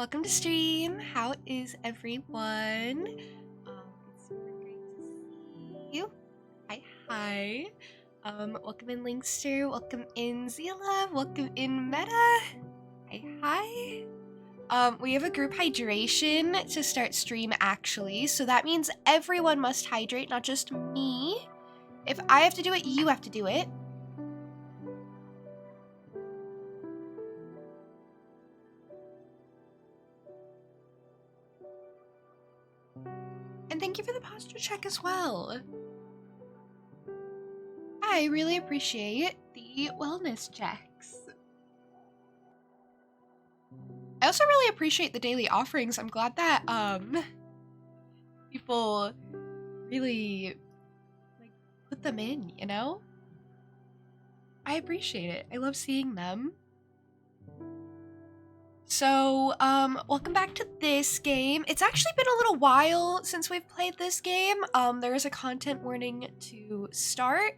Welcome to stream. How is everyone? It's super great to see you. Hi. Welcome in Linkster. Welcome in Zila. Welcome in Meta. Hi. We have a group hydration to start stream actually, so that means everyone must hydrate, not just me. If I have to do it, you have to do it. And thank you for the posture check as well. I really appreciate the wellness checks. I also really appreciate the daily offerings. I'm glad that people really like put them in, you know? I appreciate it. I love seeing them. So, welcome back to this game. It's actually been a little while since we've played this game. There is a content warning to start.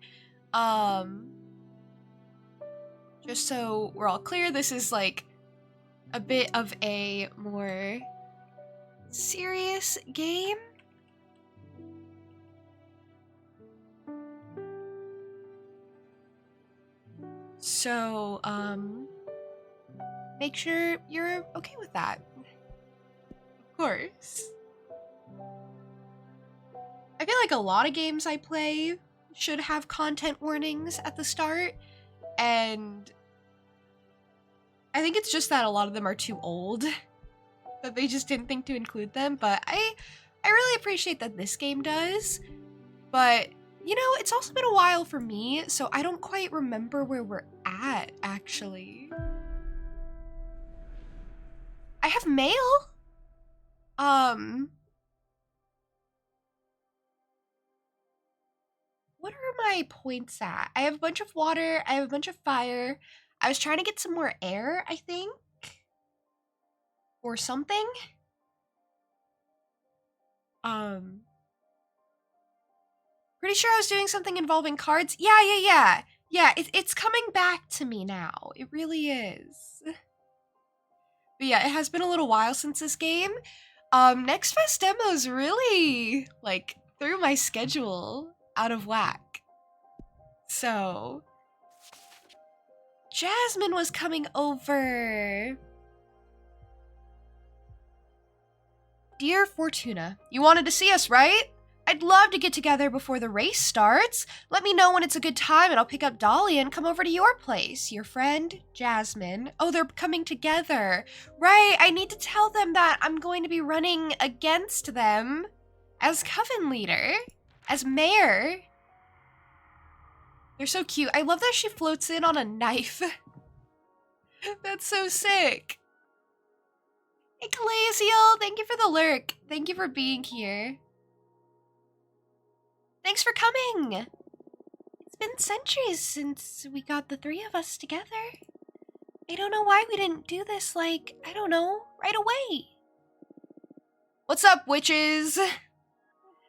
Just so we're all clear, this is like a bit of a more serious game. So, make sure you're okay with that. Of course. I feel like a lot of games I play should have content warnings at the start, and I think it's just that a lot of them are too old, that they just didn't think to include them, but I really appreciate that this game does. But, you know, it's also been a while for me, so I don't quite remember where we're at, actually. I have mail. What are my points at? I have a bunch of water, I have a bunch of fire. I was trying to get some more air, I think. Or something. Pretty sure I was doing something involving cards. Yeah, it's coming back to me now. It really is. But yeah, it has been a little while since this game. Next Fest demo's really, like, threw my schedule out of whack. So, Jasmine was coming over. Dear Fortuna, you wanted to see us, right? I'd love to get together before the race starts. Let me know when it's a good time and I'll pick up Dolly and come over to your place. Your friend, Jasmine. Oh, they're coming together. Right, I need to tell them that I'm going to be running against them as coven leader, as mayor. They're so cute. I love that she floats in on a knife. That's so sick. Hey, Calasiel, thank you for the lurk. Thank you for being here. Thanks for coming! It's been centuries since we got the three of us together. I don't know why we didn't do this, like, I don't know, right away. What's up, witches?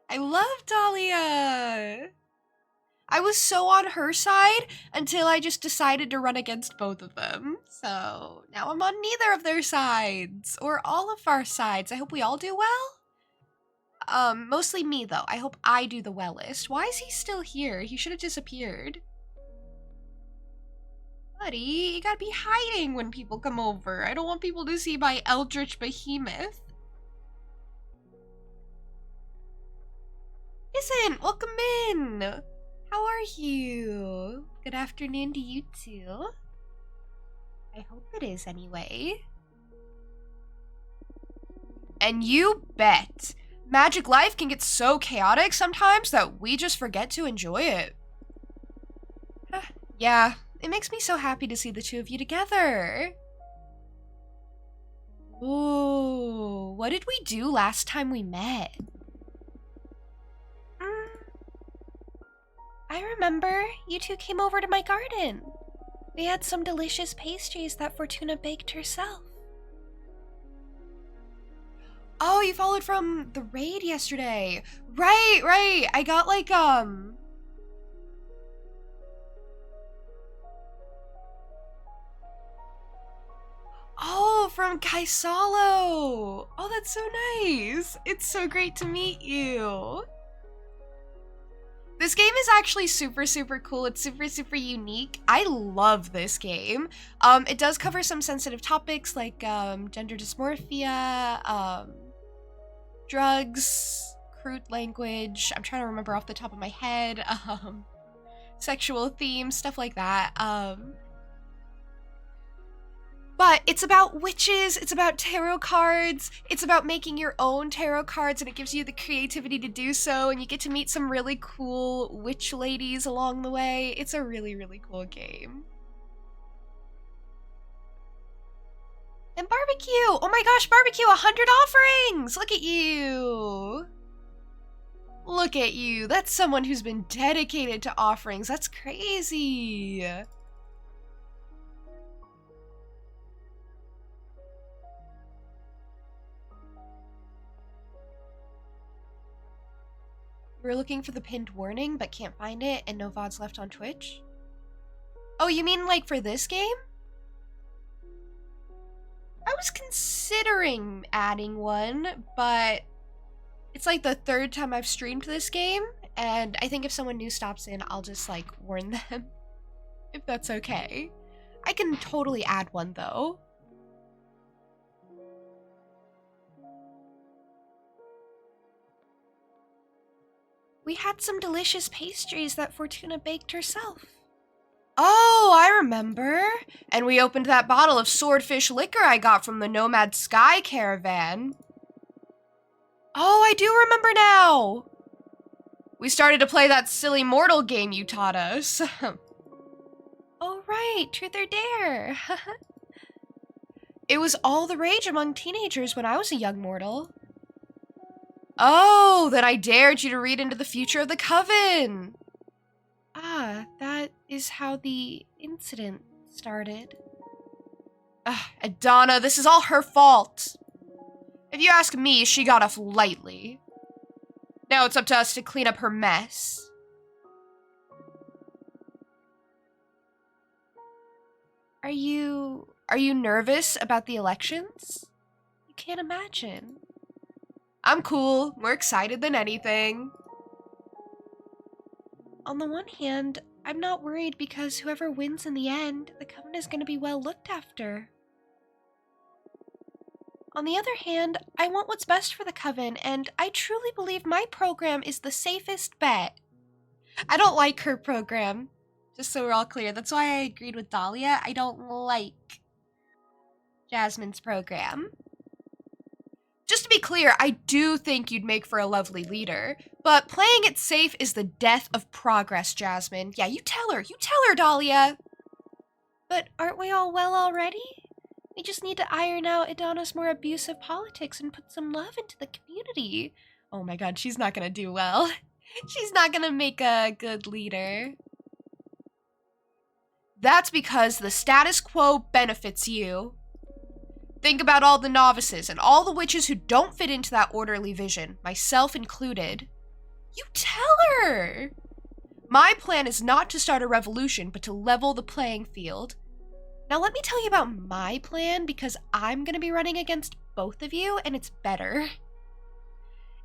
I love Dahlia! I was so on her side until I just decided to run against both of them. So now I'm on neither of their sides, or all of our sides. I hope we all do well. Mostly me, though. I hope I do the wellest. Why is he still here? He should have disappeared. Buddy, you gotta be hiding when people come over. I don't want people to see my eldritch behemoth. Isn't, welcome in. How are you? Good afternoon to you too. I hope it is anyway. And you bet. Magic life can get so chaotic sometimes that we just forget to enjoy it. Yeah, it makes me so happy to see the two of you together. Ooh, what did we do last time we met? I remember you two came over to my garden. We had some delicious pastries that Fortuna baked herself. Oh, you followed from the raid yesterday. Right. I got like, Oh, from Kaisalo! Oh, that's so nice! It's so great to meet you! This game is actually super, super cool. It's super, super unique. I love this game. It does cover some sensitive topics like gender dysmorphia, drugs, crude language. I'm trying to remember off the top of my head. Sexual themes, stuff like that. But it's about witches, it's about tarot cards, it's about making your own tarot cards, and it gives you the creativity to do so, and you get to meet some really cool witch ladies along the way. It's a really, really cool game. And barbecue! Oh my gosh, barbecue! 100 offerings! Look at you! Look at you! That's someone who's been dedicated to offerings. That's crazy! We're looking for the pinned warning, but can't find it, and no VODs left on Twitch? Oh, you mean like for this game? I was considering adding one, but it's like the third time I've streamed this game, and I think if someone new stops in, I'll just like warn them, if that's okay. I can totally add one though. We had some delicious pastries that Fortuna baked herself. Oh, I remember. And we opened that bottle of swordfish liquor I got from the Nomad Sky Caravan. Oh, I do remember now. We started to play that silly mortal game you taught us. Oh, right. Truth or Dare. It was all the rage among teenagers when I was a young mortal. Oh, then I dared you to read into the future of the coven. Ah, that is how the incident started. Adana, this is all her fault. If you ask me, she got off lightly. Now it's up to us to clean up her mess. Are you nervous about the elections? You can't imagine. I'm cool. More excited than anything. On the one hand, I'm not worried because whoever wins in the end, the coven is going to be well looked after. On the other hand, I want what's best for the coven, and I truly believe my program is the safest bet. I don't like her program, just so we're all clear. That's why I agreed with Dahlia. I don't like Jasmine's program. Just to be clear, I do think you'd make for a lovely leader, but playing it safe is the death of progress, Jasmine. Yeah, you tell her, Dahlia. But aren't we all well already? We just need to iron out Adana's more abusive politics and put some love into the community. Oh my god, she's not gonna do well. She's not gonna make a good leader. That's because the status quo benefits you. Think about all the novices and all the witches who don't fit into that orderly vision, myself included. You tell her! My plan is not to start a revolution, but to level the playing field. Now let me tell you about my plan, because I'm gonna be running against both of you, and it's better.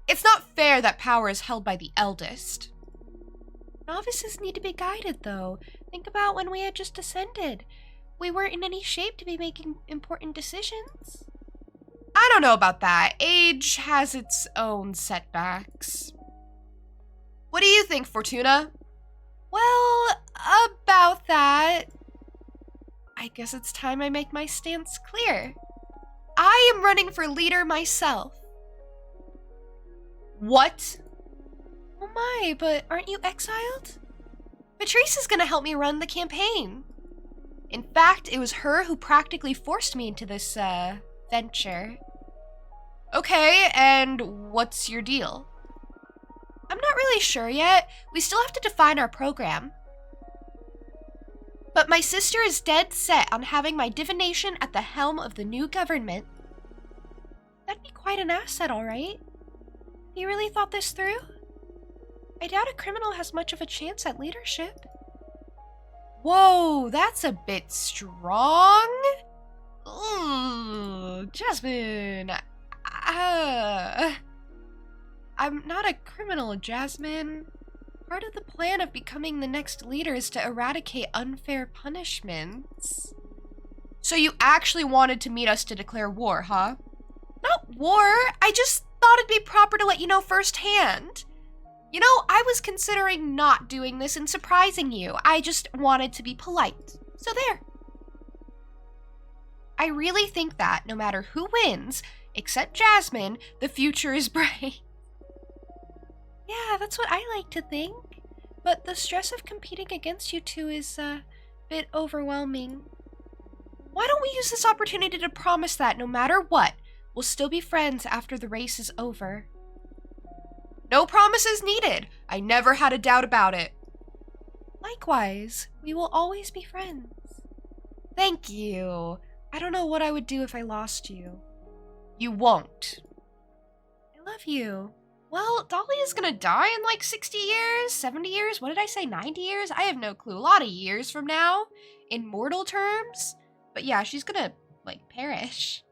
It's not fair that power is held by the eldest. Novices need to be guided, though. Think about when we had just ascended. We weren't in any shape to be making important decisions. I don't know about that. Age has its own setbacks. What do you think, Fortuna? Well, about that, I guess it's time I make my stance clear. I am running for leader myself. What? Oh my, but aren't you exiled? Patrice is gonna help me run the campaign. In fact, it was her who practically forced me into this, venture. Okay, and what's your deal? I'm not really sure yet. We still have to define our program. But my sister is dead set on having my divination at the helm of the new government. That'd be quite an asset, all right? You really thought this through? I doubt a criminal has much of a chance at leadership. Whoa, that's a bit strong. Ooh. Jasmine! I'm not a criminal, Jasmine. Part of the plan of becoming the next leader is to eradicate unfair punishments. So you actually wanted to meet us to declare war, huh? Not war, I just thought it'd be proper to let you know firsthand. You know, I was considering not doing this and surprising you. I just wanted to be polite. So there. I really think that no matter who wins, except Jasmine, the future is bright. Yeah, that's what I like to think. But the stress of competing against you two is a bit overwhelming. Why don't we use this opportunity to promise that no matter what, we'll still be friends after the race is over? No promises needed. I never had a doubt about it. Likewise, we will always be friends. Thank you. I don't know what I would do if I lost you. You won't. I love you. Well, Dolly is gonna die in like 60 years, 70 years, what did I say, 90 years? I have no clue. A lot of years from now, in mortal terms. But yeah, she's gonna, like, perish.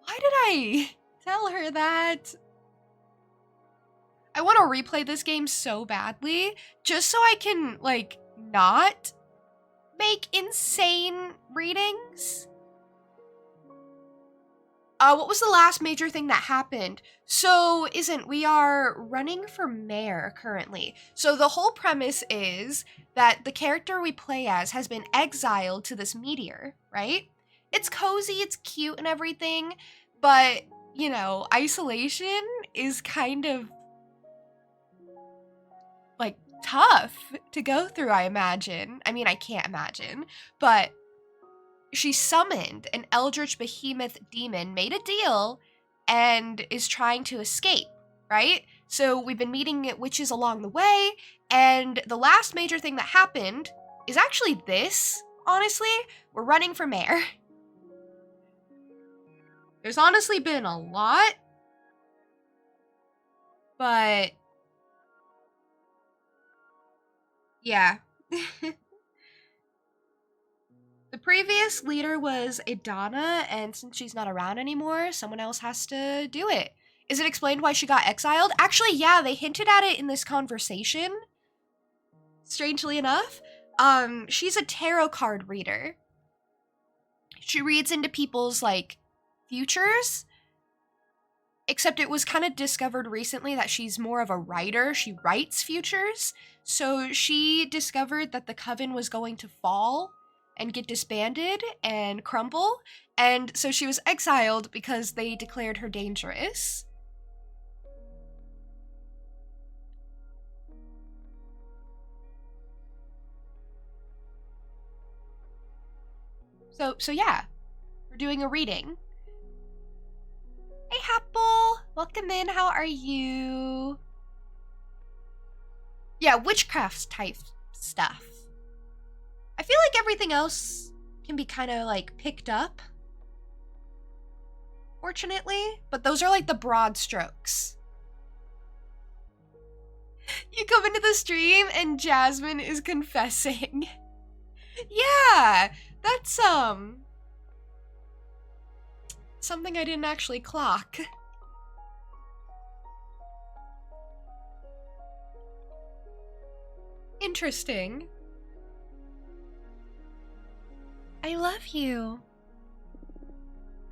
Why did I tell her that? I want to replay this game so badly, just so I can, like, not make insane readings. What was the last major thing that happened? So, we are running for mayor currently. So the whole premise is that the character we play as has been exiled to this meteor, right? It's cozy, it's cute and everything, but, you know, isolation is kind of, like, tough to go through, I imagine. I mean, I can't imagine, but she summoned an eldritch behemoth demon, made a deal, and is trying to escape, right? So we've been meeting witches along the way, and the last major thing that happened is actually this, honestly. We're running for mayor. There's honestly been a lot, but yeah. The previous leader was Idana, and since she's not around anymore, someone else has to do it. Is it explained why she got exiled? Actually, yeah, they hinted at it in this conversation. Strangely enough, she's a tarot card reader. She reads into people's, like, futures. Except it was kind of discovered recently that she's more of a writer. She writes futures. So she discovered that the coven was going to fall and get disbanded and crumble, and so she was exiled because they declared her dangerous. So yeah, we're doing a reading. Hey Apple, welcome in, how are you? Yeah, witchcraft type stuff. I feel like everything else can be kind of, like, picked up, fortunately, but those are, like, the broad strokes. You come into the stream and Jasmine is confessing. Yeah, that's, something I didn't actually clock. Interesting. I love you.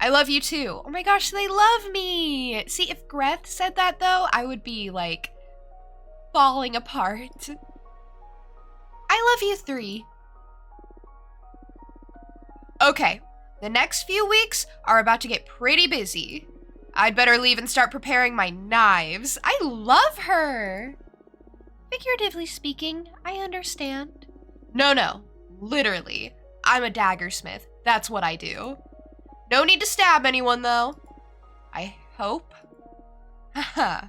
I love you too. Oh my gosh, they love me. See, if Greth said that though, I would be like falling apart. I love you 3. Okay, the next few weeks are about to get pretty busy. I'd better leave and start preparing my knives. I love her. Figuratively speaking, I understand. No, literally. I'm a daggersmith. That's what I do. No need to stab anyone, though. I hope. Haha.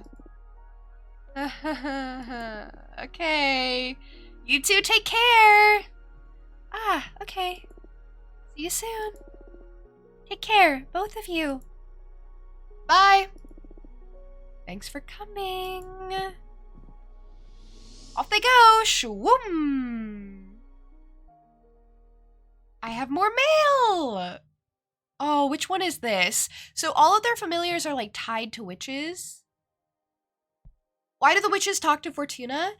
Okay. You two take care. Ah, okay. See you soon. Take care, both of you. Bye. Thanks for coming. Off they go. Shwoom. I have more mail. Oh, which one is this? So all of their familiars are like tied to witches. Why do the witches talk to Fortuna?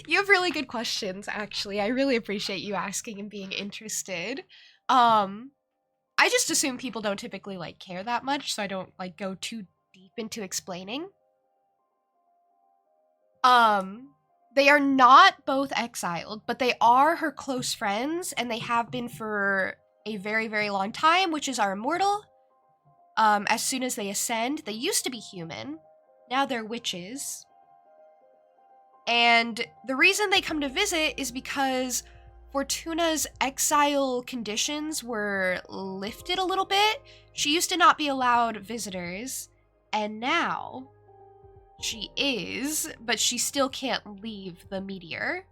You have really good questions, actually. I really appreciate you asking and being interested. I just assume people don't typically like care that much, so I don't like go too deep into explaining. They are not both exiled, but they are her close friends, and they have been for a very, very long time, which is our immortal. As soon as they ascend, they used to be human. Now they're witches. And the reason they come to visit is because Fortuna's exile conditions were lifted a little bit. She used to not be allowed visitors, and now she is, but she still can't leave the meteor.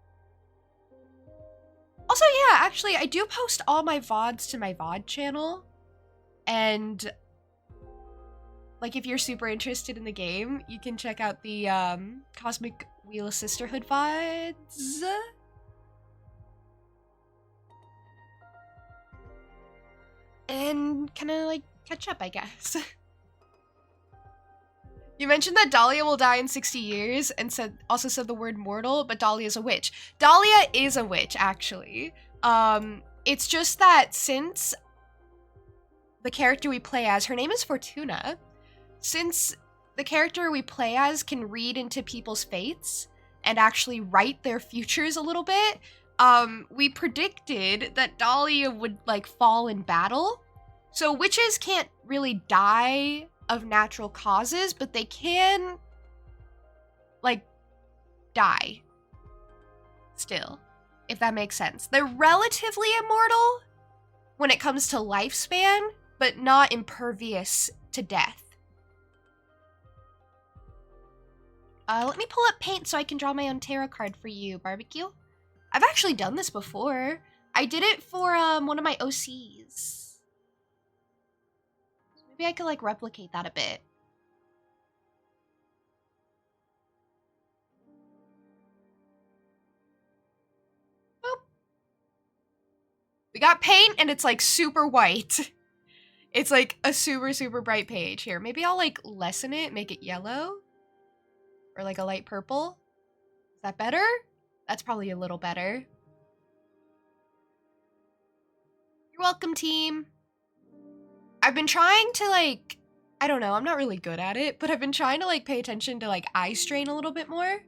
Also, yeah, actually, I do post all my VODs to my VOD channel, and like if you're super interested in the game, you can check out the Cosmic Wheel of Sisterhood VODs. And kind of like catch up, I guess. You mentioned that Dahlia will die in 60 years and also said the word mortal, but Dahlia's a witch. Dahlia is a witch, actually. It's just that since the character we play as, her name is Fortuna, since the character we play as can read into people's fates and actually write their futures a little bit, we predicted that Dahlia would like fall in battle. So witches can't really die of natural causes, but they can like die still, if that makes sense. They're relatively immortal when it comes to lifespan, but not impervious to death. Let me pull up paint so I can draw my own tarot card for you, Barbecue. I've actually done this before. I did it for one of my OCs. Maybe I could like replicate that a bit. Boop. We got paint and it's like super white. It's like a super, super bright page. Here, maybe I'll like lessen it, make it yellow. Or like a light purple. Is that better? That's probably a little better. You're welcome, team. I've been trying to like, I don't know, I'm not really good at it, but I've been trying to like pay attention to like eye strain a little bit more.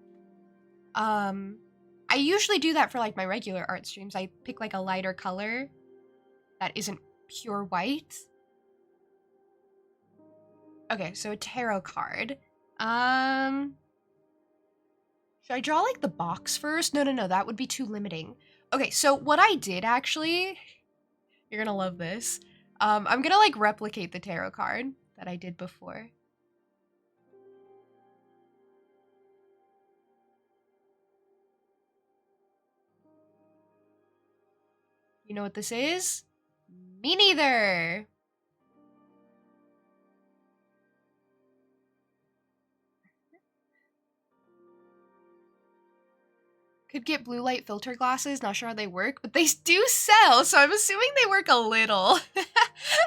I usually do that for like my regular art streams. I pick like a lighter color that isn't pure white. Okay, so a tarot card. Should I draw like the box first? No, that would be too limiting. Okay, so what I did actually, you're gonna love this. I'm gonna like replicate the tarot card that I did before. You know what this is? Me neither. Could get blue light filter glasses, not sure how they work, but they do sell, so I'm assuming they work a little.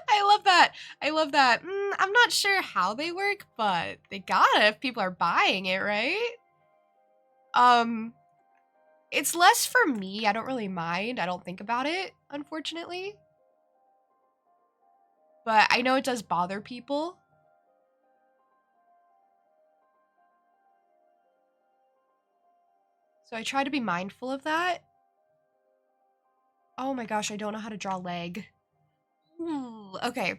I love that. I love that. I'm not sure how they work, but they gotta if people are buying it, right? It's less for me. I don't really mind. I don't think about it, unfortunately. But I know it does bother people. So I try to be mindful of that. Oh my gosh, I don't know how to draw leg. Ooh, okay,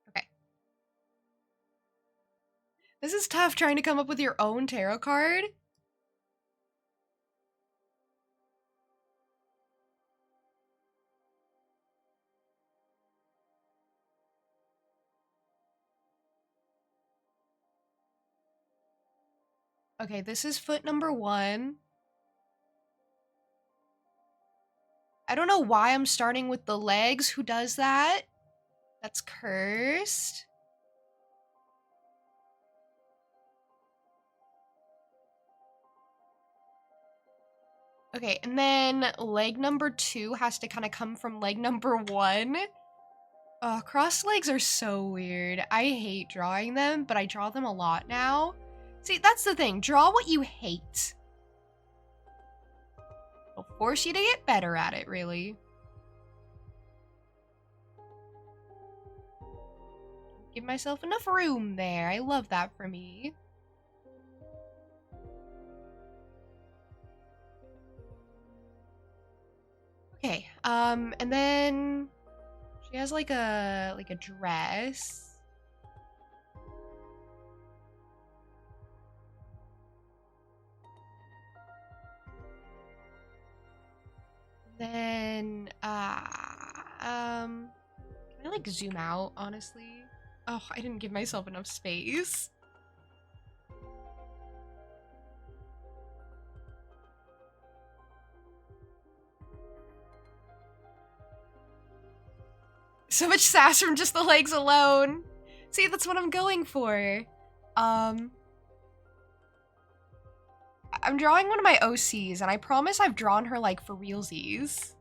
okay. This is tough trying to come up with your own tarot card. Okay, this is foot number 1. I don't know why I'm starting with the legs. Who does that? That's cursed. Okay, and then leg number 2 has to kind of come from leg number 1. Oh, crossed legs are so weird. I hate drawing them, but I draw them a lot now. See, that's the thing. Draw what you hate. It'll force you to get better at it, really. Give myself enough room there. I love that for me. Okay, and then she has like a dress. Then, can I like zoom out, honestly? Oh, I didn't give myself enough space. So much sass from just the legs alone. See, that's what I'm going for. I'm drawing one of my OCs, and I promise I've drawn her, like, for realsies.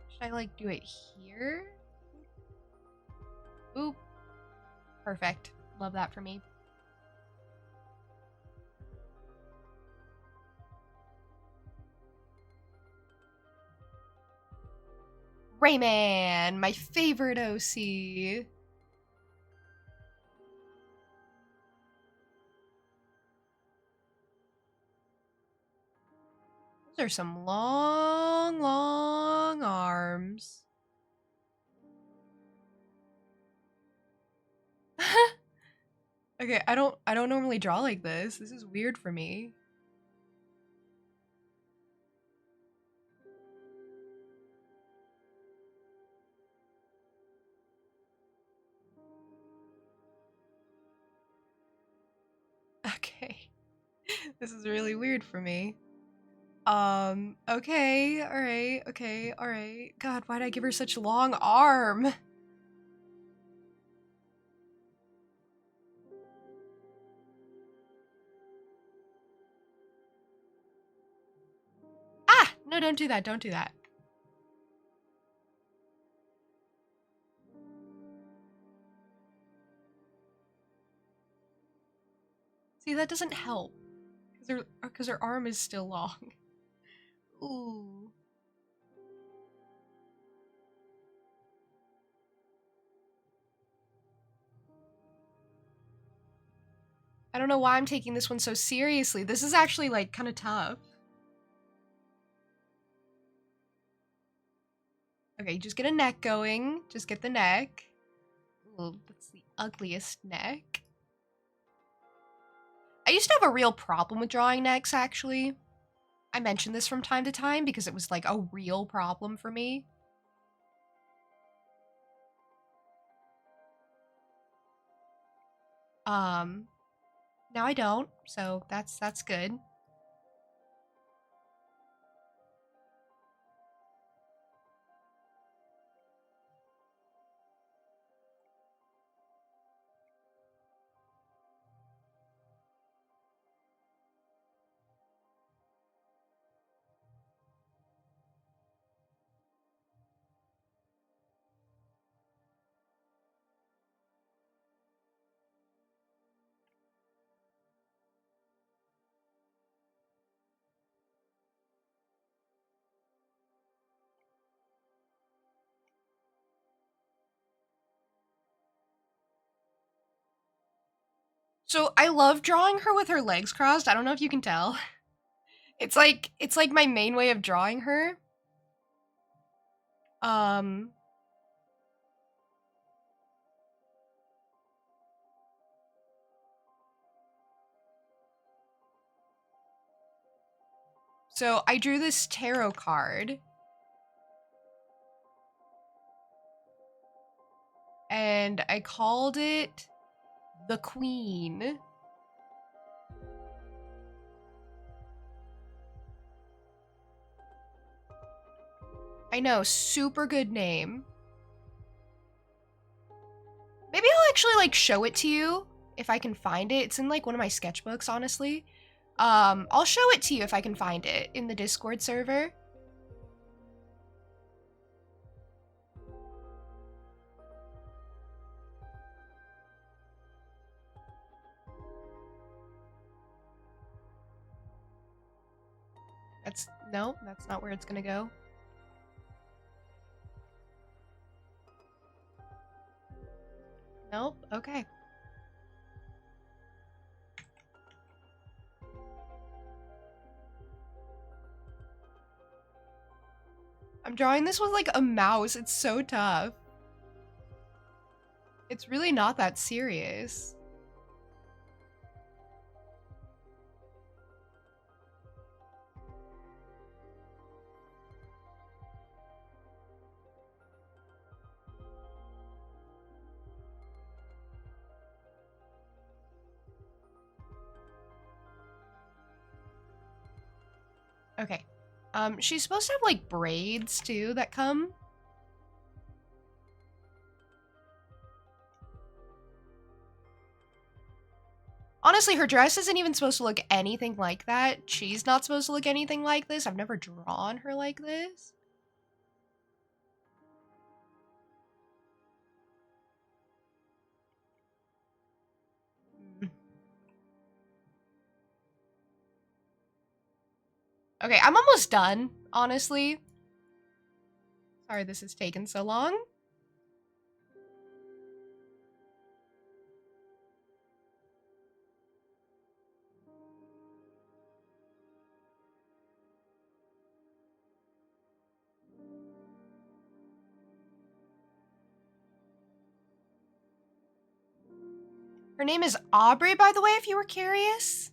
Should I, like, do it here? Oop. Perfect. Love that for me. Rayman, my favorite OC. Those are some long, long arms. Okay, I don't normally draw like this. This is weird for me. Okay. This is really weird for me. Okay, alright, okay, alright. God, why'd I give her such a long arm? Ah! No, don't do that, don't do that. See, that doesn't help. Because her arm is still long. Ooh. I don't know why I'm taking this one so seriously. This is actually, like, kind of tough. Okay, just get a neck going. Just get the neck. Ooh, that's the ugliest neck. I used to have a real problem with drawing necks, actually. I mention this from time to time because it was, like, a real problem for me. Now I don't, so that's good. So I love drawing her with her legs crossed. I don't know if you can tell. It's like my main way of drawing her. So I drew this tarot card. And I called it the Queen. I know, super good name. Maybe I'll actually, like, show it to you if I can find it. It's in, like, one of my sketchbooks, honestly. I'll show it to you if I can find it in the Discord server. No, that's not where it's gonna go. Nope, okay. I'm drawing this with like a mouse. It's so tough. It's really not that serious. Okay. She's supposed to have like braids too that come. Honestly, her dress isn't even supposed to look anything like that. She's not supposed to look anything like this. I've never drawn her like this. Okay, I'm almost done, honestly. Sorry this has taken so long. Her name is Aubrey, by the way, if you were curious.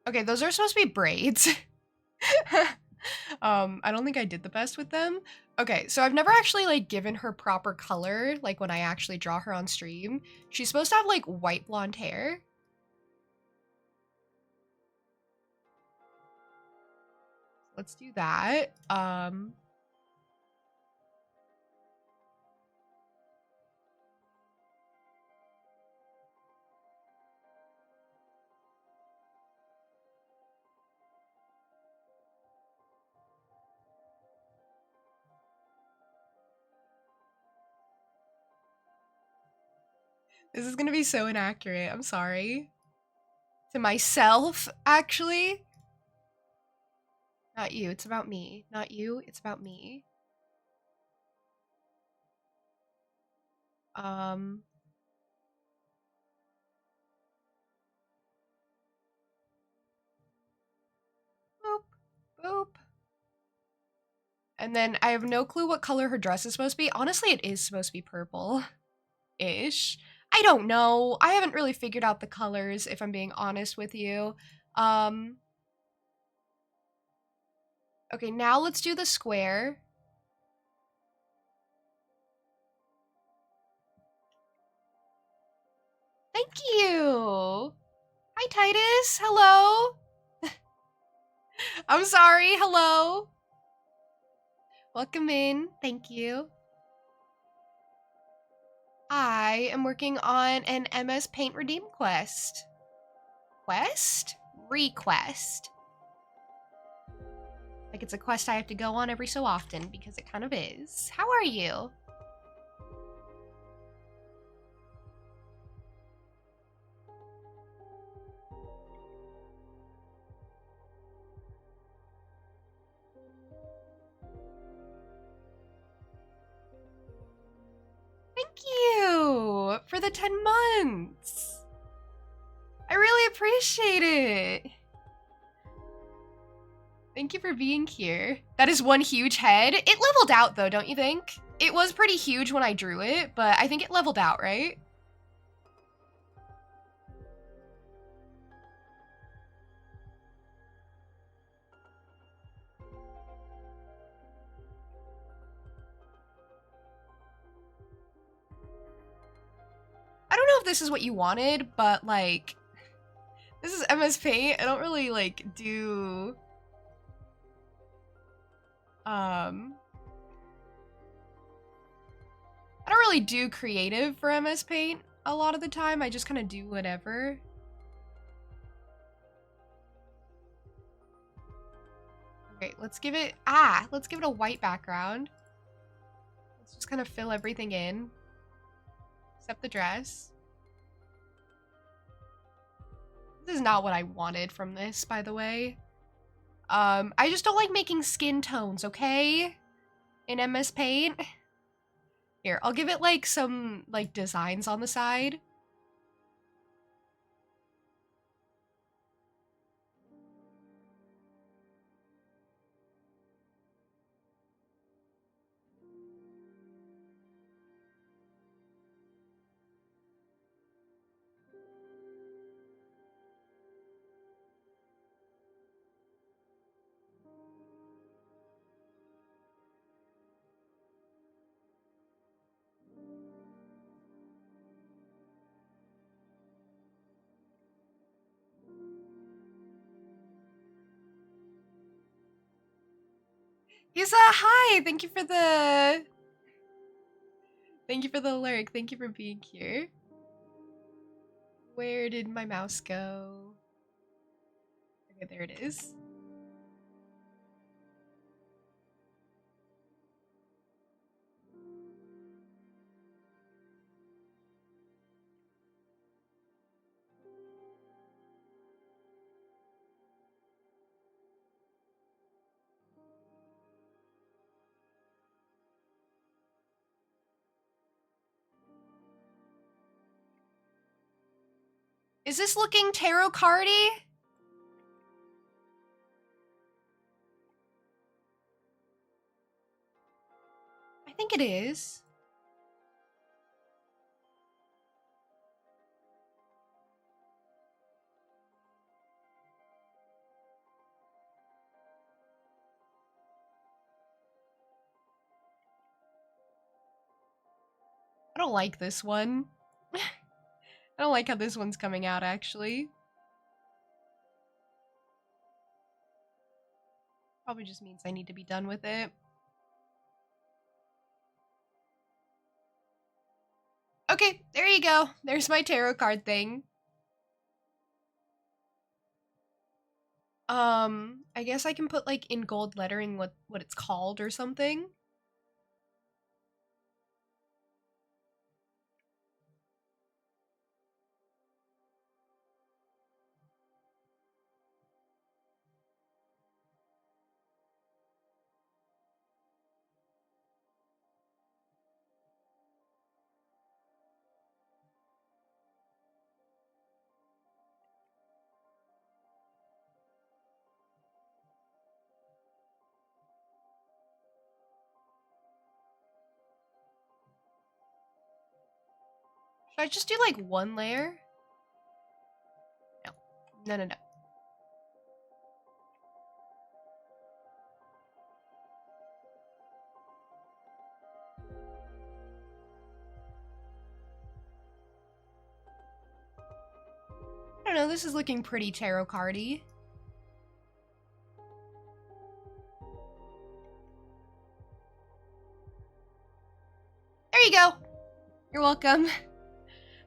Okay, those are supposed to be braids. I don't think I did the best with them. Okay, so I've never actually like given her proper color, like when I actually draw her on stream. She's supposed to have like white blonde hair. Let's do that. This is gonna be so inaccurate. I'm sorry. To myself, actually. Not you, it's about me. Not you, it's about me. Boop, boop. And then I have no clue what color her dress is supposed to be. Honestly, it is supposed to be purple-ish. I don't know. I haven't really figured out the colors, if I'm being honest with you. Okay, now let's do the square. Thank you. Hi, Titus. Hello. I'm sorry. Hello. Welcome in. Thank you. I am working on an MS Paint Redeem quest. Quest? Request. Like it's a quest I have to go on every so often because it kind of is. How are you? Thank you for the 10 months. I really appreciate it. Thank you for being here. That is one huge head. It leveled out though, don't you think? It was pretty huge when I drew it, but I think it leveled out, right? this is what you wanted, but like, this is MS Paint. I don't really like do, I don't really do creative for MS Paint a lot of the time. I just kind of do whatever. Okay, let's give it a white background. Let's just kind of fill everything in. Except the dress. This is not what I wanted from this, by the way. I just don't like making skin tones, okay? In MS Paint. Here, I'll give it like some like designs on the side. Yusa, hi! Thank you for the lurk. Thank you for being here. Where did my mouse go? Okay, there it is. Is this looking tarot cardy? I think it is. I don't like this one. I don't like how this one's coming out, actually. Probably just means I need to be done with it. Okay, there you go. There's my tarot card thing. I guess I can put like in gold lettering what it's called or something. Should I just do like one layer? No. No, no, no. I don't know, this is looking pretty tarot cardy. There you go. You're welcome.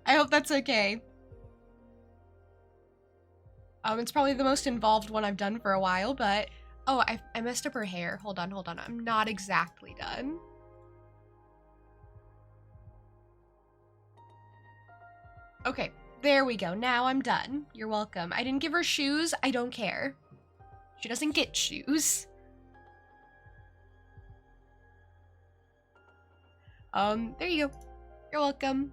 I hope that's okay. It's probably the most involved one I've done for a while, but... Oh, I messed up her hair. Hold on. I'm not exactly done. Okay, there we go. Now I'm done. You're welcome. I didn't give her shoes. I don't care. She doesn't get shoes. There you go. You're welcome.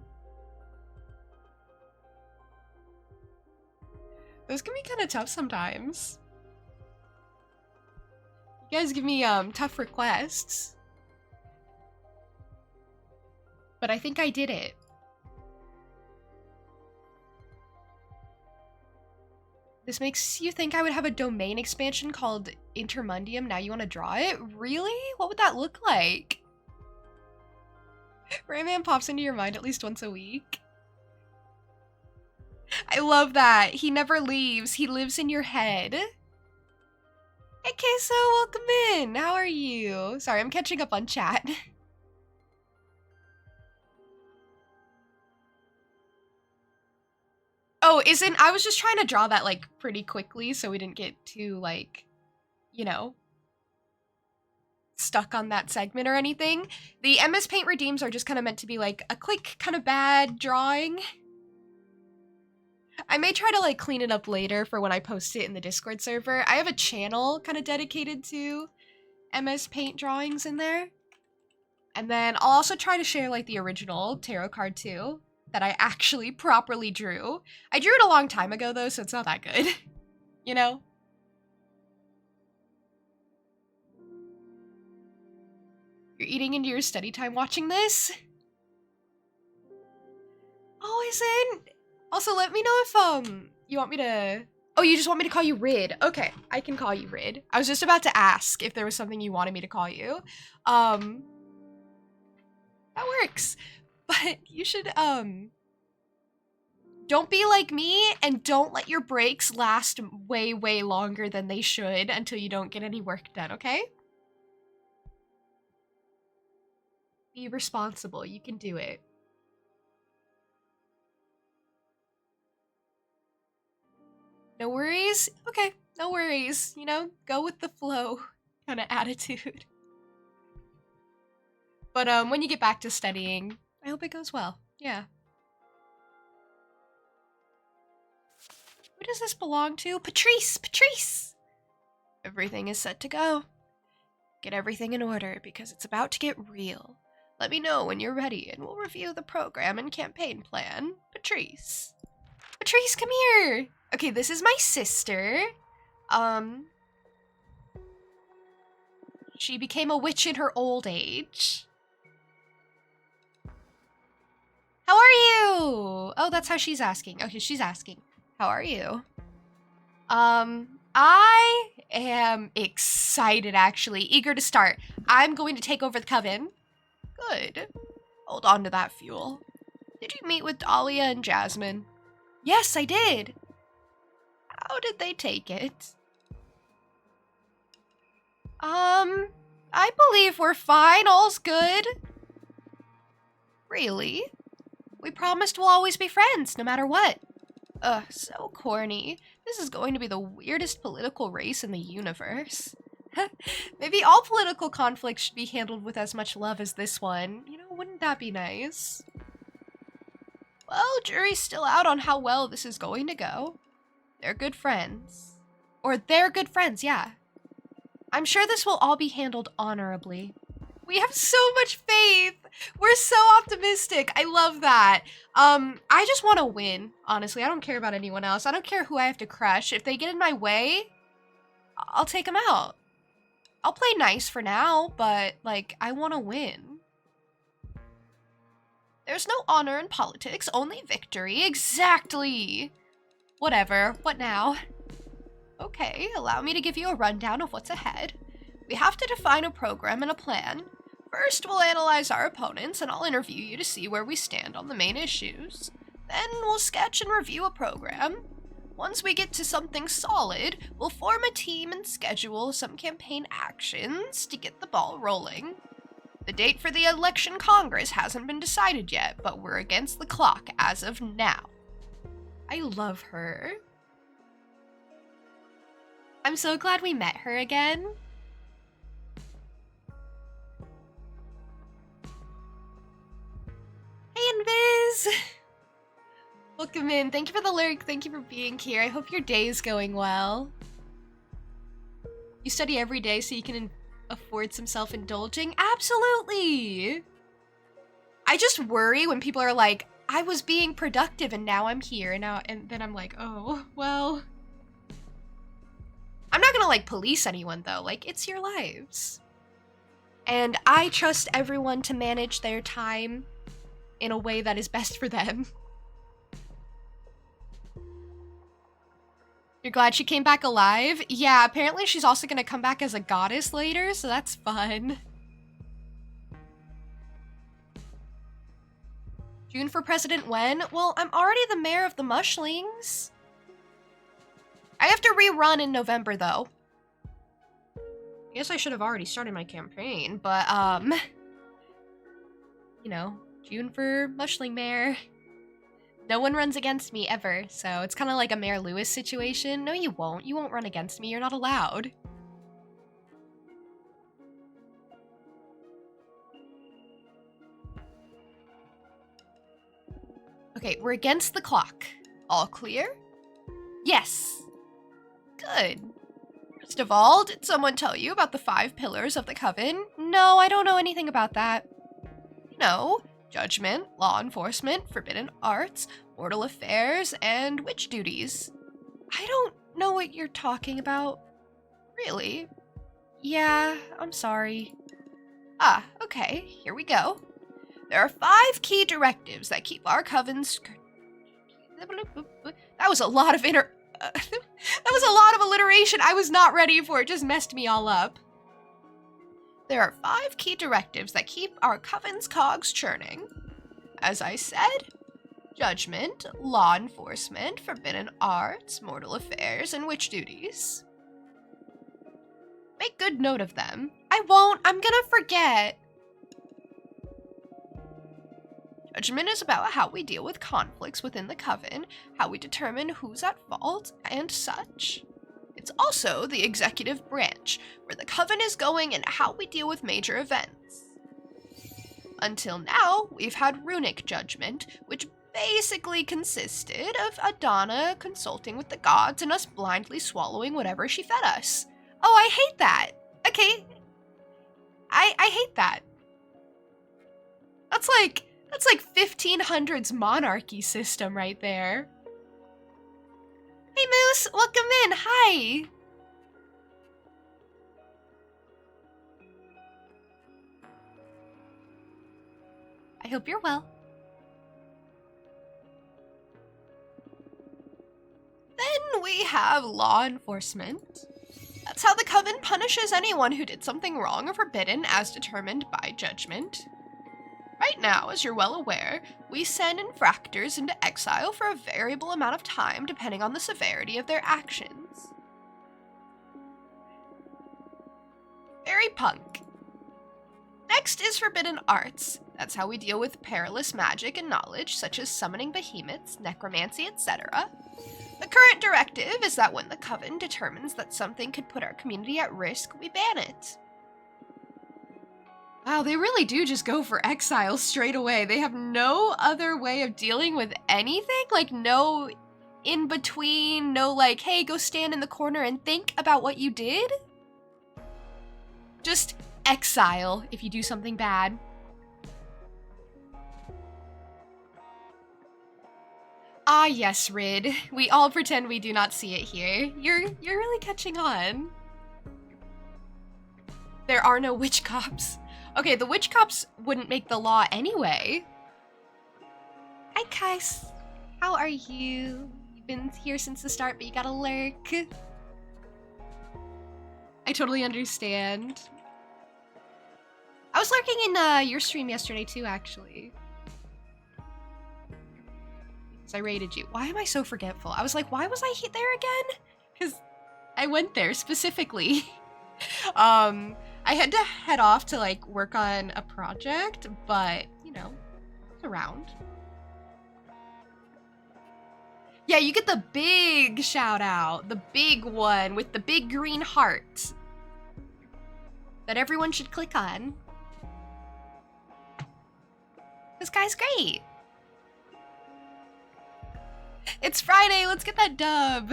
Those can be kind of tough sometimes. You guys give me, tough requests. But I think I did it. This makes you think I would have a domain expansion called Intermundium. Now you want to draw it? Really? What would that look like? Rayman pops into your mind at least once a week. I love that. He never leaves. He lives in your head. Hey, Queso, welcome in. How are you? Sorry, I'm catching up on chat. Oh, I was just trying to draw that, like, pretty quickly so we didn't get too, like, you know, stuck on that segment or anything. The MS Paint redeems are just kind of meant to be, like, a quick, kind of bad drawing. I may try to, like, clean it up later for when I post it in the Discord server. I have a channel kind of dedicated to MS Paint drawings in there. And then I'll also try to share, like, the original tarot card, too, that I actually properly drew. I drew it a long time ago, though, so it's not that good. You know? You're eating into your study time watching this? Oh, isn't? Also, let me know if, you want me to... Oh, you just want me to call you Rid. Okay, I can call you Rid. I was just about to ask if there was something you wanted me to call you. That works. But you should, don't be like me and don't let your breaks last way, way longer than they should until you don't get any work done, okay? Be responsible. You can do it. No worries? Okay, no worries. You know, go with the flow kind of attitude. But when you get back to studying, I hope it goes well. Yeah. Who does this belong to? Patrice! Patrice! Everything is set to go. Get everything in order because it's about to get real. Let me know when you're ready and we'll review the program and campaign plan. Patrice. Patrice, come here! Okay, this is my sister. She became a witch in her old age. How are you? Oh, that's how she's asking. Okay, she's asking. How are you? I am excited, actually. Eager to start. I'm going to take over the coven. Good. Hold on to that fuel. Did you meet with Dahlia and Jasmine? Yes, I did. How did they take it? I believe we're fine. All's good. Really? We promised we'll always be friends, no matter what. Ugh, so corny. This is going to be the weirdest political race in the universe. Maybe all political conflicts should be handled with as much love as this one. You know, wouldn't that be nice? Well, jury's still out on how well this is going to go. They're good friends. Or they're good friends, yeah. I'm sure this will all be handled honorably. We have so much faith. We're so optimistic. I love that. I just want to win, honestly. I don't care about anyone else. I don't care who I have to crush. If they get in my way, I'll take them out. I'll play nice for now, but, like, I want to win. There's no honor in politics, only victory. Exactly. Whatever. What now? Okay, allow me to give you a rundown of what's ahead. We have to define a program and a plan. First, we'll analyze our opponents, and I'll interview you to see where we stand on the main issues. Then, we'll sketch and review a program. Once we get to something solid, we'll form a team and schedule some campaign actions to get the ball rolling. The date for the election Congress hasn't been decided yet, but we're against the clock as of now. I love her. I'm so glad we met her again. Hey, Invis! Welcome in. Thank you for the lyric. Thank you for being here. I hope your day is going well. You study every day so you can afford some self-indulging? Absolutely! I just worry when people are like, I was being productive and now I'm here, and then I'm like, oh, well. I'm not gonna, like, police anyone, though. Like, it's your lives. And I trust everyone to manage their time in a way that is best for them. You're glad she came back alive? Yeah, apparently she's also gonna come back as a goddess later, so that's fun. June for president when? Well, I'm already the mayor of the Mushlings. I have to rerun in November, though. I guess I should have already started my campaign, but, you know, June for Mushling mayor. No one runs against me ever, so it's kind of like a Mayor Lewis situation. No, you won't. You won't run against me. You're not allowed. Okay, we're against the clock. All clear? Yes. Good. First of all, did someone tell you about the 5 pillars of the coven? No, I don't know anything about that. No. Judgment, law enforcement, forbidden arts, mortal affairs, and witch duties. I don't know what you're talking about. Really? Yeah, I'm sorry. Ah, okay, here we go. There are 5 key directives that keep our covens... That was a lot of that was a lot of alliteration. I was not ready for it. It just messed me all up. There are 5 key directives that keep our coven's cogs churning. As I said, judgment, law enforcement, forbidden arts, mortal affairs, and witch duties. Make good note of them. I won't. I'm gonna forget. Judgment is about how we deal with conflicts within the coven, how we determine who's at fault, and such. It's also the executive branch, where the coven is going and how we deal with major events. Until now, we've had runic judgment, which basically consisted of Adana consulting with the gods and us blindly swallowing whatever she fed us. Oh, I hate that. Okay. I hate that. That's like 1500s monarchy system right there. Hey Moose, welcome in. Hi. I hope you're well. Then we have law enforcement. That's how the coven punishes anyone who did something wrong or forbidden as determined by judgment. Right now, as you're well aware, we send infractors into exile for a variable amount of time depending on the severity of their actions. Very punk. Next is forbidden arts. That's how we deal with perilous magic and knowledge, such as summoning behemoths, necromancy, etc. The current directive is that when the coven determines that something could put our community at risk, we ban it. Wow, they really do just go for exile straight away. They have no other way of dealing with anything? Like, no in between, no like, hey, go stand in the corner and think about what you did? Just exile if you do something bad. Ah yes, Rid. We all pretend we do not see it here. You're really catching on. There are no witch cops. Okay, the witch cops wouldn't make the law anyway. Hi, Kais. How are you? You've been here since the start, but you gotta lurk. I totally understand. I was lurking in your stream yesterday too, actually. Because I raided you. Why am I so forgetful? I was like, why was I there again? Because I went there specifically. I had to head off to like work on a project, but you know, it's around. Yeah, you get the big shout out, the big one with the big green heart that everyone should click on. This guy's great. It's Friday, let's get that dub.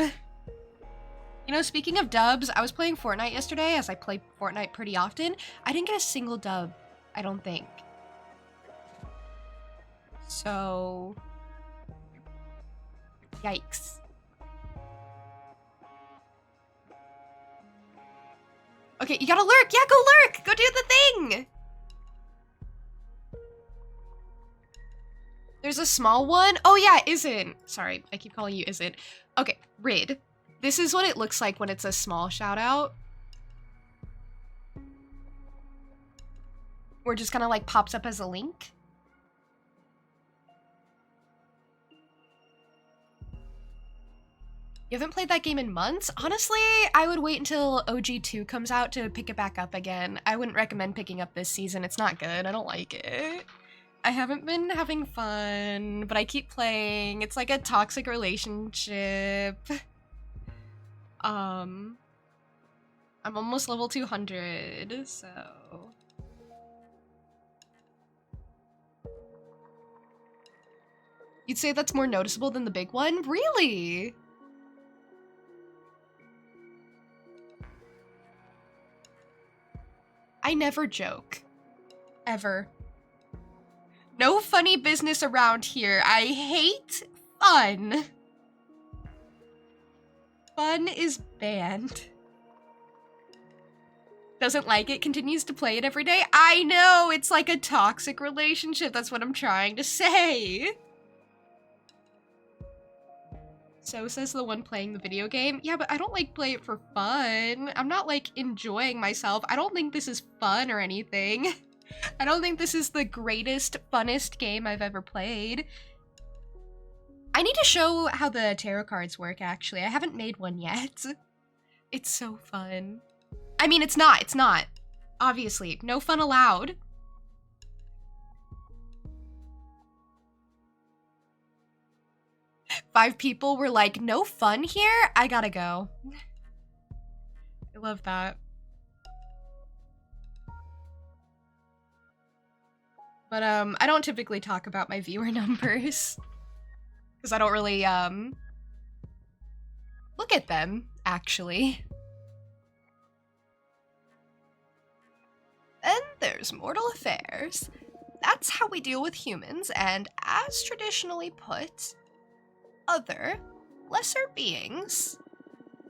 You know, speaking of dubs, I was playing Fortnite yesterday, as I play Fortnite pretty often. I didn't get a single dub, I don't think. So... yikes. Okay, you gotta lurk! Yeah, go lurk! Go do the thing! There's a small one? Oh yeah, Isn't. Sorry, I keep calling you Isn't. Okay, Rid. This is what it looks like when it's a small shout out. Where it just kind of like pops up as a link. You haven't played that game in months? Honestly, I would wait until OG2 comes out to pick it back up again. I wouldn't recommend picking up this season. It's not good. I don't like it. I haven't been having fun, but I keep playing. It's like a toxic relationship. I'm almost level 200, so... You'd say that's more noticeable than the big one? Really? I never joke. Ever. No funny business around here. I hate fun. Fun is banned. Doesn't like it, continues to play it every day. I know, it's like a toxic relationship. That's what I'm trying to say. So says the one playing the video game. Yeah, but I don't like play it for fun. I'm not like enjoying myself. I don't think this is fun or anything. I don't think this is the greatest, funnest game I've ever played. I need to show how the tarot cards work, actually. I haven't made one yet. It's so fun. I mean, it's not. Obviously, no fun allowed. Five people were like, no fun here? I gotta go. I love that. But, I don't typically talk about my viewer numbers. Because I don't really, look at them, actually. Then there's mortal affairs. That's how we deal with humans, and as traditionally put, other, lesser beings.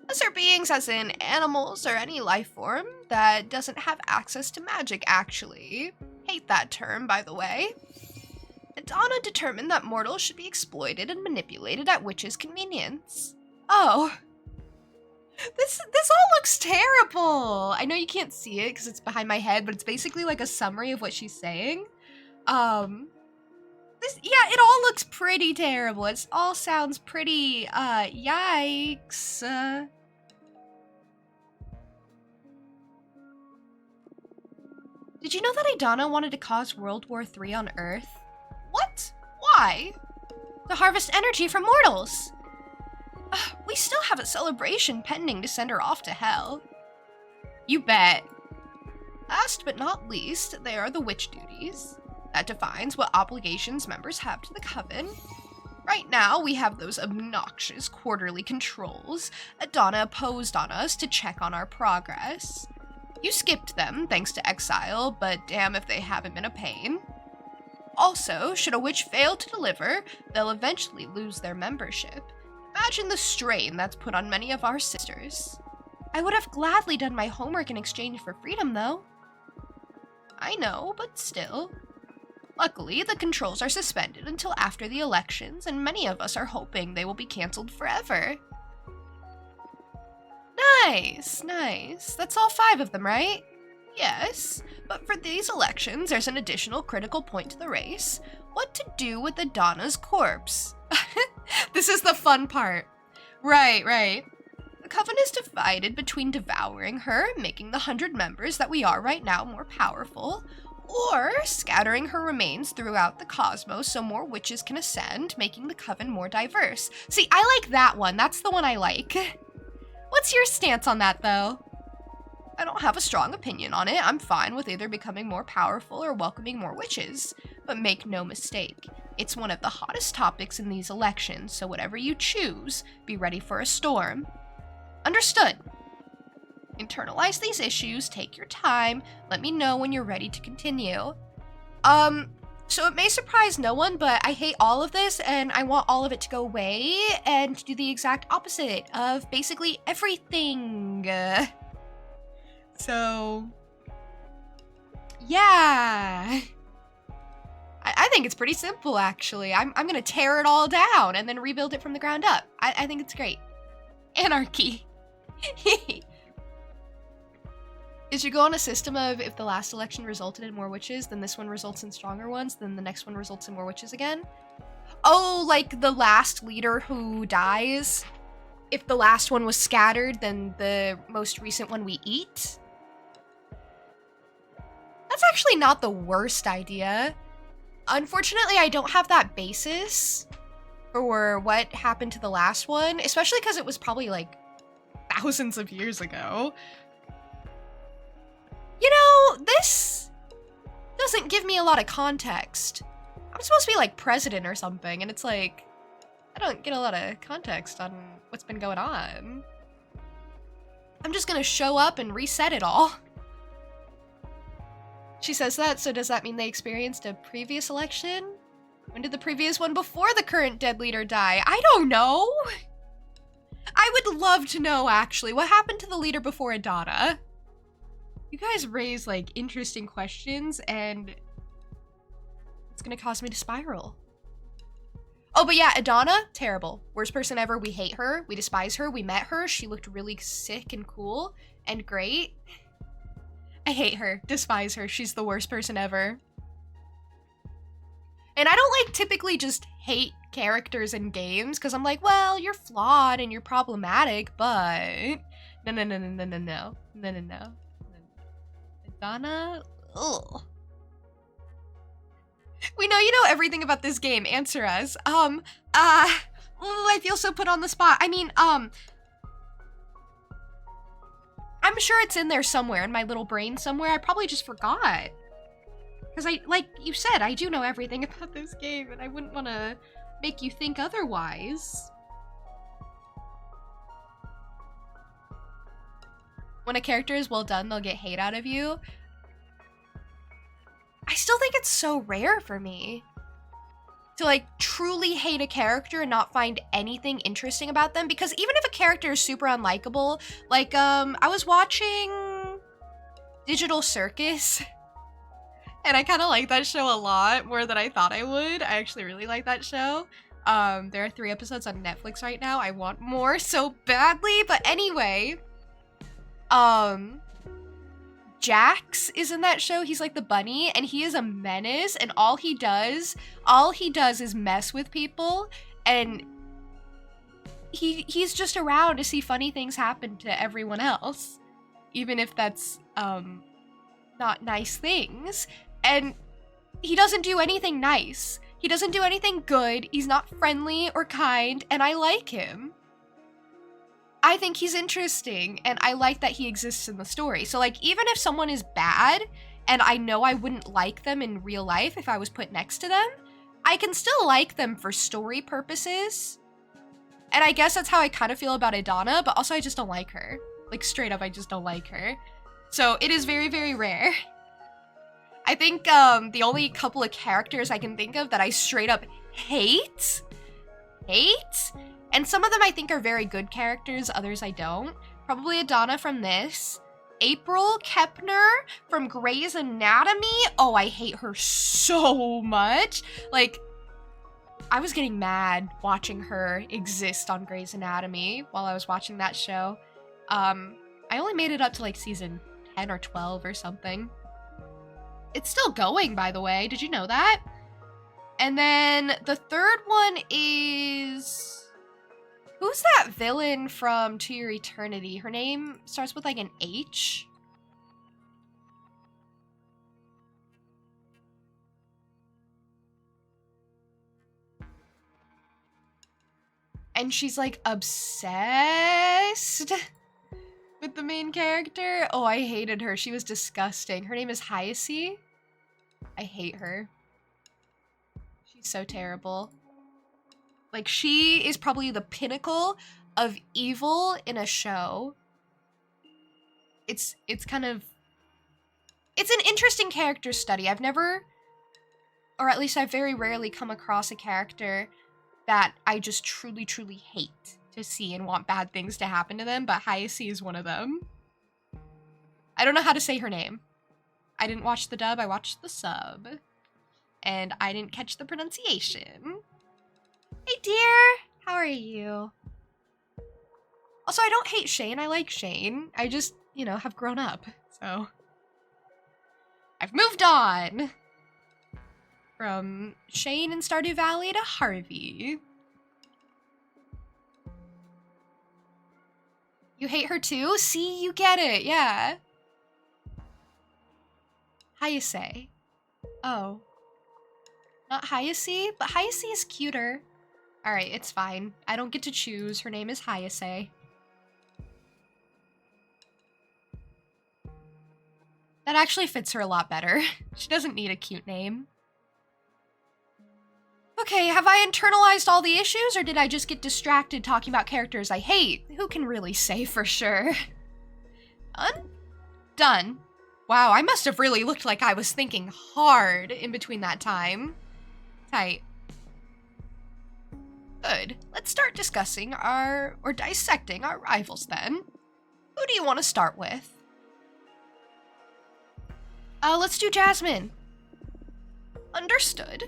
Lesser beings as in animals or any life form that doesn't have access to magic, actually. Hate that term, by the way. Donna determined that mortals should be exploited and manipulated at witches' convenience. Oh. This all looks terrible! I know you can't see it because it's behind my head, but it's basically like a summary of what she's saying. Yeah, it all looks pretty terrible. It all sounds pretty, yikes. Did you know that Idana wanted to cause World War III on Earth? What? Why? To harvest energy from mortals. We still have a celebration pending to send her off to hell. You bet. Last but not least, there are the witch duties. That defines what obligations members have to the coven. Right now, we have those obnoxious quarterly controls. Adana imposed on us to check on our progress. You skipped them, thanks to exile, but damn if they haven't been a pain. Also, should a witch fail to deliver, they'll eventually lose their membership. Imagine the strain that's put on many of our sisters. I would have gladly done my homework in exchange for freedom, though. I know, but still. Luckily, the controls are suspended until after the elections, and many of us are hoping they will be cancelled forever. Nice, nice. That's all 5 of them, right? Yes, but for these elections, there's an additional critical point to the race. What to do with Adana's corpse? This is the fun part. Right. The coven is divided between devouring her, making the 100 members that we are right now more powerful, or scattering her remains throughout the cosmos so more witches can ascend, making the coven more diverse. See, I like that one. That's the one I like. What's your stance on that, though? I don't have a strong opinion on it. I'm fine with either becoming more powerful or welcoming more witches. But make no mistake, it's one of the hottest topics in these elections, so whatever you choose, be ready for a storm. Understood. Internalize these issues, take your time, let me know when you're ready to continue. So it may surprise no one, but I hate all of this and I want all of it to go away and do the exact opposite of basically everything. So, yeah. I think it's pretty simple, actually. I'm gonna tear it all down and then rebuild it from the ground up. I think it's great. Anarchy. Is you go on a system of if the last election resulted in more witches, then this one results in stronger ones, then the next one results in more witches again? Oh, like the last leader who dies? if the last one was scattered, then the most recent one we eat. That's actually not the worst idea. Unfortunately, I don't have that basis for what happened to the last one, especially because it was probably like thousands of years ago. You know, this doesn't give me a lot of context. I'm supposed to be like president or something, and it's like, I don't get a lot of context on what's been going on. I'm just gonna show up and reset it all. She says that, so does that mean they experienced a previous election? When did the previous one before the current dead leader die? I don't know. I would love to know, actually. What happened to the leader before Adana? You guys raise, like, interesting questions, and it's gonna cause me to spiral. Oh, but yeah, Adana, terrible. Worst person ever. We hate her. We despise her. We met her. She looked really sick and cool and great. I hate her. Despise her. She's the worst person ever. And I don't, like, typically just hate characters in games, because I'm like, well, you're flawed and you're problematic, but... No. Adana? Ugh. We know you know everything about this game. Answer us. I feel so put on the spot. I mean, I'm sure it's in there somewhere, in my little brain somewhere. I probably just forgot. Because like you said, I do know everything about this game, and I wouldn't want to make you think otherwise. When a character is well done, they'll get hate out of you. I still think it's so rare for me to, like, truly hate a character and not find anything interesting about them, because even if a character is super unlikable, like, I was watching Digital Circus, and I kind of like that show a lot more than I thought I would. I actually really like that show. There are 3 episodes on Netflix right now. I want more so badly, but anyway, Jax is in that show. He's like the bunny, and he is a menace, and all he does is mess with people, and he's just around to see funny things happen to everyone else, even if that's not nice things. And he doesn't do anything nice. He doesn't do anything good. He's not friendly or kind, and I like him. I think he's interesting, and I like that he exists in the story. So, like, even if someone is bad, and I know I wouldn't like them in real life if I was put next to them, I can still like them for story purposes. And I guess that's how I kind of feel about Adana, but also I just don't like her. Like, straight up, I just don't like her. So, it is very, very rare. I think the only couple of characters I can think of that I straight up hate, and some of them I think are very good characters, others I don't. Probably Adana from this. April Kepner from Grey's Anatomy. Oh, I hate her so much. Like, I was getting mad watching her exist on Grey's Anatomy while I was watching that show. I only made it up to like season 10 or 12 or something. It's still going, by the way. Did you know that? And then the third one is... Who's that villain from To Your Eternity? Her name starts with like an H. And she's like obsessed with the main character. Oh, I hated her. She was disgusting. Her name is Hyacee. I hate her. She's so terrible. Like, she is probably the pinnacle of evil in a show. It's kind of... It's an interesting character study. I've never, or at least I've very rarely come across a character that I just truly, truly hate to see and want bad things to happen to them, but Hyacee is one of them. I don't know how to say her name. I didn't watch the dub, I watched the sub. And I didn't catch the pronunciation. Hey dear, how are you? Also, I don't hate Shane, I like Shane. I just, you know, have grown up, so. I've moved on. From Shane in Stardew Valley to Harvey. You hate her too? See, you get it, yeah. Hayase. Oh. Not Hayase, but Hayase is cuter. Alright, it's fine. I don't get to choose. Her name is Hayase. That actually fits her a lot better. She doesn't need a cute name. Okay, have I internalized all the issues, or did I just get distracted talking about characters I hate? Who can really say for sure? Done. Wow, I must have really looked like I was thinking hard in between that time. Tight. Good. Let's start discussing or dissecting our rivals then. Who do you want to start with? Let's do Jasmine. Understood.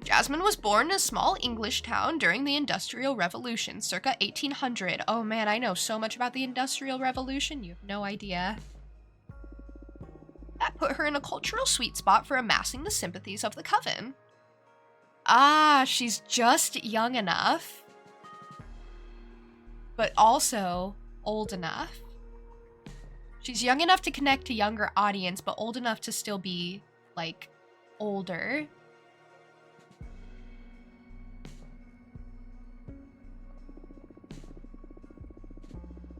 Jasmine was born in a small English town during the Industrial Revolution, circa 1800. Oh man, I know so much about the Industrial Revolution, you have no idea. That put her in a cultural sweet spot for amassing the sympathies of the coven. Ah, she's just young enough, but also old enough. She's young enough to connect to younger audience, but old enough to still be, like, older.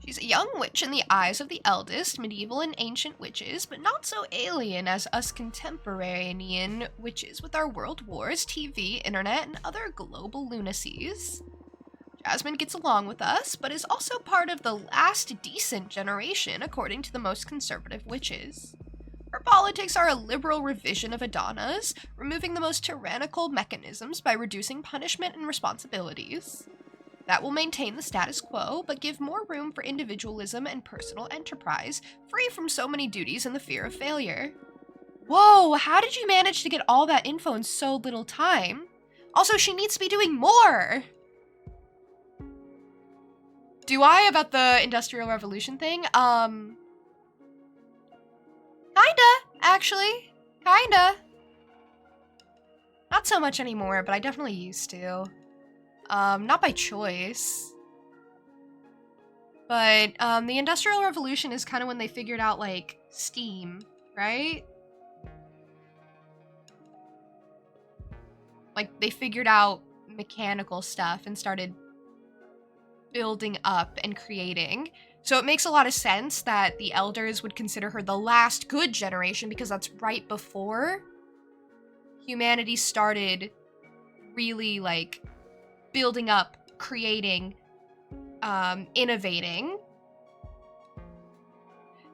She's a young witch in the eyes of the eldest medieval and ancient witches, but not so alien as us contemporanean witches with our world wars, TV, internet, and other global lunacies. Jasmine gets along with us, but is also part of the last decent generation according to the most conservative witches. Her politics are a liberal revision of Adana's, removing the most tyrannical mechanisms by reducing punishment and responsibilities. That will maintain the status quo, but give more room for individualism and personal enterprise, free from so many duties and the fear of failure. Whoa, how did you manage to get all that info in so little time? Also, she needs to be doing more! Do I about the Industrial Revolution thing? Kinda, actually. Kinda. Not so much anymore, but I definitely used to. Not by choice. But, the Industrial Revolution is kind of when they figured out, like, steam, right? Like, they figured out mechanical stuff and started building up and creating. So it makes a lot of sense that the elders would consider her the last good generation, because that's right before humanity started really, like, building up, creating, innovating.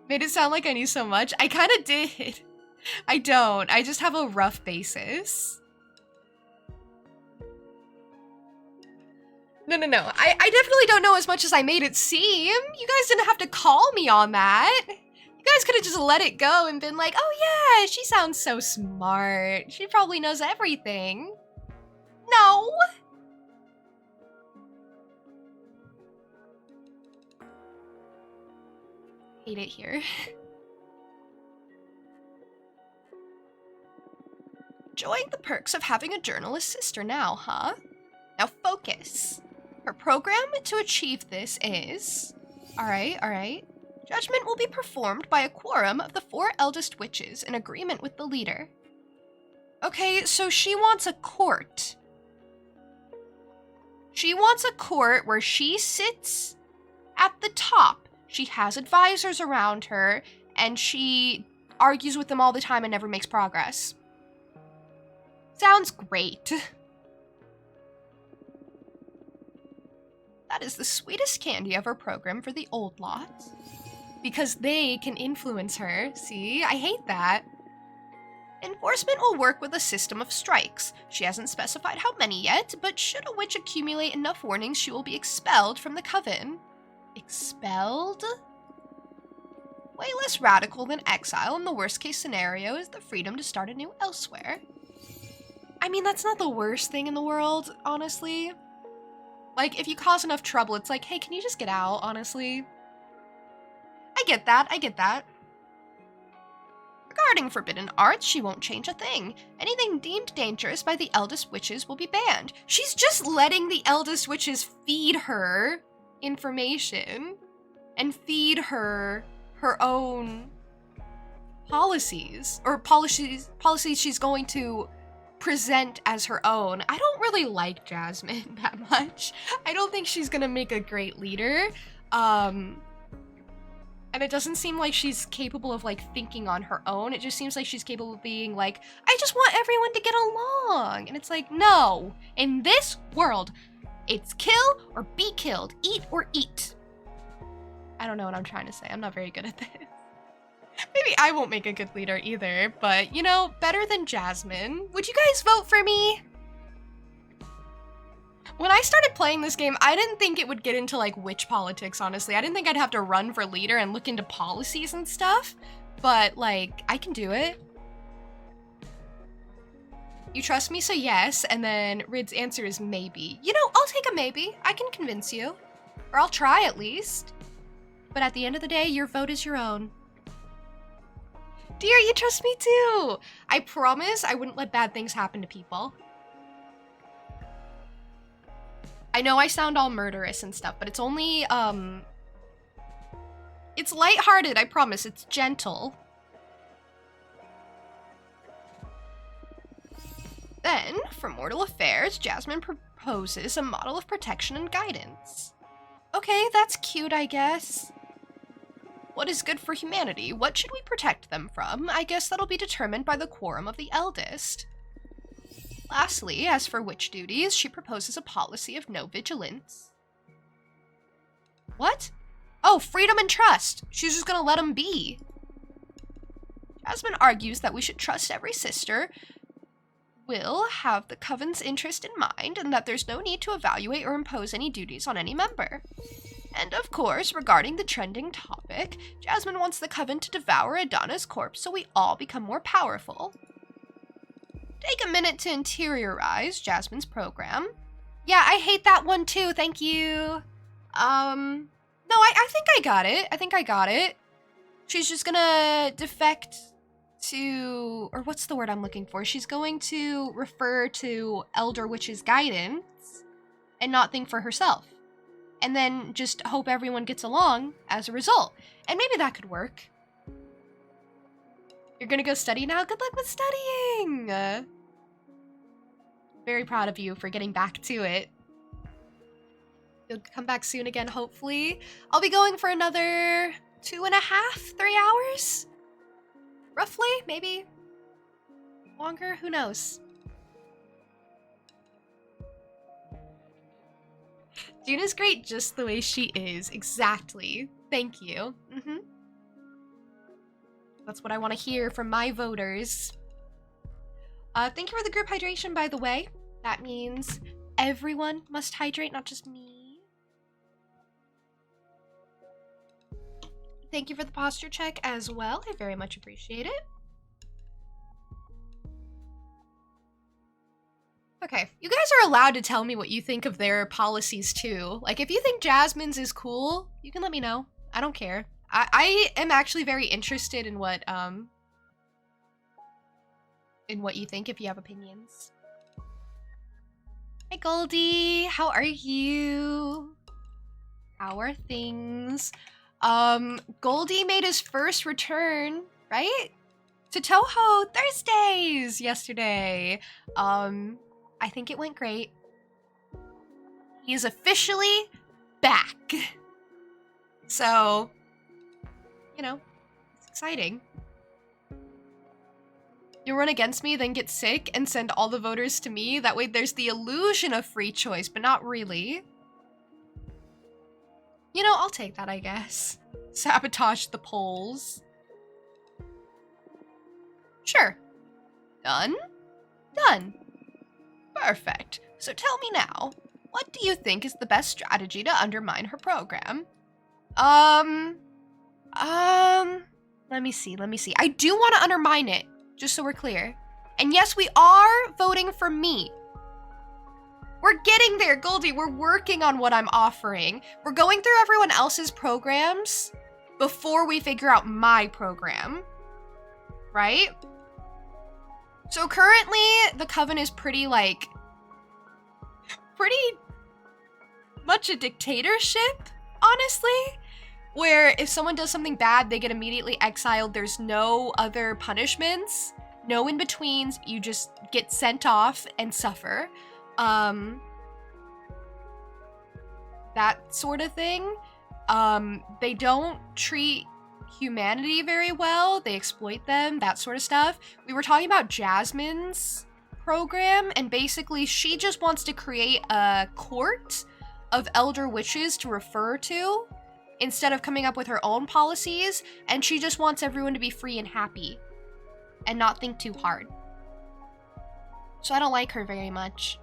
Made it sound like I knew so much. I kind of did. I don't. I just have a rough basis. No. I definitely don't know as much as I made it seem. You guys didn't have to call me on that. You guys could have just let it go and been like, oh yeah, she sounds so smart. She probably knows everything. No. Hate it here. Enjoying the perks of having a journalist sister now, huh? Now focus. Her program to achieve this is... Alright. Judgment will be performed by a quorum of the 4 eldest witches in agreement with the leader. Okay, so she wants a court. She wants a court where she sits at the top. She has advisors around her, and she argues with them all the time and never makes progress. Sounds great. That is the sweetest candy of her program for the old lot. Because they can influence her. See, I hate that. Enforcement will work with a system of strikes. She hasn't specified how many yet, but should a witch accumulate enough warnings, she will be expelled from the coven. Expelled? Way less radical than exile, and the worst case scenario is the freedom to start anew elsewhere. I mean, that's not the worst thing in the world, honestly. Like, if you cause enough trouble, it's like, hey, can you just get out, honestly? I get that. Regarding forbidden arts, she won't change a thing. Anything deemed dangerous by the eldest witches will be banned. She's just letting the eldest witches feed her information and feed her her own policies, or policies she's going to present as her own. I don't really like Jasmine that much. I don't think she's gonna make a great leader. And it doesn't seem like she's capable of like thinking on her own. It just seems like she's capable of being like, I just want everyone to get along. And it's like, no, in this world, it's kill or be killed, eat or eat. I don't know what I'm trying to say. I'm not very good at this. Maybe I won't make a good leader either, but you know, better than Jasmine. Would you guys vote for me? When I started playing this game, I didn't think it would get into like witch politics, honestly. I didn't think I'd have to run for leader and look into policies and stuff, but like, I can do it. You trust me, so yes, and then Rid's answer is maybe. You know, I'll take a maybe. I can convince you. Or I'll try at least. But at the end of the day, your vote is your own. Dear, you trust me too! I promise I wouldn't let bad things happen to people. I know I sound all murderous and stuff, but it's only, it's lighthearted, I promise. It's gentle. Then, for mortal affairs, Jasmine proposes a model of protection and guidance. Okay, that's cute, I guess. What is good for humanity? What should we protect them from? I guess that'll be determined by the quorum of the eldest. Lastly, as for witch duties, she proposes a policy of no vigilance. What? Oh, freedom and trust. She's just gonna let them be. Jasmine argues that we should trust every sister will have the coven's interest in mind and that there's no need to evaluate or impose any duties on any member. And of course, regarding the trending topic, Jasmine wants the coven to devour Adana's corpse so we all become more powerful. Take a minute to interiorize Jasmine's program. Yeah, I hate that one too, thank you. No, I think I got it. I think I got it. She's just gonna defect to, or what's the word I'm looking for? She's going to refer to Elder Witch's guidance and not think for herself. And then just hope everyone gets along as a result. And maybe that could work. You're gonna go study now? Good luck with studying! Very proud of you for getting back to it. You'll come back soon again, hopefully. I'll be going for another 2.5, 3 hours? Roughly, maybe longer, who knows? Juna's great just the way she is, exactly. Thank you. That's what I want to hear from my voters. Thank you for the group hydration, by the way. That means everyone must hydrate, not just me. Thank you for the posture check as well. I very much appreciate it. Okay, you guys are allowed to tell me what you think of their policies too. Like, if you think Jasmine's is cool, you can let me know. I don't care. I am actually very interested in what you think, if you have opinions. Hi Goldie, how are you? How are things? Goldie made his first return, right? To Toho Thursdays yesterday. I think it went great. He is officially back. So, you know, it's exciting. You run against me, then get sick, and send all the voters to me. That way there's the illusion of free choice, but not really. You know, I'll take that, I guess. Sabotage the polls. Sure. Done? Done. Perfect. So tell me now, what do you think is the best strategy to undermine her program? Let me see. I do want to undermine it, just so we're clear. And yes, we are voting for me. We're getting there, Goldie. We're working on what I'm offering. We're going through everyone else's programs before we figure out my program, right? So currently, the Coven is pretty much a dictatorship, honestly. where if someone does something bad, they get immediately exiled. There's no other punishments, no in-betweens. You just get sent off and suffer. That sort of thing. They don't treat humanity very well. They exploit them, that sort of stuff. We were talking about Jasmine's program, and basically she just wants to create a court of elder witches to refer to instead of coming up with her own policies, and she just wants everyone to be free and happy and not think too hard. So I don't like her very much.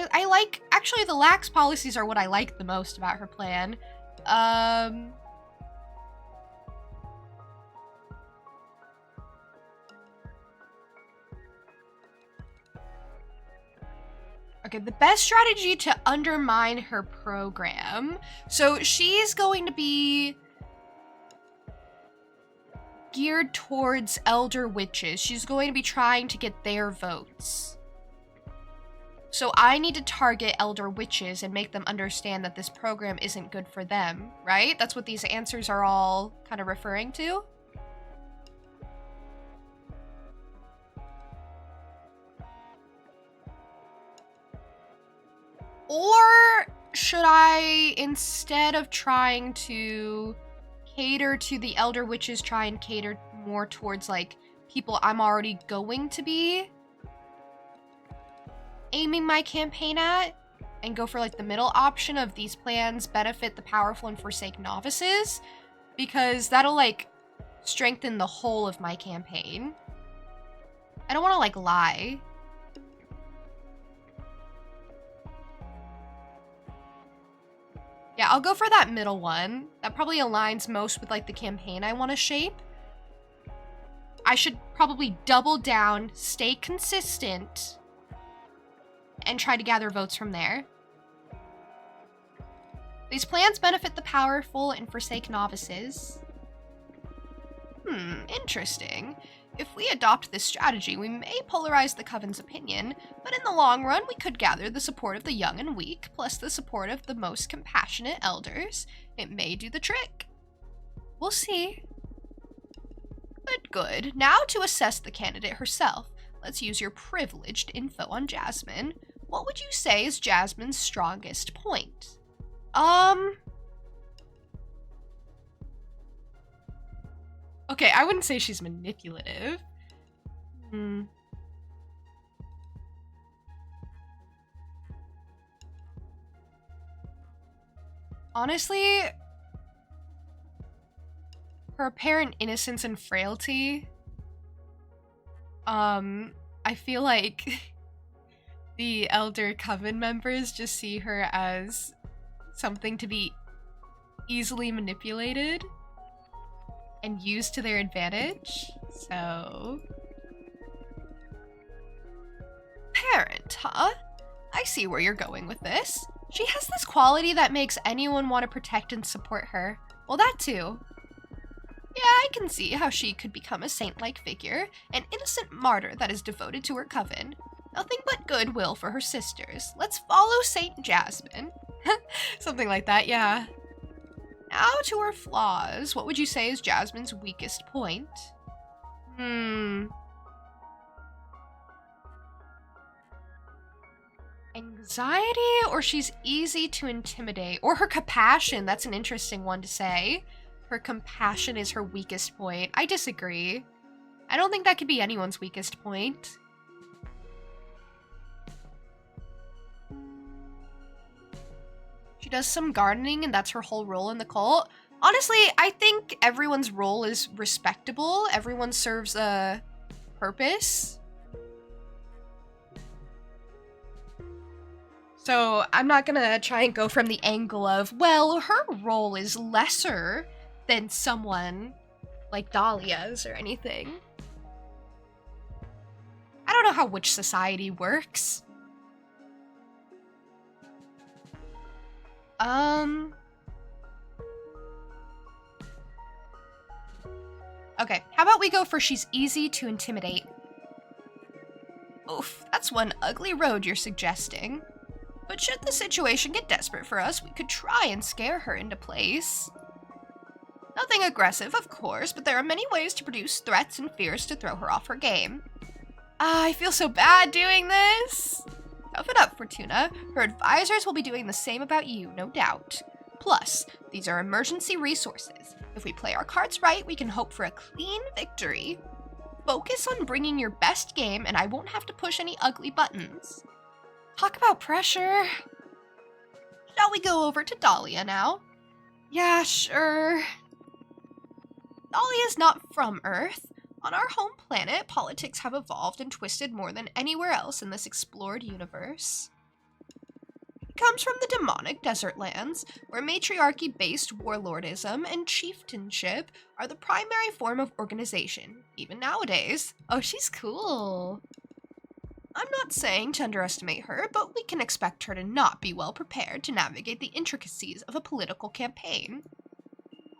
I like, actually the lax policies are what I like the most about her plan. Okay, the best strategy to undermine her program. So she's going to be geared towards elder witches. She's going to be trying to get their votes. So I need to target elder witches and make them understand that this program isn't good for them, right? That's what these answers are all kind of referring to. Or should I, instead of trying to cater to the elder witches, try and cater more towards like people I'm already going to be aiming my campaign at, and go for like the middle option of these plans benefit the powerful and forsake novices, because that'll like strengthen the whole of my campaign. I don't want to like lie. Yeah, I'll go for that middle one. That probably aligns most with like the campaign I want to shape. I should probably double down, stay consistent, and try to gather votes from there. These plans benefit the powerful and forsake novices. Interesting. If we adopt this strategy, we may polarize the coven's opinion, but in the long run, we could gather the support of the young and weak, plus the support of the most compassionate elders. It may do the trick. We'll see. Good. Now to assess the candidate herself. Let's use your privileged info on Jasmine. What would you say is Jasmine's strongest point? Okay, I wouldn't say she's manipulative. Honestly, her apparent innocence and frailty, I feel like the elder coven members just see her as something to be easily manipulated and used to their advantage, so... Parent, huh? I see where you're going with this. She has this quality that makes anyone want to protect and support her. Well, that too. Yeah, I can see how she could become a saint-like figure, an innocent martyr that is devoted to her coven. Nothing but goodwill for her sisters. Let's follow Saint Jasmine. Something like that, yeah. Now to her flaws. What would you say is Jasmine's weakest point? Anxiety, or she's easy to intimidate, or her compassion. That's an interesting one to say. Her compassion is her weakest point. I disagree. I don't think that could be anyone's weakest point. She does some gardening, and that's her whole role in the cult. Honestly, I think everyone's role is respectable. Everyone serves a purpose. So I'm not gonna try and go from the angle of, well, her role is lesser than someone like Dahlia's or anything. I don't know how witch society works. Okay, how about we go for she's easy to intimidate? Oof, that's one ugly road you're suggesting. But should the situation get desperate for us, we could try and scare her into place. Nothing aggressive, of course, but there are many ways to produce threats and fears to throw her off her game. I feel so bad doing this. Toughen up, Fortuna. Her advisors will be doing the same about you, no doubt. Plus, these are emergency resources. If we play our cards right, we can hope for a clean victory. Focus on bringing your best game, and I won't have to push any ugly buttons. Talk about pressure. Shall we go over to Dahlia now? Yeah, sure. Dahlia is not from Earth. On our home planet, politics have evolved and twisted more than anywhere else in this explored universe. It comes from the demonic desert lands, where matriarchy-based warlordism and chieftainship are the primary form of organization, even nowadays. Oh, she's cool. I'm not saying to underestimate her, but we can expect her to not be well prepared to navigate the intricacies of a political campaign.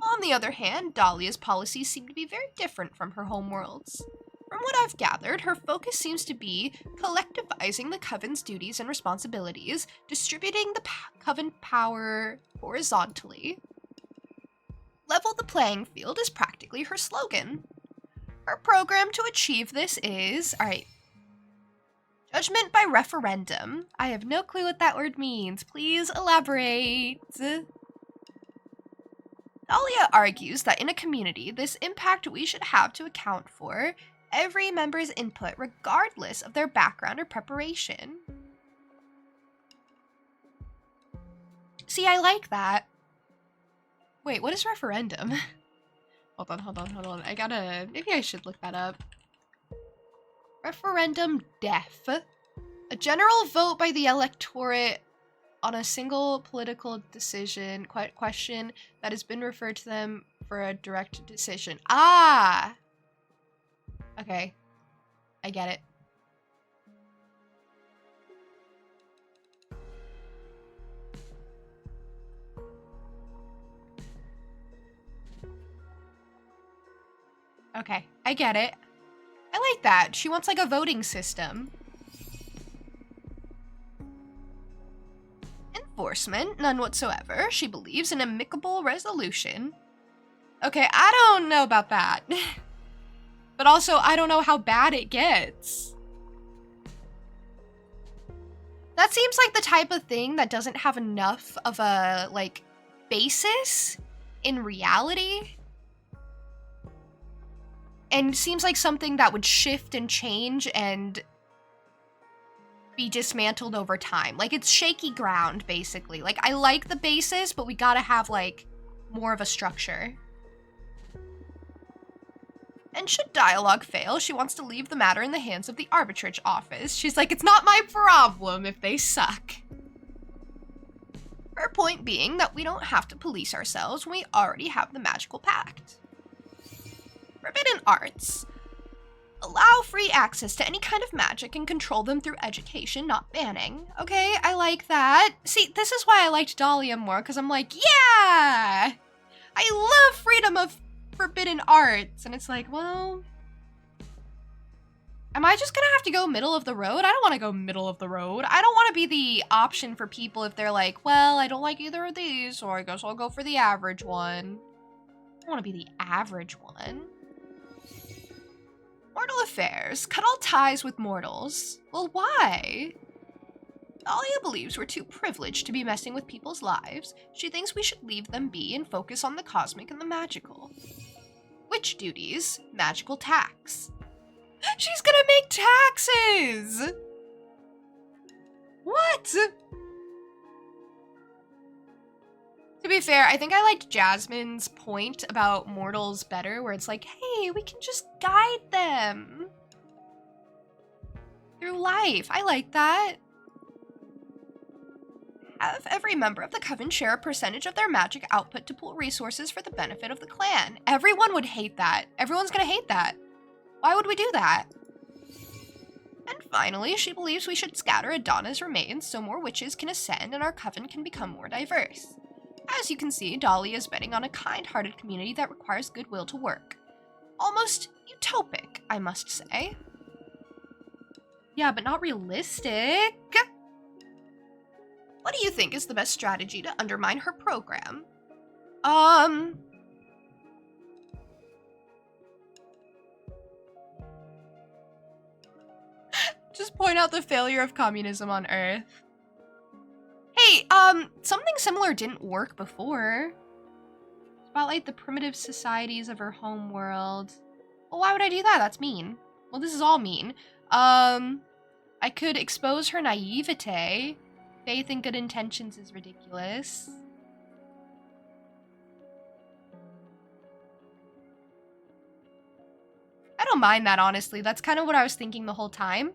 On the other hand, Dahlia's policies seem to be very different from her homeworld's. From what I've gathered, her focus seems to be collectivizing the Coven's duties and responsibilities, distributing the Coven power horizontally. Level the playing field is practically her slogan. Her program to achieve this is, judgment by referendum. I have no clue what that word means. Please elaborate. Dahlia argues that in a community, this impact we should have to account for every member's input regardless of their background or preparation. See, I like that. Wait, what is referendum? Hold on. Maybe I should look that up. Referendum def. A general vote by the electorate on a single political decision, question that has been referred to them for a direct decision. Ah! Okay. I get it. Okay, I get it. I like that. She wants like a voting system. Enforcement, none whatsoever. She believes in amicable resolution. Okay, I don't know about that. But also, I don't know how bad it gets. That seems like the type of thing that doesn't have enough of a, like, basis in reality. And seems like something that would shift and change and be dismantled over time. Like, it's shaky ground, basically. Like, I like the basis, but we gotta have, like, more of a structure. And should dialogue fail, she wants to leave the matter in the hands of the arbitrage office. She's like, it's not my problem if they suck. Her point being that we don't have to police ourselves when we already have the magical pact. Forbidden arts. Allow free access to any kind of magic and control them through education, not banning. Okay, I like that. See, this is why I liked Dahlia more, because I'm like, yeah! I love freedom of forbidden arts. And it's like, well, am I just gonna have to go middle of the road? I don't want to go middle of the road. I don't want to be the option for people if they're like, well, I don't like either of these, so I guess I'll go for the average one. I don't want to be the average one. Mortal affairs. Cut all ties with mortals. Well, why? Dahlia believes we're too privileged to be messing with people's lives. She thinks we should leave them be and focus on the cosmic and the magical. Witch duties. Magical tax. She's gonna make taxes! What? To be fair, I think I liked Jasmine's point about mortals better, where it's like, hey, we can just guide them through life. I like that. Have every member of the coven share a percentage of their magic output to pool resources for the benefit of the clan. Everyone would hate that. Everyone's gonna hate that. Why would we do that? And finally, she believes we should scatter Adana's remains so more witches can ascend and our coven can become more diverse. As you can see, Dahlia is betting on a kind-hearted community that requires goodwill to work. Almost utopic, I must say. Yeah, but not realistic. What do you think is the best strategy to undermine her program? Just point out the failure of communism on Earth. Hey, something similar didn't work before. Spotlight the primitive societies of her home world. Well, why would I do that? That's mean. Well, this is all mean. I could expose her naivete. Faith in good intentions is ridiculous. I don't mind that, honestly. That's kind of what I was thinking the whole time.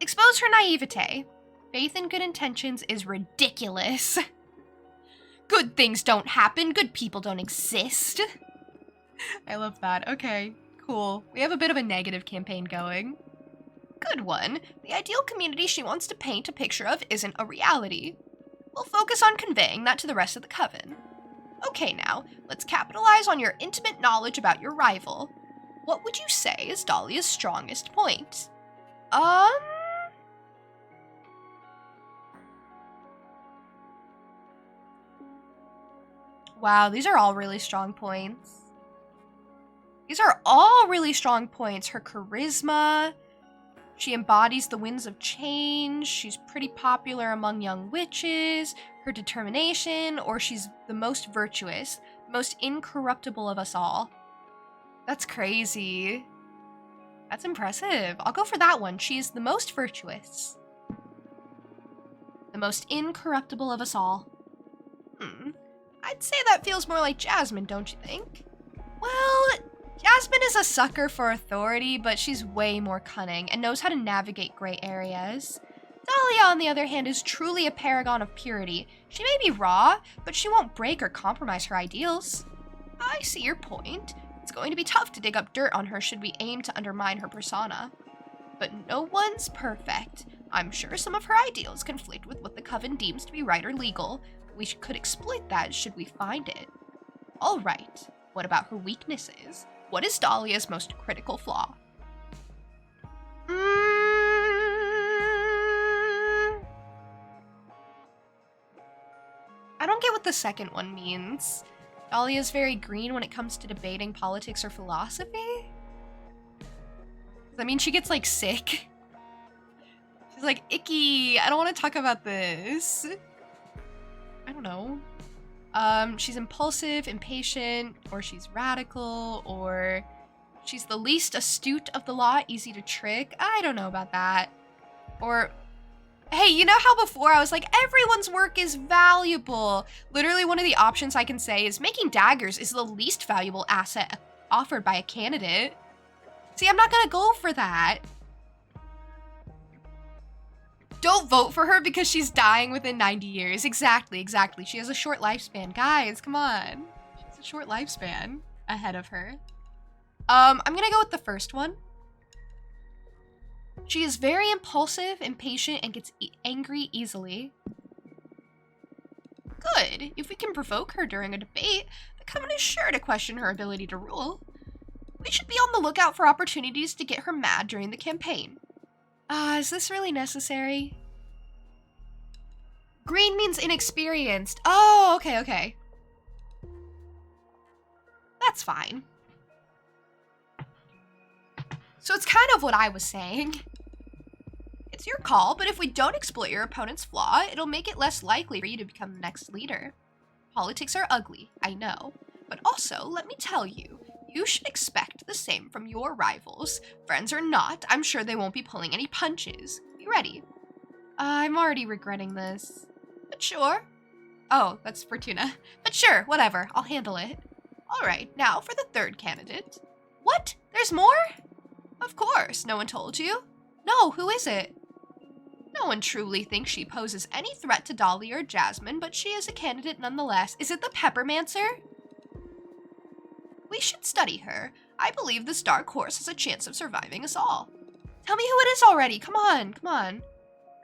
Expose her naivete. Faith in good intentions is ridiculous. Good things don't happen. Good people don't exist. I love that. Okay, cool. We have a bit of a negative campaign going. Good one. The ideal community she wants to paint a picture of isn't a reality. We'll focus on conveying that to the rest of the coven. Okay now, let's capitalize on your intimate knowledge about your rival. What would you say is Dahlia's strongest point? Wow, these are all really strong points. These are all really strong points. Her charisma. She embodies the winds of change. She's pretty popular among young witches. Her determination, or she's the most virtuous, most incorruptible of us all. That's crazy. That's impressive. I'll go for that one. She's the most virtuous. The most incorruptible of us all. I'd say that feels more like Jasmine, don't you think? Well, Jasmine is a sucker for authority, but she's way more cunning and knows how to navigate gray areas. Dahlia, on the other hand, is truly a paragon of purity. She may be raw, but she won't break or compromise her ideals. I see your point. It's going to be tough to dig up dirt on her should we aim to undermine her persona. But no one's perfect. I'm sure some of her ideals conflict with what the coven deems to be right or legal. We could exploit that should we find it. All right, what about her weaknesses? What is Dahlia's most critical flaw? I don't get what the second one means. Dahlia's very green when it comes to debating politics or philosophy? Does that mean she gets, like, sick? She's like, icky, I don't want to talk about this. I don't know. She's impulsive, impatient, or she's radical, or she's the least astute of the lot, easy to trick. I don't know about that. Or, hey, you know how before I was like, everyone's work is valuable? Literally one of the options I can say is making daggers is the least valuable asset offered by a candidate. See, I'm not gonna go for that. Don't vote for her because she's dying within 90 years. Exactly. She has a short lifespan. Guys, come on. She has a short lifespan ahead of her. I'm gonna go with the first one. She is very impulsive, impatient, and gets angry easily. Good. If we can provoke her during a debate, the coven is sure to question her ability to rule. We should be on the lookout for opportunities to get her mad during the campaign. Is this really necessary? Green means inexperienced. Oh, okay. That's fine. So it's kind of what I was saying. It's your call, but if we don't exploit your opponent's flaw, it'll make it less likely for you to become the next leader. Politics are ugly, I know. But also, let me tell you, you should expect the same from your rivals. Friends or not, I'm sure they won't be pulling any punches. Be ready. I'm already regretting this. But sure. Oh, that's Fortuna. But sure, whatever. I'll handle it. Alright, now for the third candidate. What? There's more? Of course. No one told you? No, who is it? No one truly thinks she poses any threat to Dahlia or Jasmine, but she is a candidate nonetheless. Is it the Peppermancer? We should study her. I believe this dark horse has a chance of surviving us all. Tell me who it is already. Come on.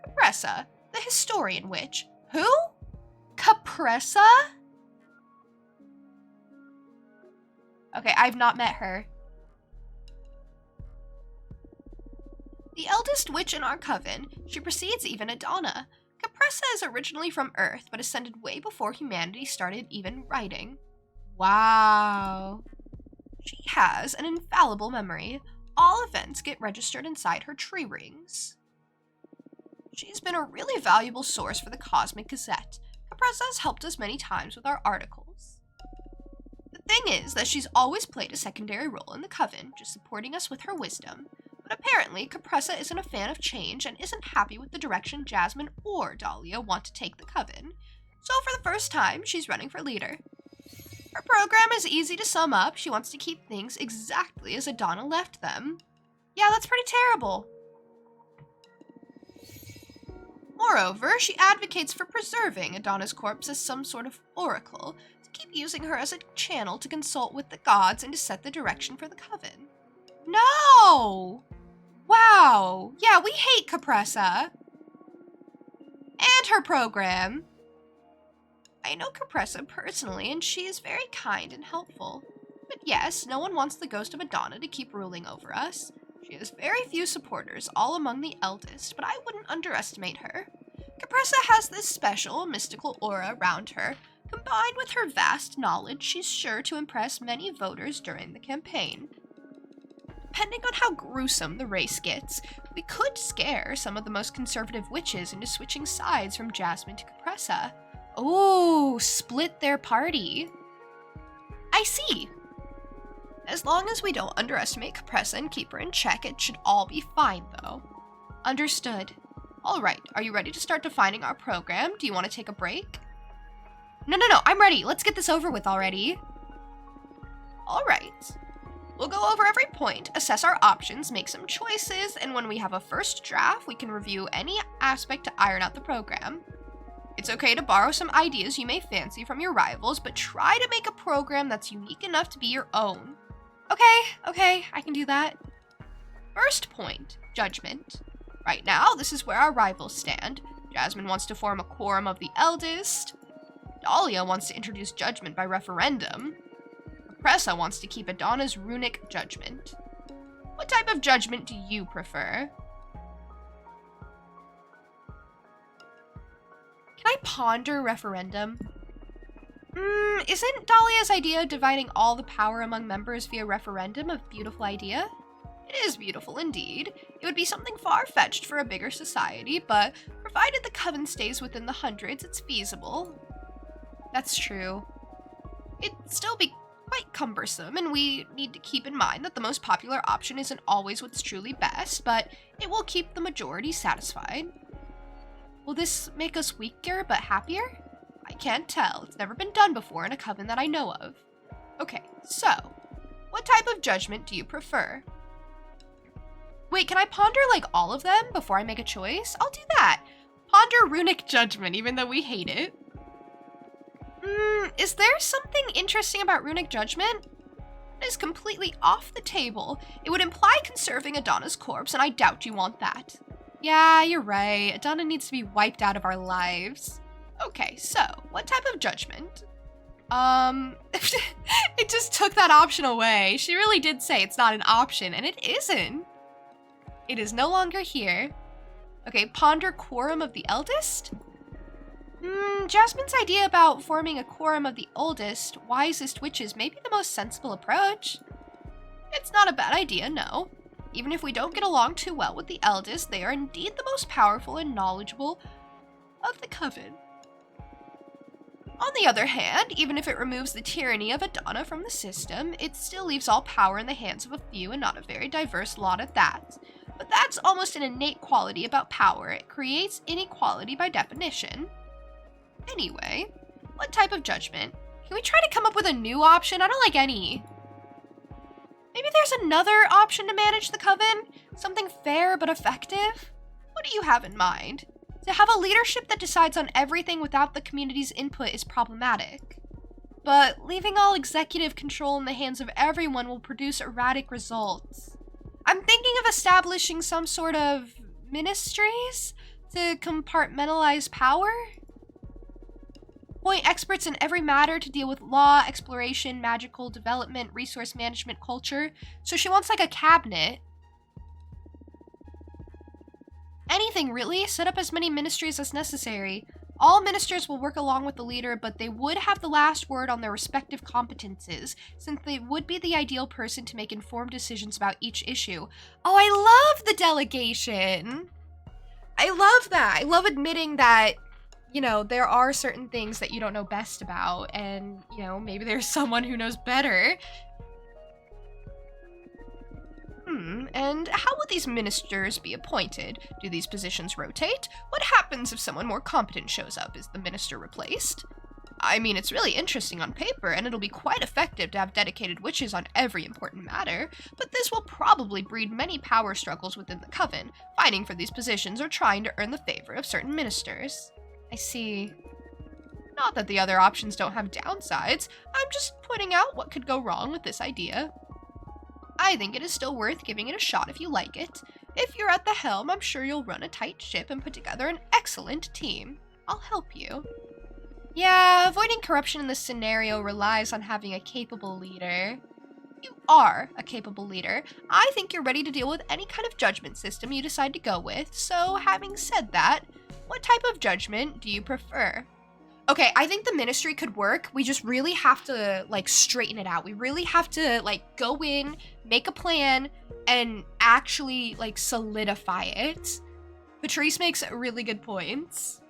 Capressa, the historian witch. Who? Capressa? Okay, I've not met her. The eldest witch in our coven, she precedes even Adana. Capressa is originally from Earth, but ascended way before humanity started even writing. Wow. She has an infallible memory. All events get registered inside her tree rings. She's been a really valuable source for the Cosmic Gazette. Capressa has helped us many times with our articles. The thing is that she's always played a secondary role in the coven, just supporting us with her wisdom. But apparently, Capressa isn't a fan of change and isn't happy with the direction Jasmine or Dahlia want to take the coven. So for the first time, she's running for leader. Her program is easy to sum up. She wants to keep things exactly as Adana left them. Yeah, that's pretty terrible. Moreover, she advocates for preserving Adana's corpse as some sort of oracle, to keep using her as a channel to consult with the gods and to set the direction for the coven. No! Wow. Yeah, we hate Capressa. And her program. I know Capressa personally, and she is very kind and helpful. But yes, no one wants the ghost of Adana to keep ruling over us. She has very few supporters, all among the eldest, but I wouldn't underestimate her. Capressa has this special, mystical aura around her. Combined with her vast knowledge, she's sure to impress many voters during the campaign. Depending on how gruesome the race gets, we could scare some of the most conservative witches into switching sides from Jasmine to Capressa. Oh, split their party. I see. As long as we don't underestimate Capressa and keep her in check, it should all be fine, though. Understood. Alright, are you ready to start defining our program? Do you want to take a break? No, I'm ready. Let's get this over with already. Alright. We'll go over every point, assess our options, make some choices, and when we have a first draft, we can review any aspect to iron out the program. It's okay to borrow some ideas you may fancy from your rivals, but try to make a program that's unique enough to be your own. Okay, I can do that. First point, judgment. Right now, this is where our rivals stand. Jasmine wants to form a quorum of the eldest. Dahlia wants to introduce judgment by referendum. Capressa wants to keep Adana's runic judgment. What type of judgment do you prefer? Can I ponder referendum? Isn't Dahlia's idea of dividing all the power among members via referendum a beautiful idea? It is beautiful indeed. It would be something far-fetched for a bigger society, but provided the coven stays within the hundreds, it's feasible. That's true. It'd still be quite cumbersome, and we need to keep in mind that the most popular option isn't always what's truly best, but it will keep the majority satisfied. Will this make us weaker but happier? I can't tell. It's never been done before in a coven that I know of. Okay, so, what type of judgment do you prefer? Wait, can I ponder like all of them before I make a choice? I'll do that. Ponder runic judgment, even though we hate it. Is there something interesting about runic judgment? It is completely off the table. It would imply conserving Adana's corpse, and I doubt you want that. Yeah, you're right. Adana needs to be wiped out of our lives. Okay, so, what type of judgment? It just took that option away. She really did say it's not an option, and it isn't. It is no longer here. Okay, ponder quorum of the eldest? Jasmine's idea about forming a quorum of the oldest, wisest witches may be the most sensible approach. It's not a bad idea, no. Even if we don't get along too well with the eldest, they are indeed the most powerful and knowledgeable of the coven. On the other hand, even if it removes the tyranny of Adana from the system, it still leaves all power in the hands of a few and not a very diverse lot at that. But that's almost an innate quality about power. It creates inequality by definition. Anyway, what type of judgment? Can we try to come up with a new option? I don't like any. Maybe there's another option to manage the coven? Something fair but effective? What do you have in mind? To have a leadership that decides on everything without the community's input is problematic. But leaving all executive control in the hands of everyone will produce erratic results. I'm thinking of establishing some sort of ministries to compartmentalize power? Appoint experts in every matter to deal with law, exploration, magical development, resource management, culture. So she wants like a cabinet. Anything, really. Set up as many ministries as necessary. All ministers will work along with the leader, but they would have the last word on their respective competences, since they would be the ideal person to make informed decisions about each issue. Oh, I love the delegation! I love that. I love admitting that, you know, there are certain things that you don't know best about, and, you know, maybe there's someone who knows better. And how will these ministers be appointed? Do these positions rotate? What happens if someone more competent shows up? Is the minister replaced? I mean, it's really interesting on paper, and it'll be quite effective to have dedicated witches on every important matter, but this will probably breed many power struggles within the coven, fighting for these positions or trying to earn the favor of certain ministers. I see. Not that the other options don't have downsides, I'm just pointing out what could go wrong with this idea. I think it is still worth giving it a shot if you like it. If you're at the helm, I'm sure you'll run a tight ship and put together an excellent team. I'll help you. Yeah, avoiding corruption in this scenario relies on having a capable leader. You are a capable leader. I think you're ready to deal with any kind of judgment system you decide to go with, so having said that, what type of judgment do you prefer? Okay, I think the ministry could work. We just really have to, like, straighten it out. We really have to, like, go in, make a plan, and actually, like, solidify it. Patrice makes really good points.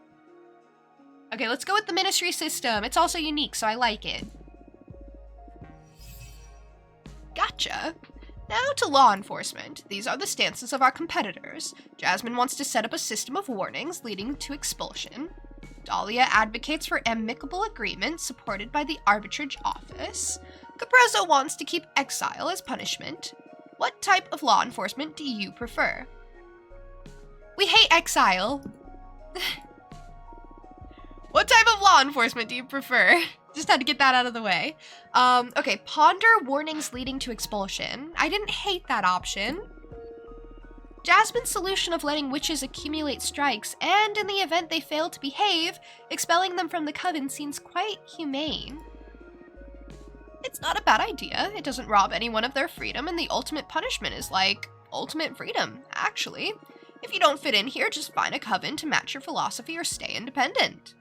Okay, let's go with the ministry system. It's also unique, so I like it. Gotcha. Now to law enforcement. These are the stances of our competitors. Jasmine wants to set up a system of warnings leading to expulsion. Dahlia advocates for amicable agreements supported by the arbitrage office. Caprezzo wants to keep exile as punishment. What type of law enforcement do you prefer? We hate exile. What type of law enforcement do you prefer? Just had to get that out of the way. Okay, ponder warnings leading to expulsion. I didn't hate that option. Jasmine's solution of letting witches accumulate strikes, and in the event they fail to behave, expelling them from the coven seems quite humane. It's not a bad idea. It doesn't rob anyone of their freedom, and the ultimate punishment is like ultimate freedom, actually. If you don't fit in here, just find a coven to match your philosophy or stay independent.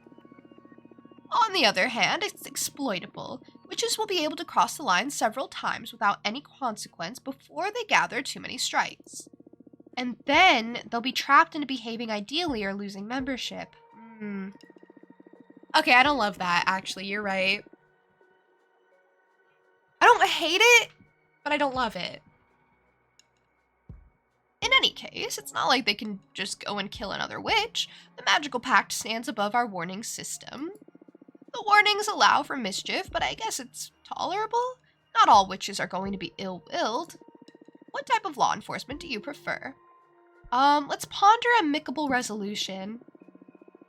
On the other hand, it's exploitable. Witches will be able to cross the line several times without any consequence before they gather too many strikes. And then they'll be trapped into behaving ideally or losing membership. Okay, I don't love that, actually. You're right. I don't hate it, but I don't love it. In any case, it's not like they can just go and kill another witch. The magical pact stands above our warning system. The warnings allow for mischief, but I guess it's tolerable. Not all witches are going to be ill-willed. What type of law enforcement do you prefer? Let's ponder amicable resolution.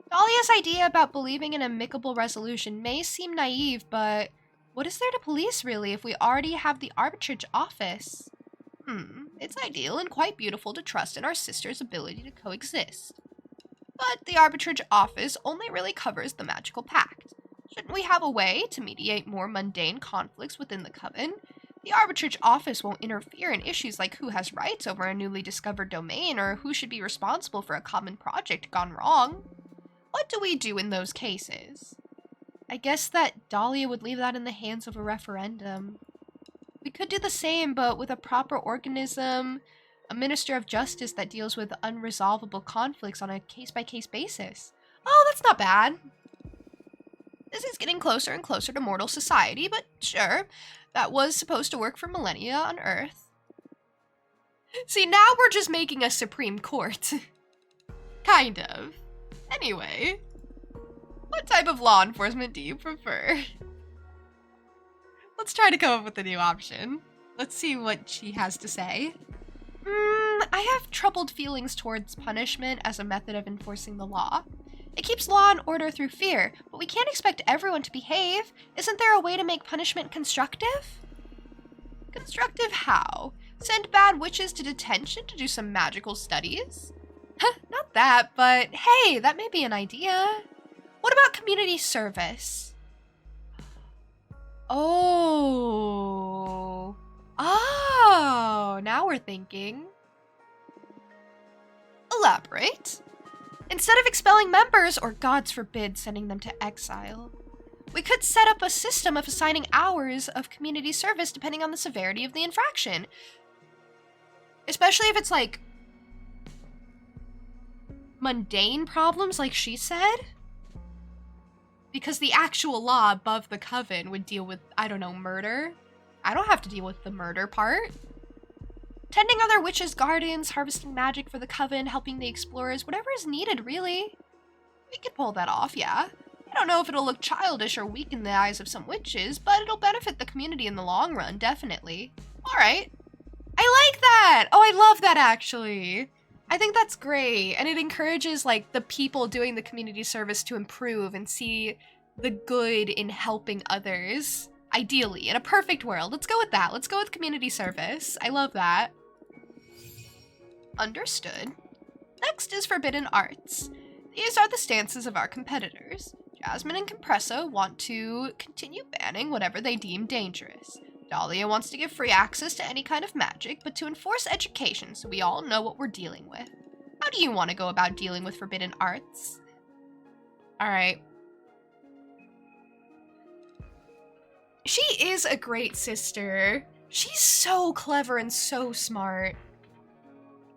Dahlia's idea about believing in amicable resolution may seem naive, but what is there to police, really, if we already have the arbitrage office? It's ideal and quite beautiful to trust in our sister's ability to coexist. But the arbitrage office only really covers the magical pact. Shouldn't we have a way to mediate more mundane conflicts within the coven? The arbitrage office won't interfere in issues like who has rights over a newly discovered domain or who should be responsible for a common project gone wrong. What do we do in those cases? I guess that Dahlia would leave that in the hands of a referendum. We could do the same, but with a proper organism, a minister of justice that deals with unresolvable conflicts on a case-by-case basis. Oh, that's not bad. This is getting closer and closer to mortal society, but sure. That was supposed to work for millennia on Earth. See, now we're just making a Supreme Court. Kind of. Anyway, what type of law enforcement do you prefer? Let's try to come up with a new option. Let's see what she has to say. I have troubled feelings towards punishment as a method of enforcing the law. It keeps law and order through fear, but we can't expect everyone to behave. Isn't there a way to make punishment constructive? Constructive how? Send bad witches to detention to do some magical studies? Not that, but hey, that may be an idea. What about community service? Oh. Oh, now we're thinking. Elaborate. Instead of expelling members, or gods forbid, sending them to exile, we could set up a system of assigning hours of community service depending on the severity of the infraction. Especially if it's like mundane problems, like she said. Because the actual law above the coven would deal with, I don't know, murder. I don't have to deal with the murder part. Tending other witches' gardens, harvesting magic for the coven, helping the explorers, whatever is needed, really. We could pull that off, yeah. I don't know if it'll look childish or weak in the eyes of some witches, but it'll benefit the community in the long run, definitely. Alright. I like that! Oh, I love that, actually. I think that's great, and it encourages, like, the people doing the community service to improve and see the good in helping others. Ideally, in a perfect world. Let's go with that. Let's go with community service. I love that. Understood. Next is forbidden arts. These are the stances of our competitors. Jasmine and Compresso want to continue banning whatever they deem dangerous. Dahlia wants to give free access to any kind of magic, but to enforce education so we all know what we're dealing with. How do you want to go about dealing with forbidden arts? Alright. She is a great sister. She's so clever and so smart.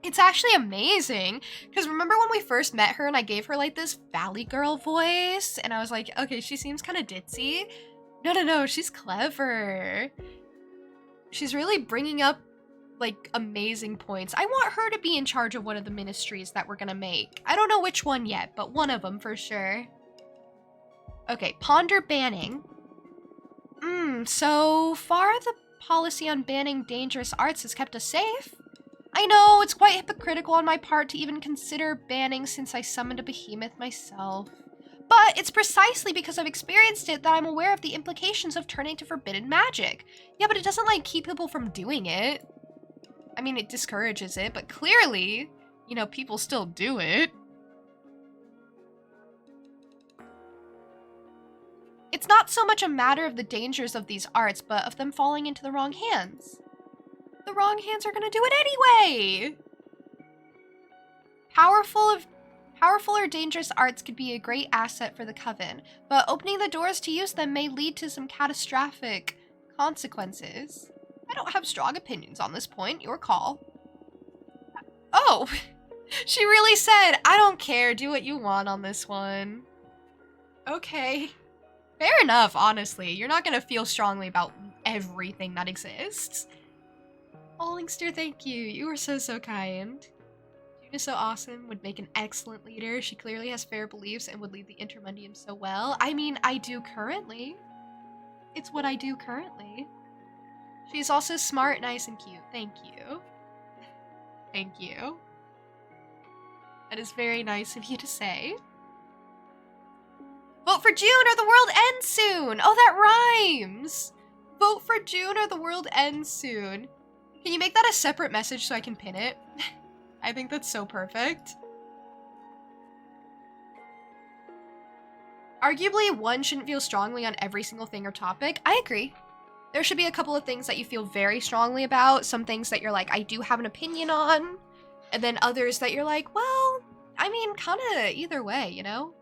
It's actually amazing, because remember when we first met her and I gave her like this Valley Girl voice, and I was like, okay, she seems kind of ditzy. No, she's clever. She's really bringing up like amazing points. I want her to be in charge of one of the ministries that we're gonna make. I don't know which one yet, but one of them for sure. Okay, ponder banning. So far the policy on banning dangerous arts has kept us safe. I know, it's quite hypocritical on my part to even consider banning since I summoned a behemoth myself. But it's precisely because I've experienced it that I'm aware of the implications of turning to forbidden magic. Yeah, but it doesn't, like, keep people from doing it. I mean, it discourages it, but clearly, you know, people still do it. It's not so much a matter of the dangers of these arts, but of them falling into the wrong hands. The wrong hands are gonna do it anyway! Powerful or dangerous arts could be a great asset for the coven, but opening the doors to use them may lead to some catastrophic consequences. I don't have strong opinions on this point, your call. Oh, she really said, I don't care, do what you want on this one. Okay. Fair enough, honestly. You're not gonna feel strongly about everything that exists. Oh, Linkster, thank you. You were so kind. June is so awesome, would make an excellent leader. She clearly has fair beliefs and would lead the Intermundium so well. I mean, I do currently. It's what I do currently. She's also smart, nice, and cute. Thank you. Thank you. That is very nice of you to say. Vote for June or the world ends soon! Oh, that rhymes! Vote for June or the world ends soon. Can you make that a separate message so I can pin it? I think that's so perfect. Arguably, one shouldn't feel strongly on every single thing or topic. I agree. There should be a couple of things that you feel very strongly about, some things that you're like, I do have an opinion on, and then others that you're like, well, I mean, kinda either way, you know?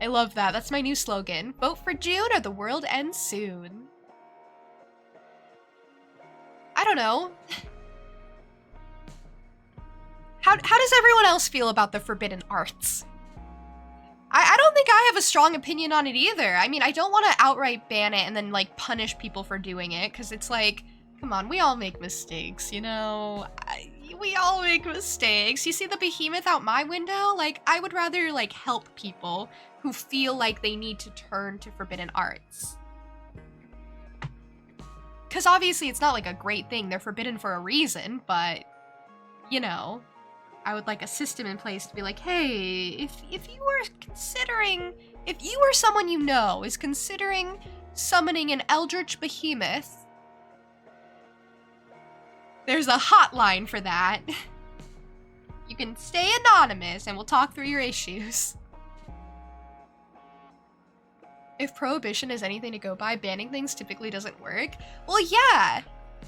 I love that. That's my new slogan. Vote for June or the world ends soon. I don't know. How does everyone else feel about the forbidden arts? I don't think I have a strong opinion on it either. I mean, I don't want to outright ban it and then, like, punish people for doing it, because it's like, come on, we all make mistakes, you know? We all make mistakes. You see the behemoth out my window? Like, I would rather, like, help people who feel like they need to turn to forbidden arts. Because obviously it's not, like, a great thing. They're forbidden for a reason, but, you know, I would like a system in place to be like, hey, if you were considering, if you or someone you know is considering summoning an eldritch behemoth, there's a hotline for that. You can stay anonymous and we'll talk through your issues. If prohibition is anything to go by, banning things typically doesn't work. Well, yeah.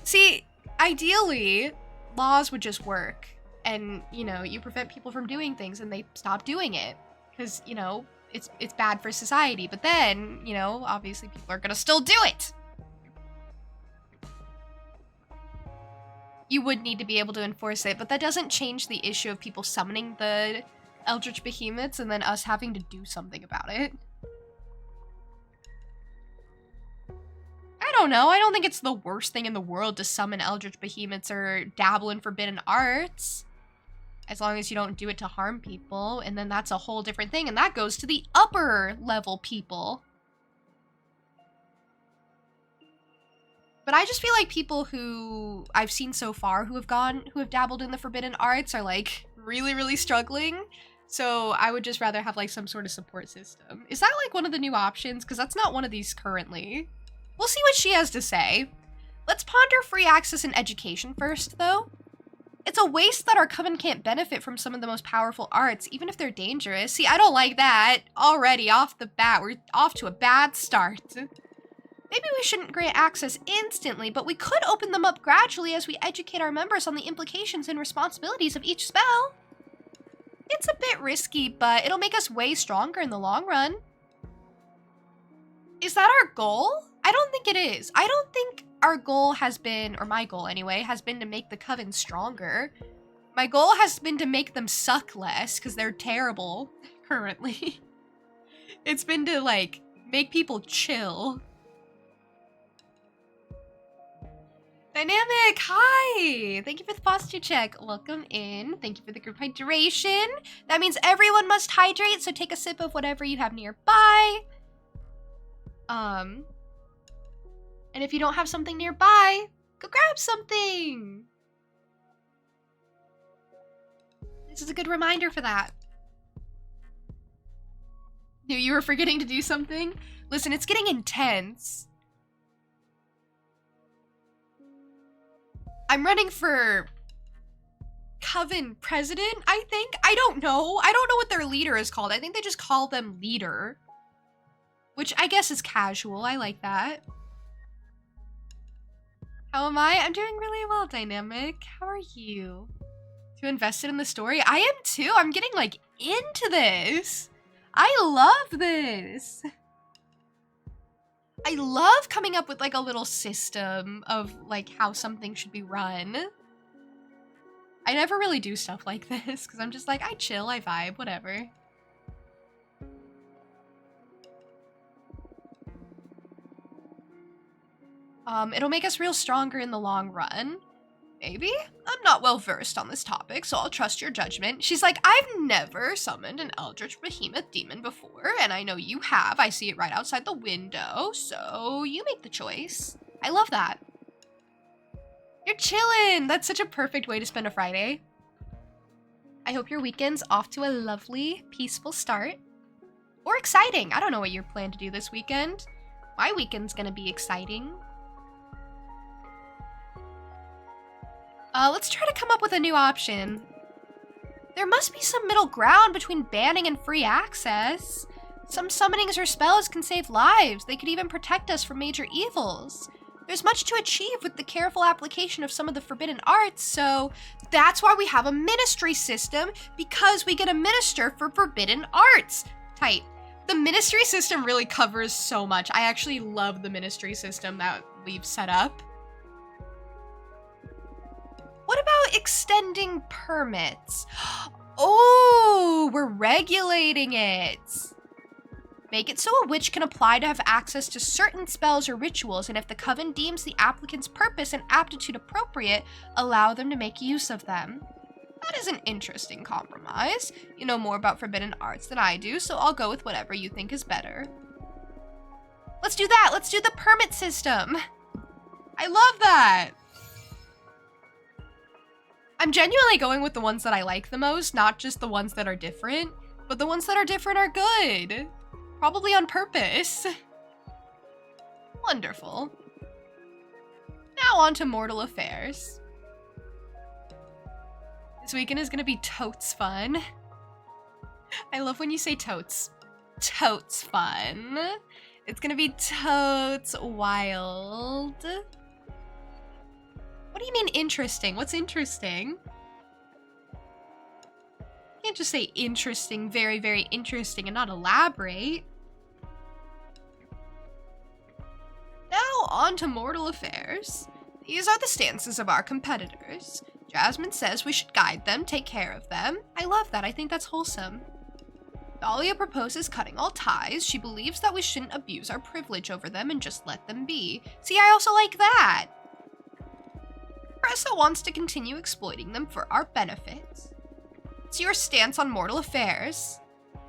See, ideally, laws would just work. And, you know, you prevent people from doing things and they stop doing it. Because, you know, it's bad for society. But then, you know, obviously people are gonna still do it. You would need to be able to enforce it, but that doesn't change the issue of people summoning the Eldritch Behemoths and then us having to do something about it. I don't know. I don't think it's the worst thing in the world to summon Eldritch Behemoths or dabble in forbidden arts. As long as you don't do it to harm people, and then that's a whole different thing, and that goes to the upper level people. But I just feel like people who I've seen so far who have dabbled in the forbidden arts are like really, really struggling. So I would just rather have like some sort of support system. Is that like one of the new options? Because that's not one of these currently. We'll see what she has to say. Let's ponder free access and education first, though. It's a waste that our coven can't benefit from some of the most powerful arts, even if they're dangerous. See, I don't like that. Already, off the bat, we're off to a bad start. Maybe we shouldn't grant access instantly, but we could open them up gradually as we educate our members on the implications and responsibilities of each spell. It's a bit risky, but it'll make us way stronger in the long run. Is that our goal? I don't think it is. I don't think our goal has been, or my goal anyway, has been to make the coven stronger. My goal has been to make them suck less, because they're terrible currently. It's been to, like, make people chill. Dynamic, hi! Thank you for the posture check. Welcome in. Thank you for the group hydration. That means everyone must hydrate, so take a sip of whatever you have nearby. And if you don't have something nearby, go grab something. This is a good reminder for that. Knew you were forgetting to do something? Listen, it's getting intense. I'm running for coven president, I think. I don't know. I don't know what their leader is called. I think they just call them leader. Which I guess is casual. I like that. How am I? I'm doing really well, Dynamic. How are you? Too invested in the story? I am too. I'm getting, like, into this. I love this. I love coming up with, like, a little system of, like, how something should be run. I never really do stuff like this, because I'm just like, I chill, I vibe, whatever. It'll make us real stronger in the long run. Maybe? I'm not well versed on this topic, so I'll trust your judgment. She's like, I've never summoned an Eldritch Behemoth demon before, and I know you have. I see it right outside the window, so you make the choice. I love that. You're chillin'! That's such a perfect way to spend a Friday. I hope your weekend's off to a lovely, peaceful start. Or exciting. I don't know what you're planning to do this weekend. My weekend's gonna be exciting. Let's try to come up with a new option. There must be some middle ground between banning and free access. Some summonings or spells can save lives. They could even protect us from major evils. There's much to achieve with the careful application of some of the forbidden arts, so that's why we have a ministry system, because we get a minister for forbidden arts. Tight. The ministry system really covers so much. I actually love the ministry system that we've set up. What about extending permits? Oh, we're regulating it. Make it so a witch can apply to have access to certain spells or rituals, and if the coven deems the applicant's purpose and aptitude appropriate, allow them to make use of them. That is an interesting compromise. You know more about forbidden arts than I do, so I'll go with whatever you think is better. Let's do that. Let's do the permit system. I love that. I'm genuinely going with the ones that I like the most, not just the ones that are different, but the ones that are different are good. Probably on purpose. Wonderful. Now on to mortal affairs. Next weekend is gonna be totes fun. I love when you say totes. Totes fun. It's gonna be totes wild. What do you mean interesting? What's interesting? You can't just say interesting, very, very interesting, and not elaborate. Now on to mortal affairs. These are the stances of our competitors. Jasmine says we should guide them, take care of them. I love that. I think that's wholesome. Dahlia proposes cutting all ties. She believes that we shouldn't abuse our privilege over them and just let them be. See, I also like that. Cressa wants to continue exploiting them for our benefit. What's your stance on mortal affairs?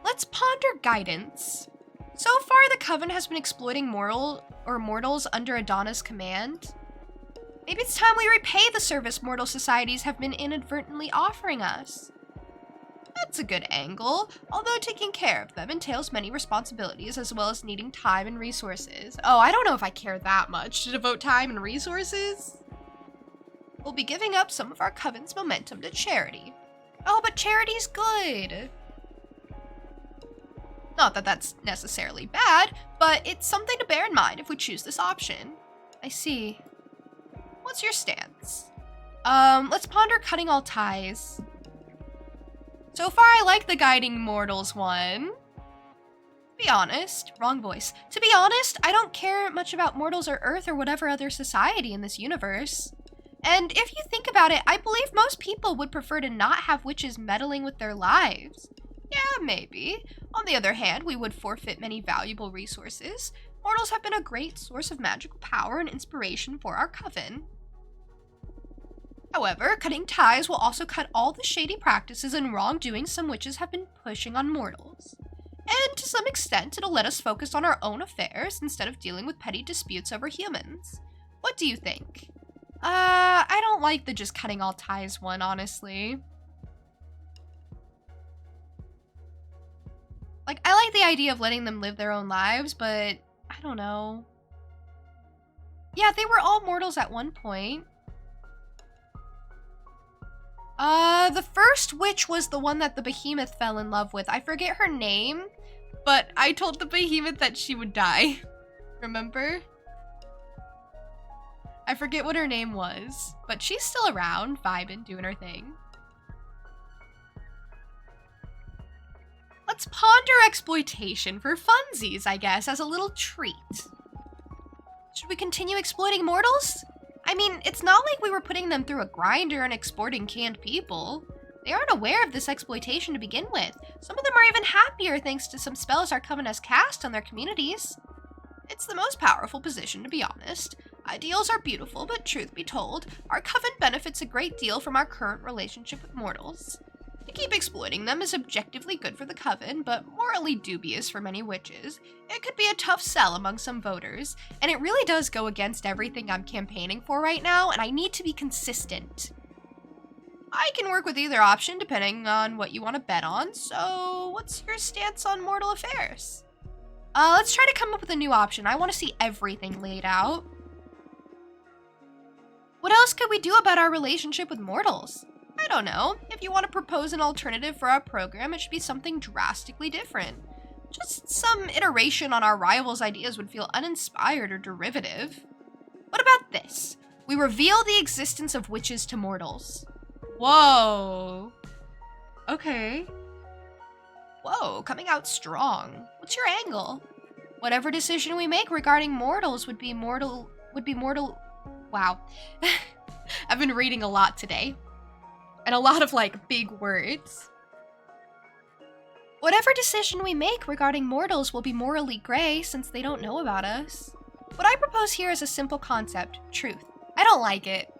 Let's ponder guidance. So far, the Coven has been exploiting mortals under Adana's command. Maybe it's time we repay the service mortal societies have been inadvertently offering us. That's a good angle, although taking care of them entails many responsibilities as well as needing time and resources. Oh, I don't know if I care that much to devote time and resources. We'll be giving up some of our Coven's momentum to charity. Oh, but charity's good. Not that that's necessarily bad, but it's something to bear in mind if we choose this option. I see. What's your stance? Let's ponder cutting all ties. So far, I like the guiding mortals one. To be honest, wrong voice. To be honest, I don't care much about mortals or Earth or whatever other society in this universe. And if you think about it, I believe most people would prefer to not have witches meddling with their lives. Yeah, maybe. On the other hand, we would forfeit many valuable resources. Mortals have been a great source of magical power and inspiration for our Coven. However, cutting ties will also cut all the shady practices and wrongdoing some witches have been pushing on mortals. And to some extent, it'll let us focus on our own affairs instead of dealing with petty disputes over humans. What do you think? I don't like the just cutting all ties one, honestly. Like, I like the idea of letting them live their own lives, but I don't know. Yeah, they were all mortals at one point. The first witch was the one that the behemoth fell in love with. I forget her name, but I told the behemoth that she would die. Remember? I forget what her name was, but she's still around, vibing, doing her thing. Let's ponder exploitation for funsies, I guess, as a little treat. Should we continue exploiting mortals? I mean, it's not like we were putting them through a grinder and exporting canned people. They aren't aware of this exploitation to begin with. Some of them are even happier thanks to some spells our Coven has cast on their communities. It's the most powerful position, to be honest. Ideals are beautiful, but truth be told, our Coven benefits a great deal from our current relationship with mortals. To keep exploiting them is objectively good for the Coven, but morally dubious for many witches. It could be a tough sell among some voters, and it really does go against everything I'm campaigning for right now, and I need to be consistent. I can work with either option depending on what you want to bet on, so what's your stance on mortal affairs? Let's try to come up with a new option. I want to see everything laid out. What else could we do about our relationship with mortals? I don't know. If you want to propose an alternative for our program, it should be something drastically different. Just some iteration on our rivals' ideas would feel uninspired or derivative. What about this? We reveal the existence of witches to mortals. Whoa. Okay. Whoa, coming out strong. What's your angle? Whatever decision we make regarding mortals would be mortal. Wow. I've been reading a lot today. And a lot of, like, big words. Whatever decision we make regarding mortals will be morally gray since they don't know about us. What I propose here is a simple concept, truth. I don't like it.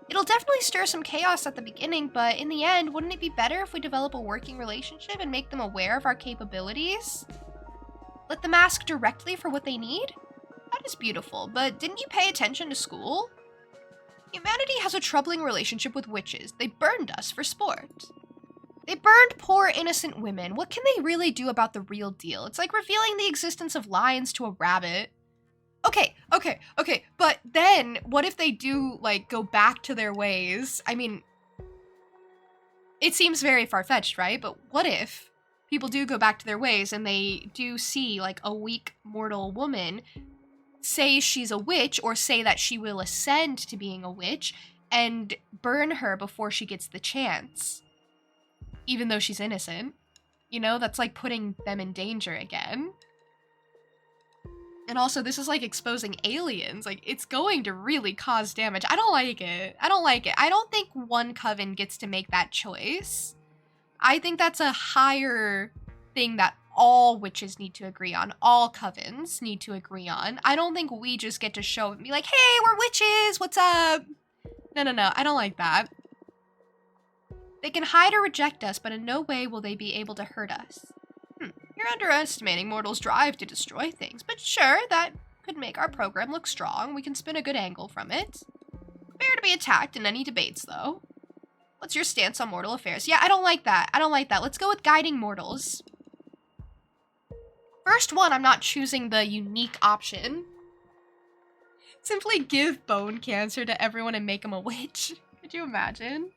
It'll definitely stir some chaos at the beginning, but in the end, wouldn't it be better if we develop a working relationship and make them aware of our capabilities? Let them ask directly for what they need? That is beautiful, but didn't you pay attention to school? Humanity has a troubling relationship with witches. They burned us for sport. They burned poor innocent women. What can they really do about the real deal? It's like revealing the existence of lions to a rabbit. Okay, but then what if they do, like, go back to their ways? I mean, it seems very far-fetched, right? But what if people do go back to their ways and they do see, like, a weak mortal woman say she's a witch, or say that she will ascend to being a witch, and burn her before she gets the chance, even though she's innocent. You know, that's like putting them in danger again. And also, this is like exposing aliens. Like, it's going to really cause damage. I don't like it. I don't like it. I don't think one coven gets to make that choice. I think that's a higher thing that all witches need to agree on. All covens need to agree on. I don't think we just get to show and be like, hey, we're witches, what's up? No, I don't like that. They can hide or reject us, but in no way will they be able to hurt us. You're underestimating mortals' drive to destroy things, but sure, that could make our program look strong. We can spin a good angle from it. Fair to be attacked in any debates, though. What's your stance on mortal affairs? Yeah, I don't like that. I don't like that. Let's go with guiding mortals. First one, I'm not choosing the unique option. Simply give bone cancer to everyone and make them a witch. Could you imagine?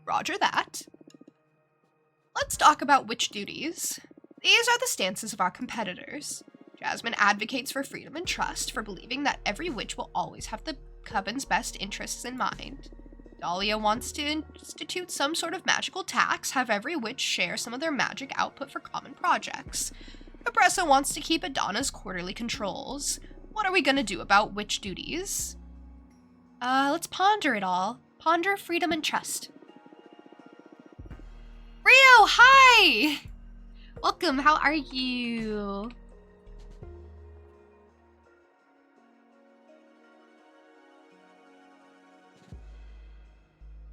Roger that. Let's talk about witch duties. These are the stances of our competitors. Jasmine advocates for freedom and trust, for believing that every witch will always have the coven's best interests in mind. Dahlia wants to institute some sort of magical tax, have every witch share some of their magic output for common projects. Capressa wants to keep Adana's quarterly controls. What are we gonna do about witch duties? Let's ponder it all. Ponder freedom and trust. Rio, hi! Welcome, how are you?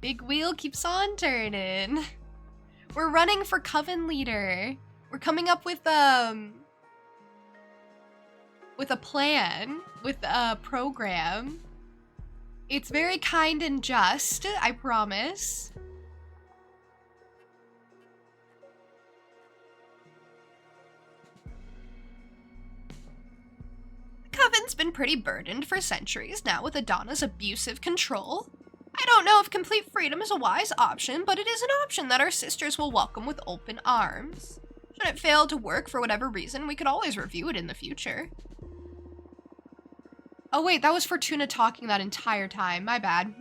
Big wheel keeps on turning. We're running for coven leader. We're coming up with a plan, with a program. It's very kind and just, I promise. The coven's been pretty burdened for centuries now with Adana's abusive control. I don't know if complete freedom is a wise option, but it is an option that our sisters will welcome with open arms. Should it fail to work for whatever reason, we could always review it in the future. Oh wait, that was Fortuna talking that entire time, my bad.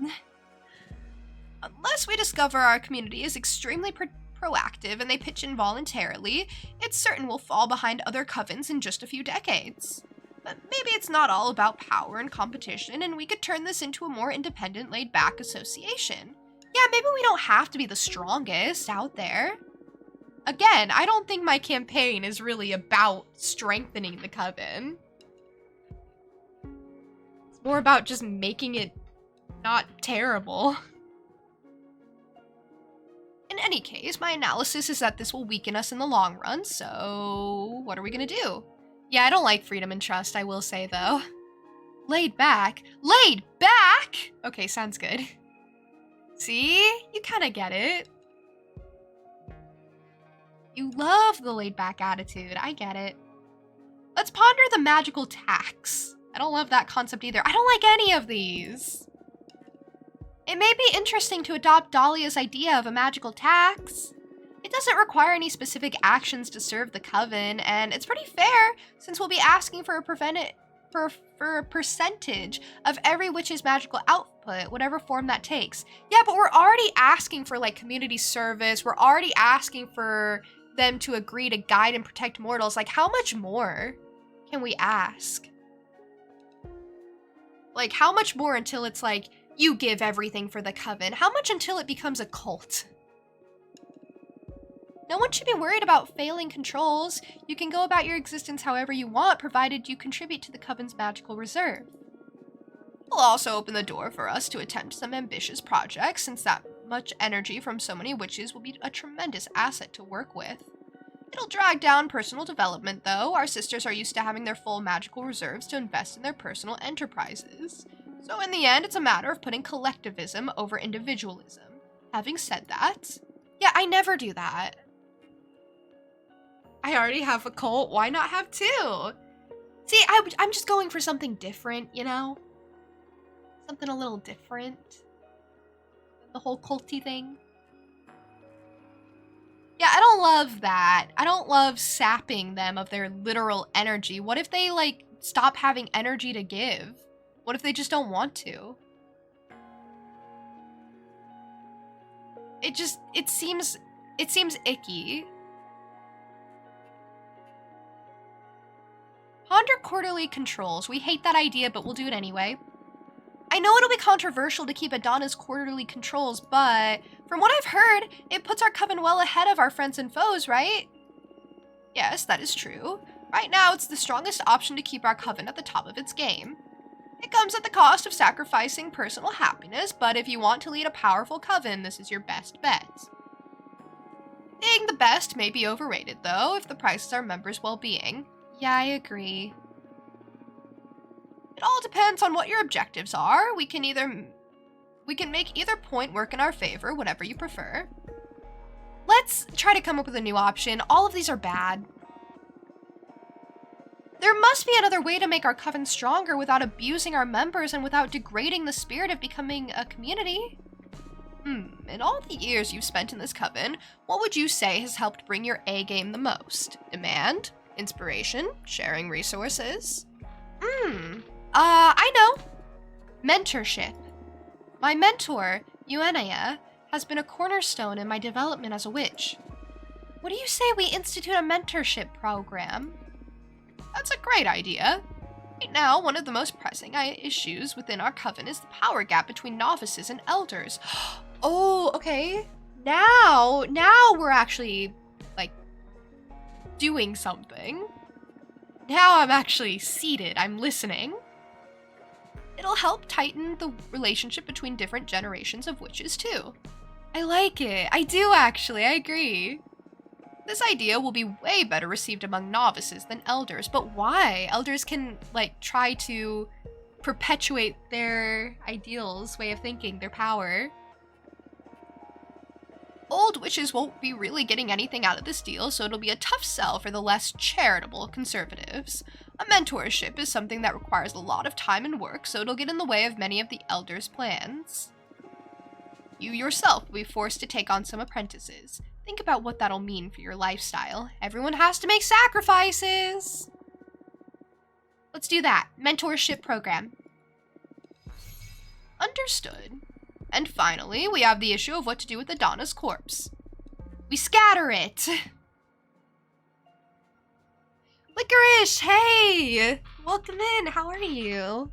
Unless we discover our community is extremely proactive and they pitch in voluntarily, it's certain we'll fall behind other covens in just a few decades. But maybe it's not all about power and competition, and we could turn this into a more independent, laid-back association. Yeah, maybe we don't have to be the strongest out there. Again, I don't think my campaign is really about strengthening the coven. It's more about just making it not terrible. In any case, my analysis is that this will weaken us in the long run, so what are we gonna do? Yeah, I don't like freedom and trust, I will say, though. Laid back? Laid back?! Okay, sounds good. See? You kind of get it. You love the laid back attitude, I get it. Let's ponder the magical tax. I don't love that concept either. I don't like any of these. It may be interesting to adopt Dahlia's idea of a magical tax. It doesn't require any specific actions to serve the coven, and it's pretty fair since we'll be asking for a percentage of every witch's magical output, whatever form that takes. Yeah, but we're already asking for like community service. We're already asking for them to agree to guide and protect mortals. Like, how much more can we ask? Like, how much more until it's like, you give everything for the coven? How much until it becomes a cult? No one should be worried about failing controls. You can go about your existence however you want, provided you contribute to the coven's magical reserve. It'll also open the door for us to attempt some ambitious projects, since that much energy from so many witches will be a tremendous asset to work with. It'll drag down personal development, though. Our sisters are used to having their full magical reserves to invest in their personal enterprises. So in the end, it's a matter of putting collectivism over individualism. Having said that, yeah, I never do that. I already have a cult, why not have two? See, I'm just going for something different, you know? Something a little different The whole culty thing. Yeah, I don't love that. I don't love sapping them of their literal energy. What if they, like, stop having energy to give? What if they just don't want to? It seems icky. Ponder quarterly controls. We hate that idea, but we'll do it anyway. I know it'll be controversial to keep Adana's quarterly controls, but from what I've heard, it puts our coven well ahead of our friends and foes, right? Yes, that is true. Right now, it's the strongest option to keep our coven at the top of its game. It comes at the cost of sacrificing personal happiness, but if you want to lead a powerful coven, this is your best bet. Being the best may be overrated, though, if the price is our members' well-being. Yeah, I agree. It all depends on what your objectives are. We can make either point work in our favor, whatever you prefer. Let's try to come up with a new option. All of these are bad. There must be another way to make our coven stronger without abusing our members and without degrading the spirit of becoming a community. In all the years you've spent in this coven, what would you say has helped bring your A game the most? Demand? Inspiration? Sharing resources? I know. Mentorship. My mentor, Euenia, has been a cornerstone in my development as a witch. What do you say we institute a mentorship program? That's a great idea. Right now, one of the most pressing issues within our coven is the power gap between novices and elders. Oh, okay. Now we're actually, like, doing something. Now I'm actually seated. I'm listening. It'll help tighten the relationship between different generations of witches, too. I like it. I do, actually. I agree. This idea will be way better received among novices than elders, but why? Elders can, like, try to perpetuate their ideals, way of thinking, their power. Old witches won't be really getting anything out of this deal, so it'll be a tough sell for the less charitable conservatives. A mentorship is something that requires a lot of time and work, so it'll get in the way of many of the elders' plans. You yourself will be forced to take on some apprentices. Think about what that'll mean for your lifestyle. Everyone has to make sacrifices! Let's do that. Mentorship program. Understood. And finally, we have the issue of what to do with Adana's corpse. We scatter it! Licorice, hey! Welcome in, how are you?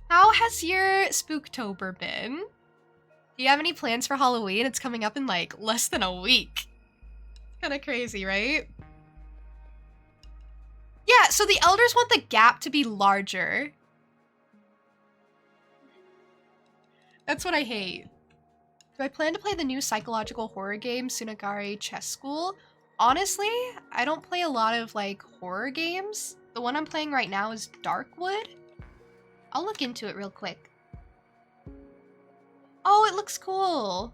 How has your Spooktober been? Do you have any plans for Halloween? It's coming up in, like, less than a week. Kinda crazy, right? Yeah, so the elders want the gap to be larger. That's what I hate. Do I plan to play the new psychological horror game, Sunagari Chess School? Honestly, I don't play a lot of, like, horror games. The one I'm playing right now is Darkwood. I'll look into it real quick. Oh, it looks cool.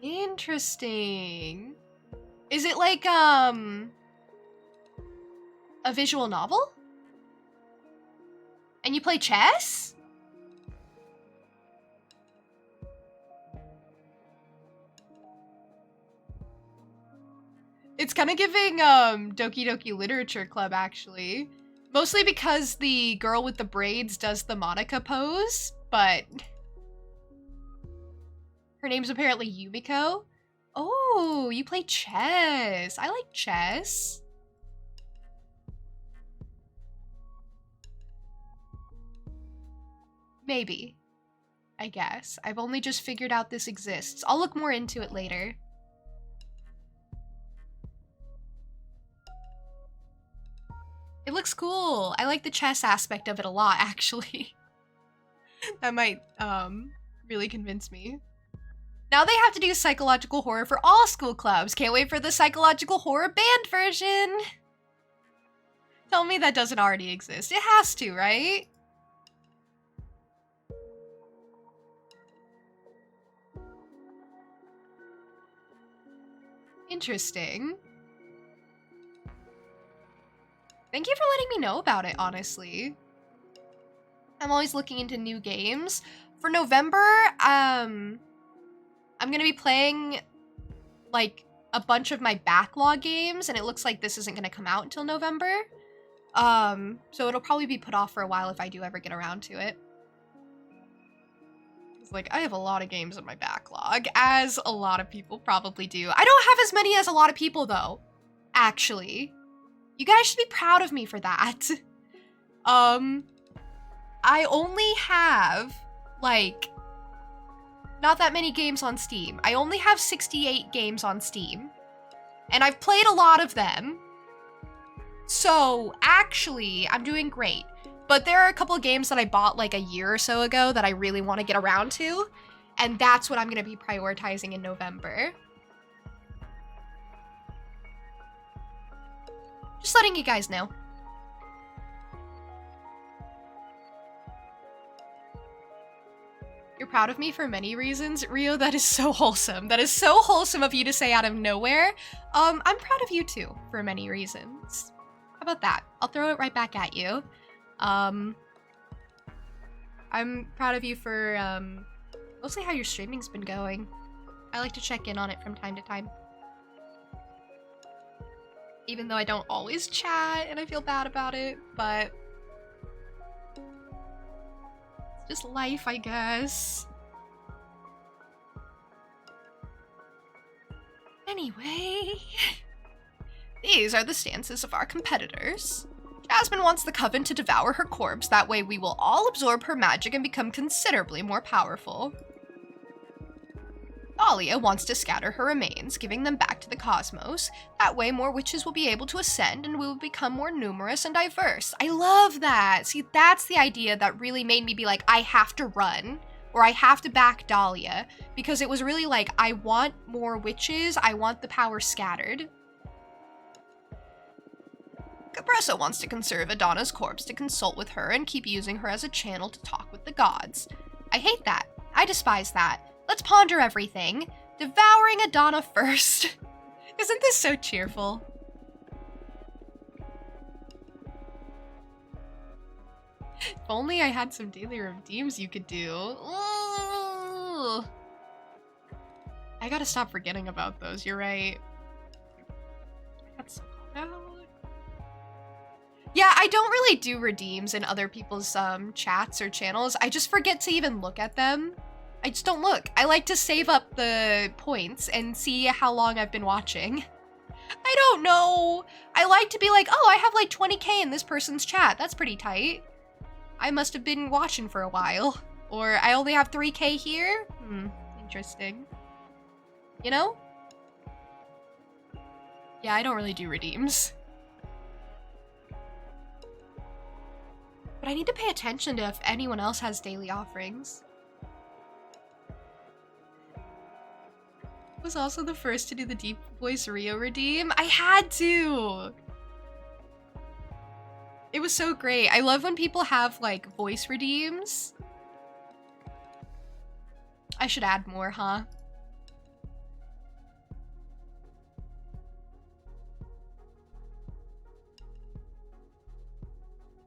Interesting. Is it like, a visual novel? And you play chess? It's kind of giving, Doki Doki Literature Club, actually. Mostly because the girl with the braids does the Monica pose, but her name's apparently Yumiko. Oh, you play chess. I like chess. Maybe. I guess. I've only just figured out this exists. I'll look more into it later. It looks cool. I like the chess aspect of it a lot, actually. That might, really convince me. Now they have to do psychological horror for all school clubs. Can't wait for the psychological horror band version. Tell me that doesn't already exist. It has to, right? Interesting. Thank you for letting me know about it, honestly. I'm always looking into new games. For November, I'm gonna be playing, like, a bunch of my backlog games, and it looks like this isn't gonna come out until November. So it'll probably be put off for a while if I do ever get around to it. It's like, I have a lot of games in my backlog, as a lot of people probably do. I don't have as many as a lot of people, though, actually. You guys should be proud of me for that. I only have, like, not that many games on Steam. I only have 68 games on Steam. And I've played a lot of them. So, actually, I'm doing great. But there are a couple of games that I bought like a year or so ago that I really want to get around to. And that's what I'm going to be prioritizing in November. Just letting you guys know. You're proud of me for many reasons. Rio, that is so wholesome. That is so wholesome of you to say out of nowhere. I'm proud of you too for many reasons. How about that? I'll throw it right back at you. I'm proud of you for mostly how your streaming's been going. I like to check in on it from time to time. Even though I don't always chat and I feel bad about it, but just life, I guess. Anyway, these are the stances of our competitors. Jasmine wants the coven to devour her corpse, that way we will all absorb her magic and become considerably more powerful. Dahlia wants to scatter her remains, giving them back to the cosmos. That way more witches will be able to ascend and we will become more numerous and diverse. I love that! See, that's the idea that really made me be like, I have to run, or I have to back Dahlia, because it was really like, I want more witches, I want the power scattered. Capressa wants to conserve Adana's corpse to consult with her and keep using her as a channel to talk with the gods. I hate that. I despise that. Let's ponder everything. Devouring Adana first. Isn't this so cheerful? If only I had some daily redeems you could do. Ooh. I gotta stop forgetting about those, you're right. That's so cool. Yeah, I don't really do redeems in other people's chats or channels. I just forget to even look at them. I just don't look. I like to save up the points and see how long I've been watching. I don't know. I like to be like, oh, I have like 20k in this person's chat. That's pretty tight. I must have been watching for a while. Or I only have 3k here? Interesting. You know? Yeah, I don't really do redeems. But I need to pay attention to if anyone else has daily offerings. Was also the first to do the deep voice Rio redeem. I had to! It was so great. I love when people have like voice redeems. I should add more, huh?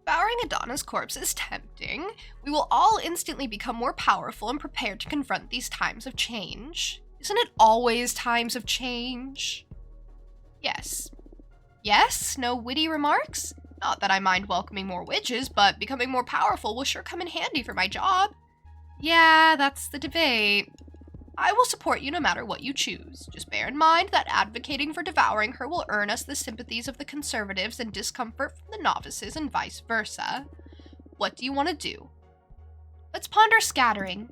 Devouring Adana's corpse is tempting. We will all instantly become more powerful and prepared to confront these times of change. Isn't it always times of change? Yes. Yes? No witty remarks? Not that I mind welcoming more witches, but becoming more powerful will sure come in handy for my job. Yeah, that's the debate. I will support you no matter what you choose. Just bear in mind that advocating for devouring her will earn us the sympathies of the conservatives and discomfort from the novices and vice versa. What do you want to do? Let's ponder scattering.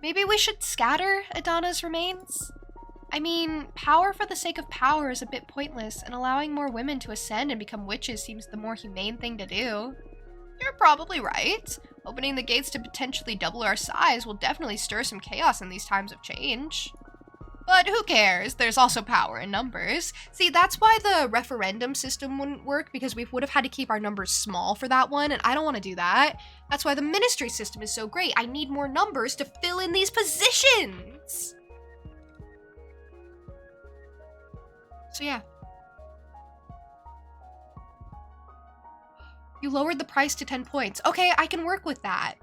Maybe we should scatter Adana's remains? I mean, power for the sake of power is a bit pointless, and allowing more women to ascend and become witches seems the more humane thing to do. You're probably right. Opening the gates to potentially double our size will definitely stir some chaos in these times of change. But who cares? There's also power in numbers. See, that's why the referendum system wouldn't work, because we would have had to keep our numbers small for that one, and I don't want to do that. That's why the ministry system is so great. I need more numbers to fill in these positions! So yeah. You lowered the price to 10 points. Okay, I can work with that,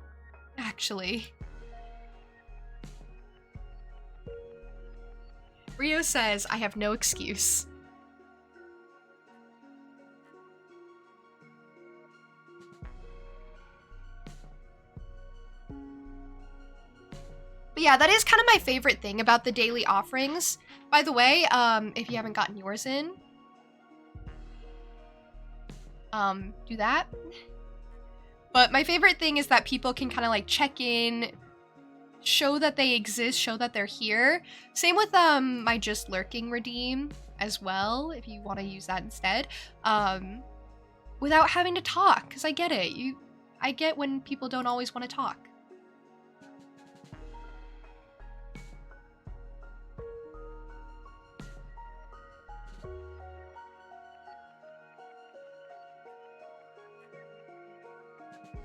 actually. Rio says, I have no excuse. But yeah, that is kind of my favorite thing about the daily offerings. By the way, if you haven't gotten yours in, do that. But my favorite thing is that people can kind of like check in, show that they exist, show that they're here. Same with my just lurking redeem as well, if you want to use that instead. Without having to talk, because I get it. I get when people don't always want to talk.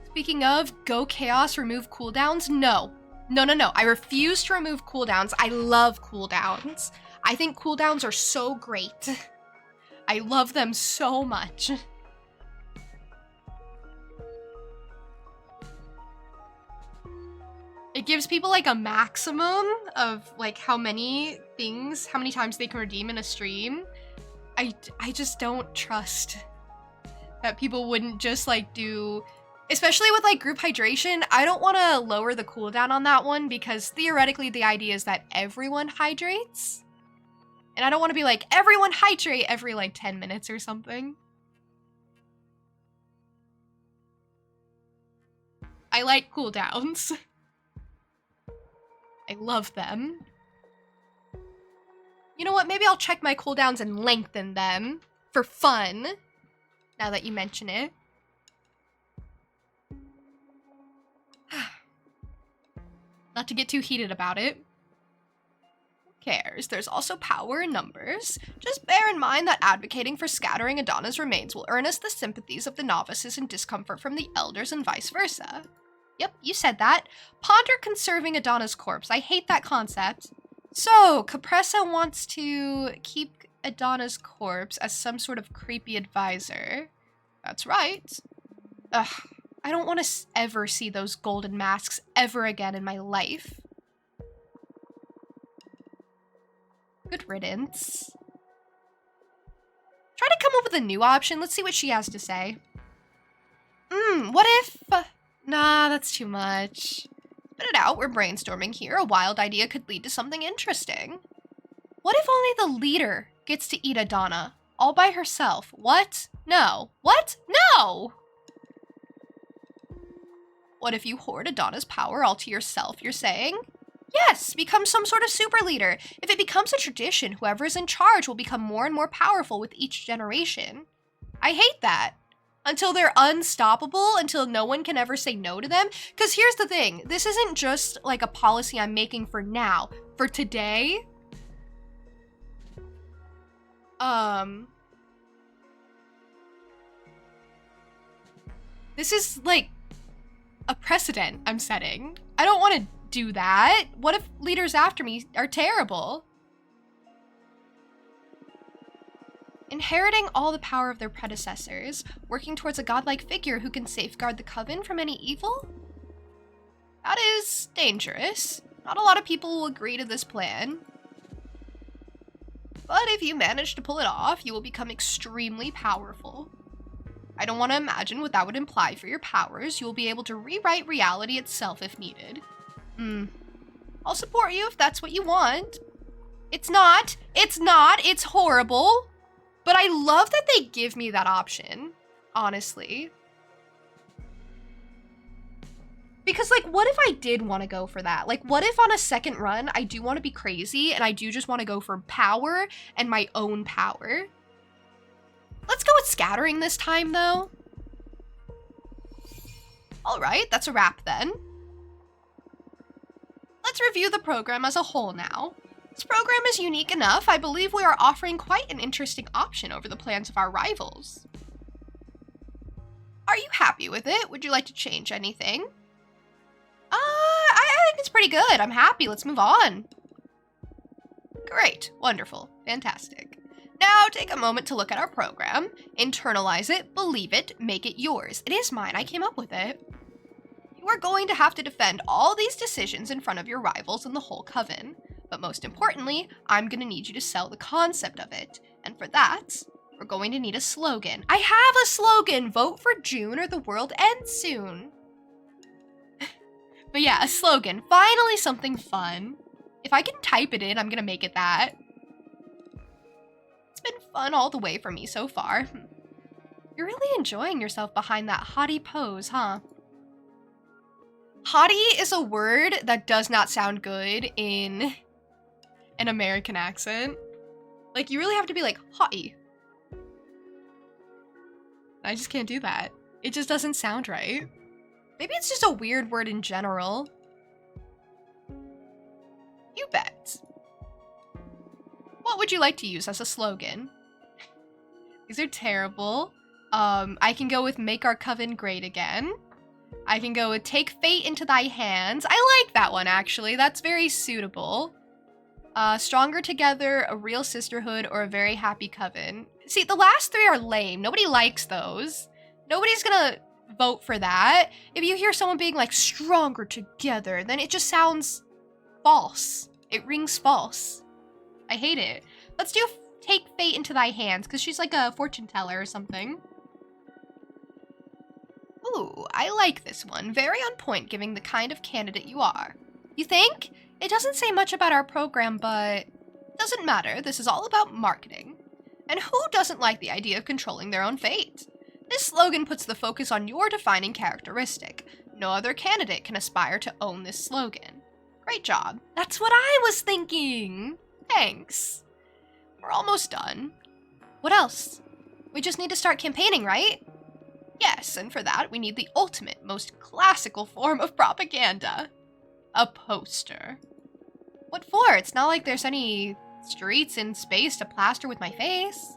Speaking of, go chaos, remove cooldowns. No. I refuse to remove cooldowns. I love cooldowns. I think cooldowns are so great. I love them so much. It gives people like a maximum of like how many times they can redeem in a stream. I just don't trust that people wouldn't just like do, especially with like group hydration. I don't want to lower the cooldown on that one because theoretically the idea is that everyone hydrates. And I don't want to be like, everyone hydrate every like 10 minutes or something. I like cooldowns. I love them. You know what? Maybe I'll check my cooldowns and lengthen them for fun, now that you mention it. Not to get too heated about it. Who cares? There's also power in numbers. Just bear in mind that advocating for scattering Adana's remains will earn us the sympathies of the novices and discomfort from the elders and vice versa. Yep, you said that. Ponder conserving Adana's corpse. I hate that concept. So, Capressa wants to keep Adana's corpse as some sort of creepy advisor. That's right. Ugh, I don't want to ever see those golden masks ever again in my life. Good riddance. Try to come up with a new option. Let's see what she has to say. What if... Nah, that's too much. Spit it out, we're brainstorming here. A wild idea could lead to something interesting. What if only the leader gets to eat Adana, all by herself? What? No. What? No! What if you hoard Adana's power all to yourself, you're saying? Yes, become some sort of super leader. If it becomes a tradition, whoever is in charge will become more and more powerful with each generation. I hate that. Until they're unstoppable, until no one can ever say no to them. Because here's the thing, this isn't just like a policy I'm making for now. For today, this is like a precedent I'm setting. I don't want to do that. What if leaders after me are terrible? Inheriting all the power of their predecessors, working towards a godlike figure who can safeguard the coven from any evil? That is dangerous. Not a lot of people will agree to this plan. But if you manage to pull it off, you will become extremely powerful. I don't want to imagine what that would imply for your powers. You will be able to rewrite reality itself if needed. I'll support you if that's what you want. It's not, it's horrible. But I love that they give me that option, honestly. Because, like, what if I did want to go for that? Like, what if on a second run, I do want to be crazy, and I do just want to go for power and my own power? Let's go with scattering this time, though. Alright, that's a wrap then. Let's review the program as a whole now. This program is unique enough. I believe we are offering quite an interesting option over the plans of our rivals. Are you happy with it? Would you like to change anything? I think it's pretty good. I'm happy. Let's move on. Great. Wonderful. Fantastic. Now take a moment to look at our program, internalize it, believe it, make it yours. It is mine, I came up with it. You are going to have to defend all these decisions in front of your rivals and the whole coven. But most importantly, I'm gonna need you to sell the concept of it. And for that, we're going to need a slogan. I have a slogan! Vote for June or the world ends soon. But yeah, a slogan. Finally something fun. If I can type it in, I'm gonna make it that. It's been fun all the way for me so far. You're really enjoying yourself behind that haughty pose, huh? Haughty is a word that does not sound good in an American accent. Like, you really have to be like, haughty. I just can't do that. It just doesn't sound right. Maybe it's just a weird word in general. You bet. What would you like to use as a slogan? These are terrible. I can go with make our coven great again. I can go with take fate into thy hands. I like that one, actually. That's very suitable. Stronger together, a real sisterhood, or a very happy coven. See, the last three are lame. Nobody likes those. Nobody's gonna vote for that. If you hear someone being like, stronger together, then it just sounds false. It rings false. I hate it. Let's do take fate into thy hands, because she's like a fortune teller or something. Ooh, I like this one. Very on point, giving the kind of candidate you are. You think? It doesn't say much about our program, but doesn't matter. This is all about marketing. And who doesn't like the idea of controlling their own fate? This slogan puts the focus on your defining characteristic. No other candidate can aspire to own this slogan. Great job. That's what I was thinking. Thanks. We're almost done. What else? We just need to start campaigning, right? Yes, and for that, we need the ultimate, most classical form of propaganda. A poster. What for? It's not like there's any streets in space to plaster with my face.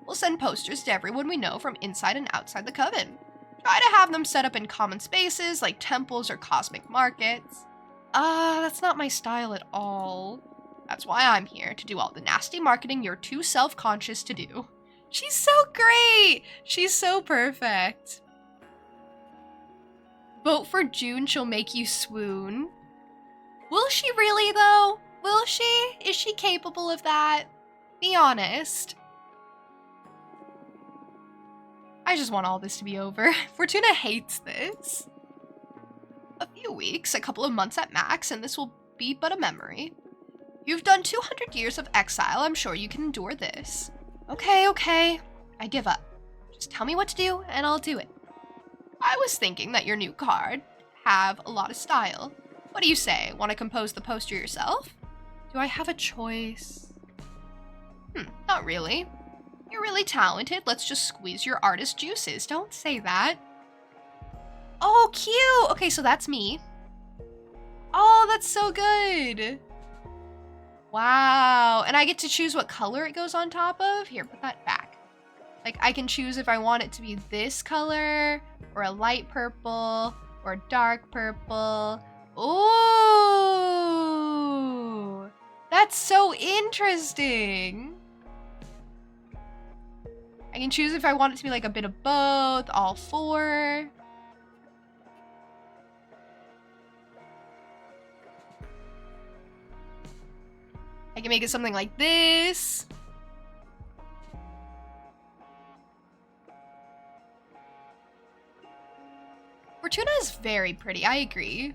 We'll send posters to everyone we know from inside and outside the coven. Try to have them set up in common spaces like temples or cosmic markets. That's not my style at all. That's why I'm here, to do all the nasty marketing you're too self-conscious to do. She's so great! She's so perfect. Vote for June, she'll make you swoon. Will she really, though? Will she? Is she capable of that? Be honest. I just want all this to be over. Fortuna hates this. A few weeks, a couple of months at max, and this will be but a memory. You've done 200 years of exile. I'm sure you can endure this. Okay. I give up. Just tell me what to do, and I'll do it. I was thinking that your new card have a lot of style. What do you say? Want to compose the poster yourself? Do I have a choice? Not really. You're really talented. Let's just squeeze your artist juices. Don't say that. Oh, cute! Okay, so that's me. Oh, that's so good. Wow. And I get to choose what color it goes on top of? Here, put that back. Like, I can choose if I want it to be this color, or a light purple, or dark purple. Ooh! That's so interesting. I can choose if I want it to be like a bit of both, all four. I can make it something like this. Fortuna is very pretty, I agree.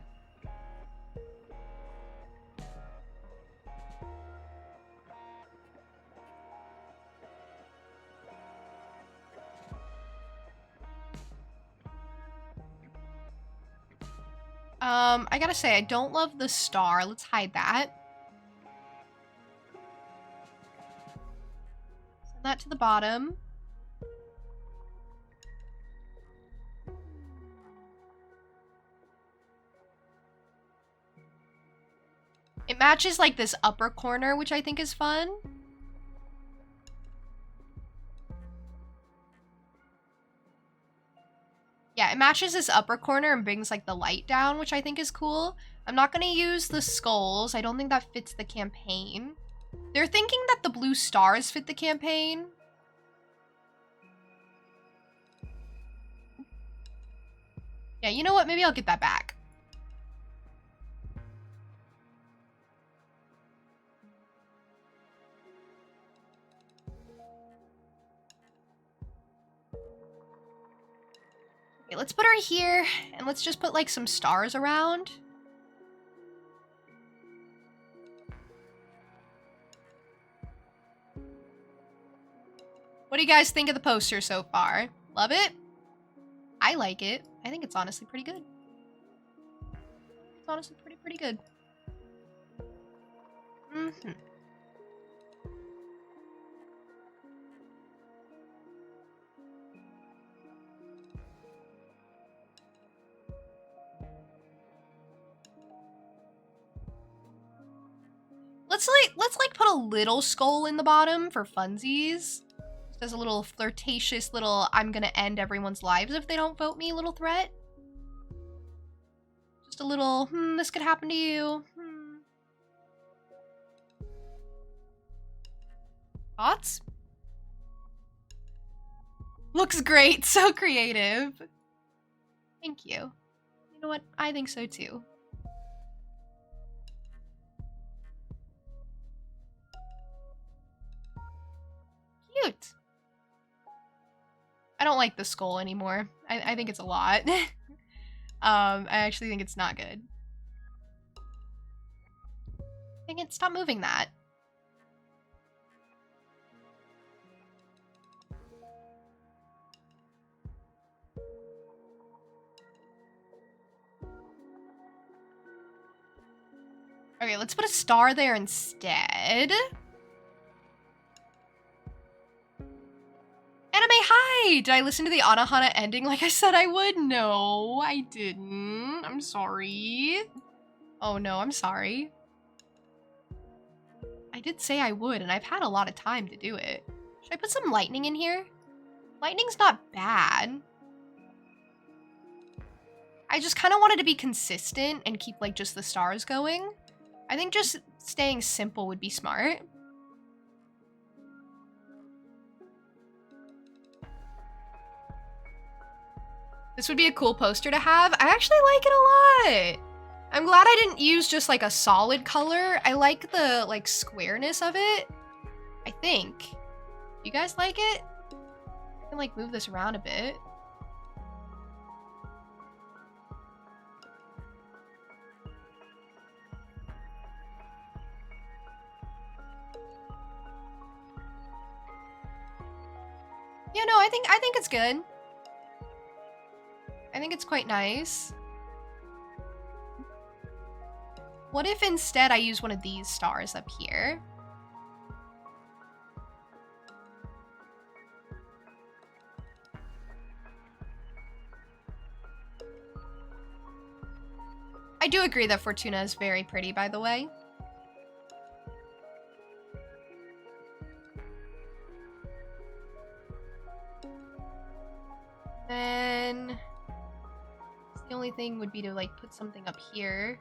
I gotta say, I don't love the star. Let's hide that. Send that to the bottom. It matches like this upper corner, which I think is fun. Yeah, it matches this upper corner and brings like the light down, which I think is cool. I'm not gonna use the skulls. I don't think that fits the campaign. They're thinking that the blue stars fit the campaign. Yeah, you know what? Maybe I'll get that back. Okay, let's put her here, and let's just put, like, some stars around. What do you guys think of the poster so far? Love it? I like it. I think it's honestly pretty good. It's honestly pretty good. Mm-hmm. Let's put a little skull in the bottom for funsies. Just as a little flirtatious little I'm gonna end everyone's lives if they don't vote me little threat. Just a little, this could happen to you. Thoughts? Looks great, so creative. Thank you. You know what? I think so too. Cute. I don't like the skull anymore. I think it's a lot. I actually think it's not good. Dang it, stop moving that. Okay, let's put a star there instead. Anime, hi! Did I listen to the Anohana ending like I said I would? No, I didn't. I'm sorry. Oh no, I'm sorry. I did say I would, and I've had a lot of time to do it. Should I put some lightning in here? Lightning's not bad. I just kind of wanted to be consistent and keep, like, just the stars going. I think just staying simple would be smart. This would be a cool poster to have. I actually like it a lot. I'm glad I didn't use just like a solid color. I like the like squareness of it. I think. You guys like it? I can like move this around a bit. Yeah, no, I think it's good. I think it's quite nice. What if instead I use one of these stars up here? I do agree that Fortuna is very pretty, by the way. Then the only thing would be to like put something up here.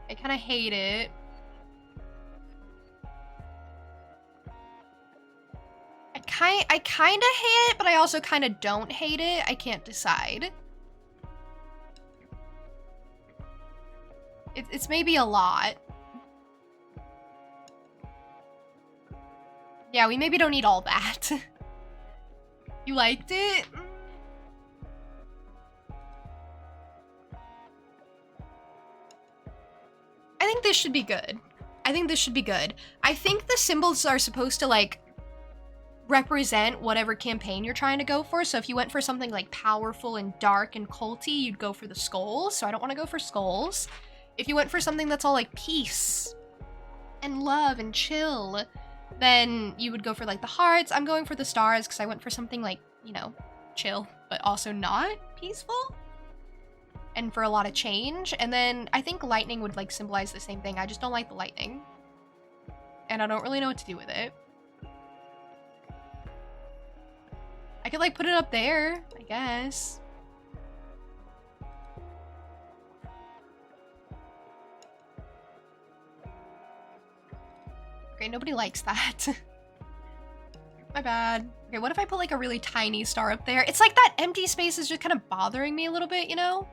I kind of hate it. I kind of hate it, but I also kind of don't hate it. I can't decide. It's maybe a lot. Yeah, we maybe don't need all that. You liked it? I think this should be good. I think this should be good. I think the symbols are supposed to like represent whatever campaign you're trying to go for. So if you went for something like powerful and dark and culty, you'd go for the skulls. So I don't want to go for skulls. If you went for something that's all like peace and love and chill, then you would go for like the hearts. I'm going for the stars because I went for something like, you know, chill, but also not peaceful. And for a lot of change. And then I think lightning would like symbolize the same thing. I just don't like the lightning. And I don't really know what to do with it. I could like put it up there, I guess. Okay, nobody likes that. My bad. Okay, what if I put like a really tiny star up there? It's like that empty space is just kind of bothering me a little bit, you know?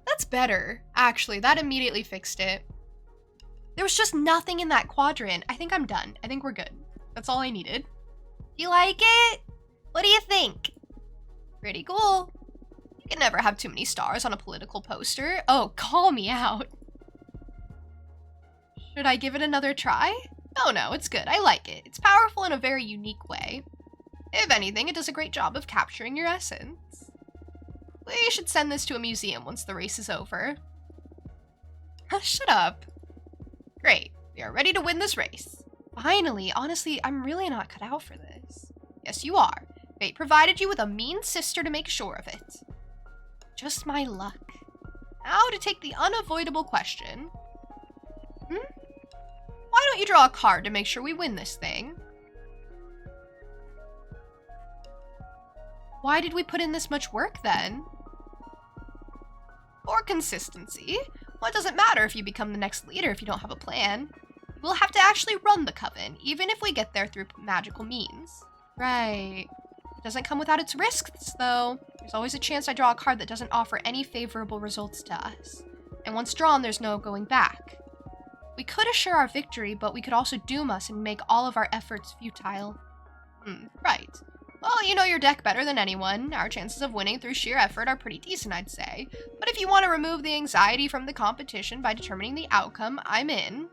That's better, actually. That immediately fixed it. There was just nothing in that quadrant. I think I'm done. I think we're good. That's all I needed. You like it? What do you think? Pretty cool. You can never have too many stars on a political poster. Oh, call me out. Should I give it another try? Oh no, it's good. I like it. It's powerful in a very unique way. If anything, it does a great job of capturing your essence. We should send this to a museum once the race is over. Shut up. Great. We are ready to win this race. Finally, honestly, I'm really not cut out for this. Yes, you are. Fate provided you with a mean sister to make sure of it. Just my luck. Now to take the unavoidable question. Why don't you draw a card to make sure we win this thing? Why did we put in this much work then? For consistency. Well, it doesn't matter if you become the next leader if you don't have a plan. We'll have to actually run the coven, even if we get there through magical means. Right. It doesn't come without its risks, though. There's always a chance I draw a card that doesn't offer any favorable results to us. And once drawn, there's no going back. We could assure our victory, but we could also doom us and make all of our efforts futile. Right. Well, you know your deck better than anyone. Our chances of winning through sheer effort are pretty decent, I'd say. But if you want to remove the anxiety from the competition by determining the outcome, I'm in.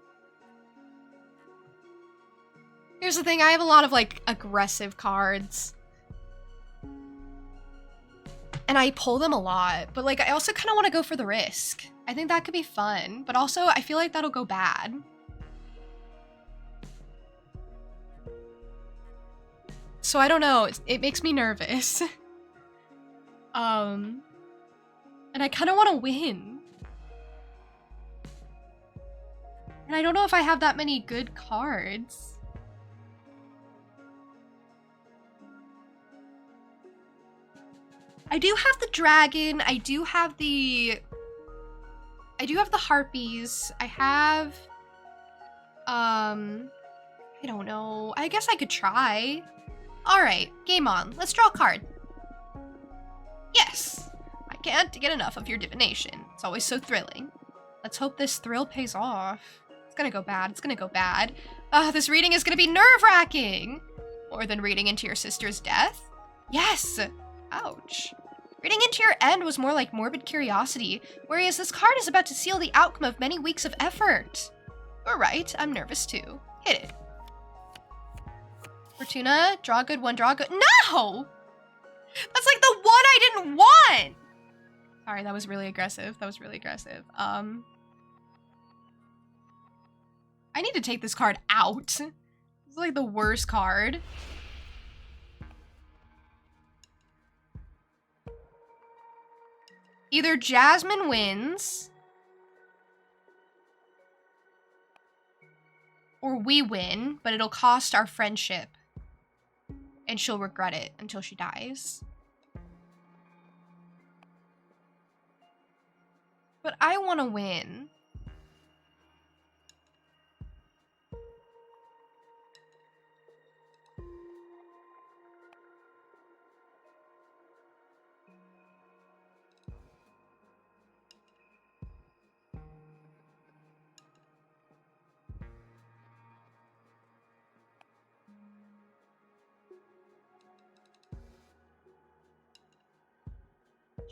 Here's the thing, I have a lot of, like, aggressive cards. And I pull them a lot, but, like, I also kind of want to go for the risk. I think that could be fun, but also I feel like that'll go bad. So I don't know, it makes me nervous. And I kind of want to win. And I don't know if I have that many good cards. I do have the dragon, I do have the harpies, I have, I don't know, I guess I could try. Alright, game on. Let's draw a card. Yes! I can't get enough of your divination. It's always so thrilling. Let's hope this thrill pays off. It's gonna go bad. It's gonna go bad. This reading is gonna be nerve-wracking! More than reading into your sister's death? Yes! Ouch. Reading into your end was more like morbid curiosity, whereas this card is about to seal the outcome of many weeks of effort. You're right, I'm nervous too. Hit it. Fortuna, draw a good one, draw a good— No! That's like the one I didn't want! Sorry, that was really aggressive. That was really aggressive. I need to take this card out. This is like the worst card. Either Jasmine wins, or we win, but it'll cost our friendship. And she'll regret it until she dies. But I want to win.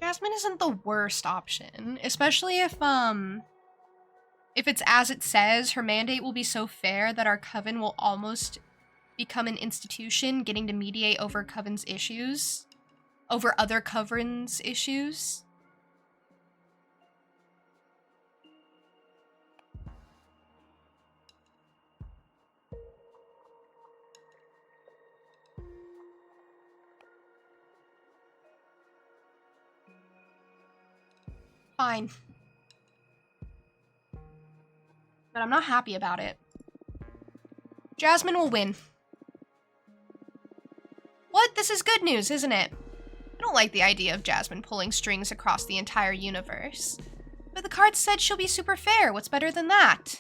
Jasmine isn't the worst option, especially if it's as it says, her mandate will be so fair that our coven will almost become an institution, getting to mediate over coven's issues, over other covens' issues. Fine. But I'm not happy about it. Jasmine will win. What? This is good news, isn't it? I don't like the idea of Jasmine pulling strings across the entire universe. But the cards said she'll be super fair. What's better than that?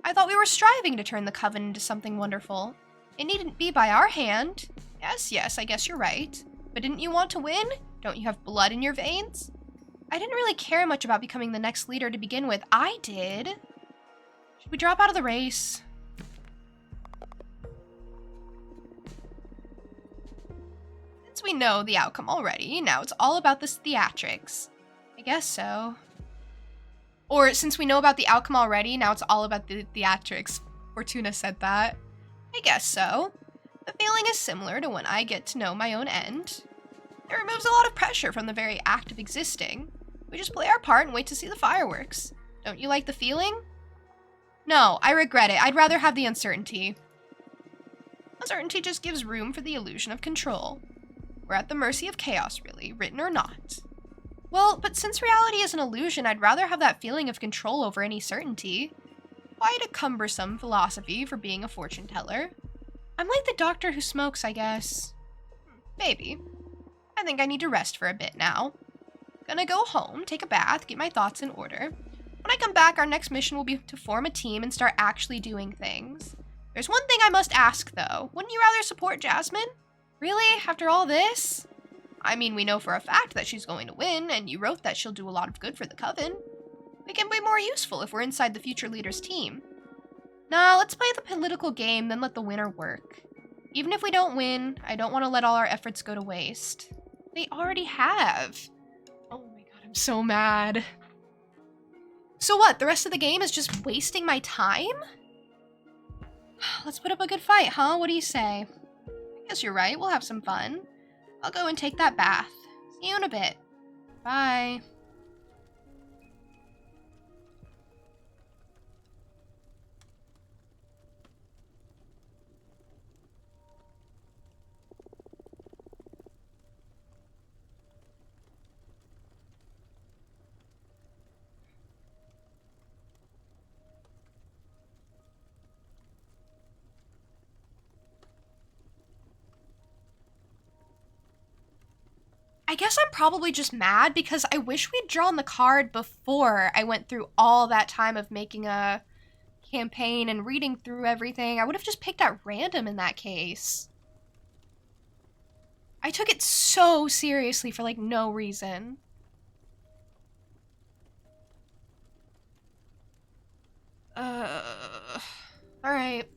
I thought we were striving to turn the coven into something wonderful. It needn't be by our hand. Yes, I guess you're right. But didn't you want to win? Don't you have blood in your veins? I didn't really care much about becoming the next leader to begin with. I did. Should we drop out of the race? Since we know the outcome already, now it's all about this theatrics. I guess so. Or since we know about the outcome already, now it's all about the theatrics. Fortuna said that. I guess so. The feeling is similar to when I get to know my own end. It removes a lot of pressure from the very act of existing. We just play our part and wait to see the fireworks. Don't you like the feeling? No, I regret it. I'd rather have the uncertainty. Uncertainty just gives room for the illusion of control. We're at the mercy of chaos, really, written or not. Well, but since reality is an illusion, I'd rather have that feeling of control over any certainty. Quite a cumbersome philosophy for being a fortune teller. I'm like the doctor who smokes, I guess. Maybe. I think I need to rest for a bit now. Gonna go home, take a bath, get my thoughts in order. When I come back, our next mission will be to form a team and start actually doing things. There's one thing I must ask, though. Wouldn't you rather support Jasmine? Really? After all this? I mean, we know for a fact that she's going to win, and you wrote that she'll do a lot of good for the coven. We can be more useful if we're inside the future leader's team. Nah, let's play the political game, then let the winner work. Even if we don't win, I don't want to let all our efforts go to waste. They already have. Oh my god, I'm so mad. So what, the rest of the game is just wasting my time? Let's put up a good fight, huh? What do you say? I guess you're right, we'll have some fun. I'll go and take that bath. See you in a bit. Bye. I guess I'm probably just mad because I wish we'd drawn the card before I went through all that time of making a campaign and reading through everything. I would have just picked at random in that case. I took it so seriously for like no reason. Alright.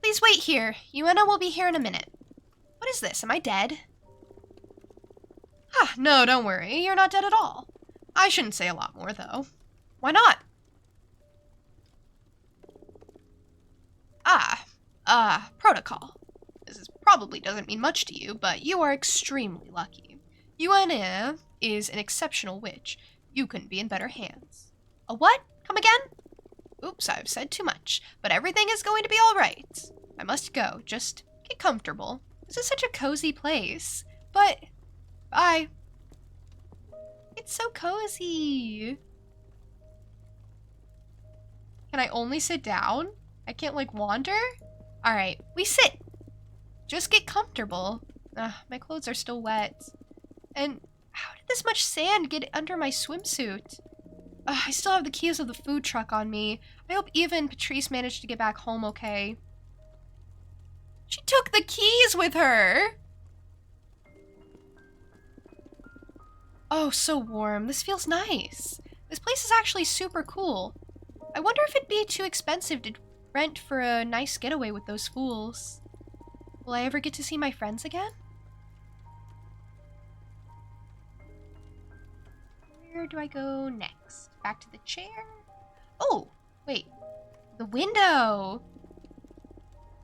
Please wait here. Yuena will be here in a minute. What is this? Am I dead? No, don't worry. You're not dead at all. I shouldn't say a lot more, though. Why not? Protocol. This probably doesn't mean much to you, but you are extremely lucky. Yuena is an exceptional witch. You couldn't be in better hands. A what? Come again? Oops, I've said too much, but everything is going to be all right. I must go. Just get comfortable. This is such a cozy place. But, bye. It's so cozy. Can I only sit down? I can't, like, wander? Alright, we sit. Just get comfortable. My clothes are still wet. And how did this much sand get under my swimsuit? I still have the keys of the food truck on me. I hope Eva and Patrice managed to get back home okay. She took the keys with her! Oh, so warm. This feels nice. This place is actually super cool. I wonder if it'd be too expensive to rent for a nice getaway with those fools. Will I ever get to see my friends again? Where do I go next? Back to the chair? Oh, wait. The window!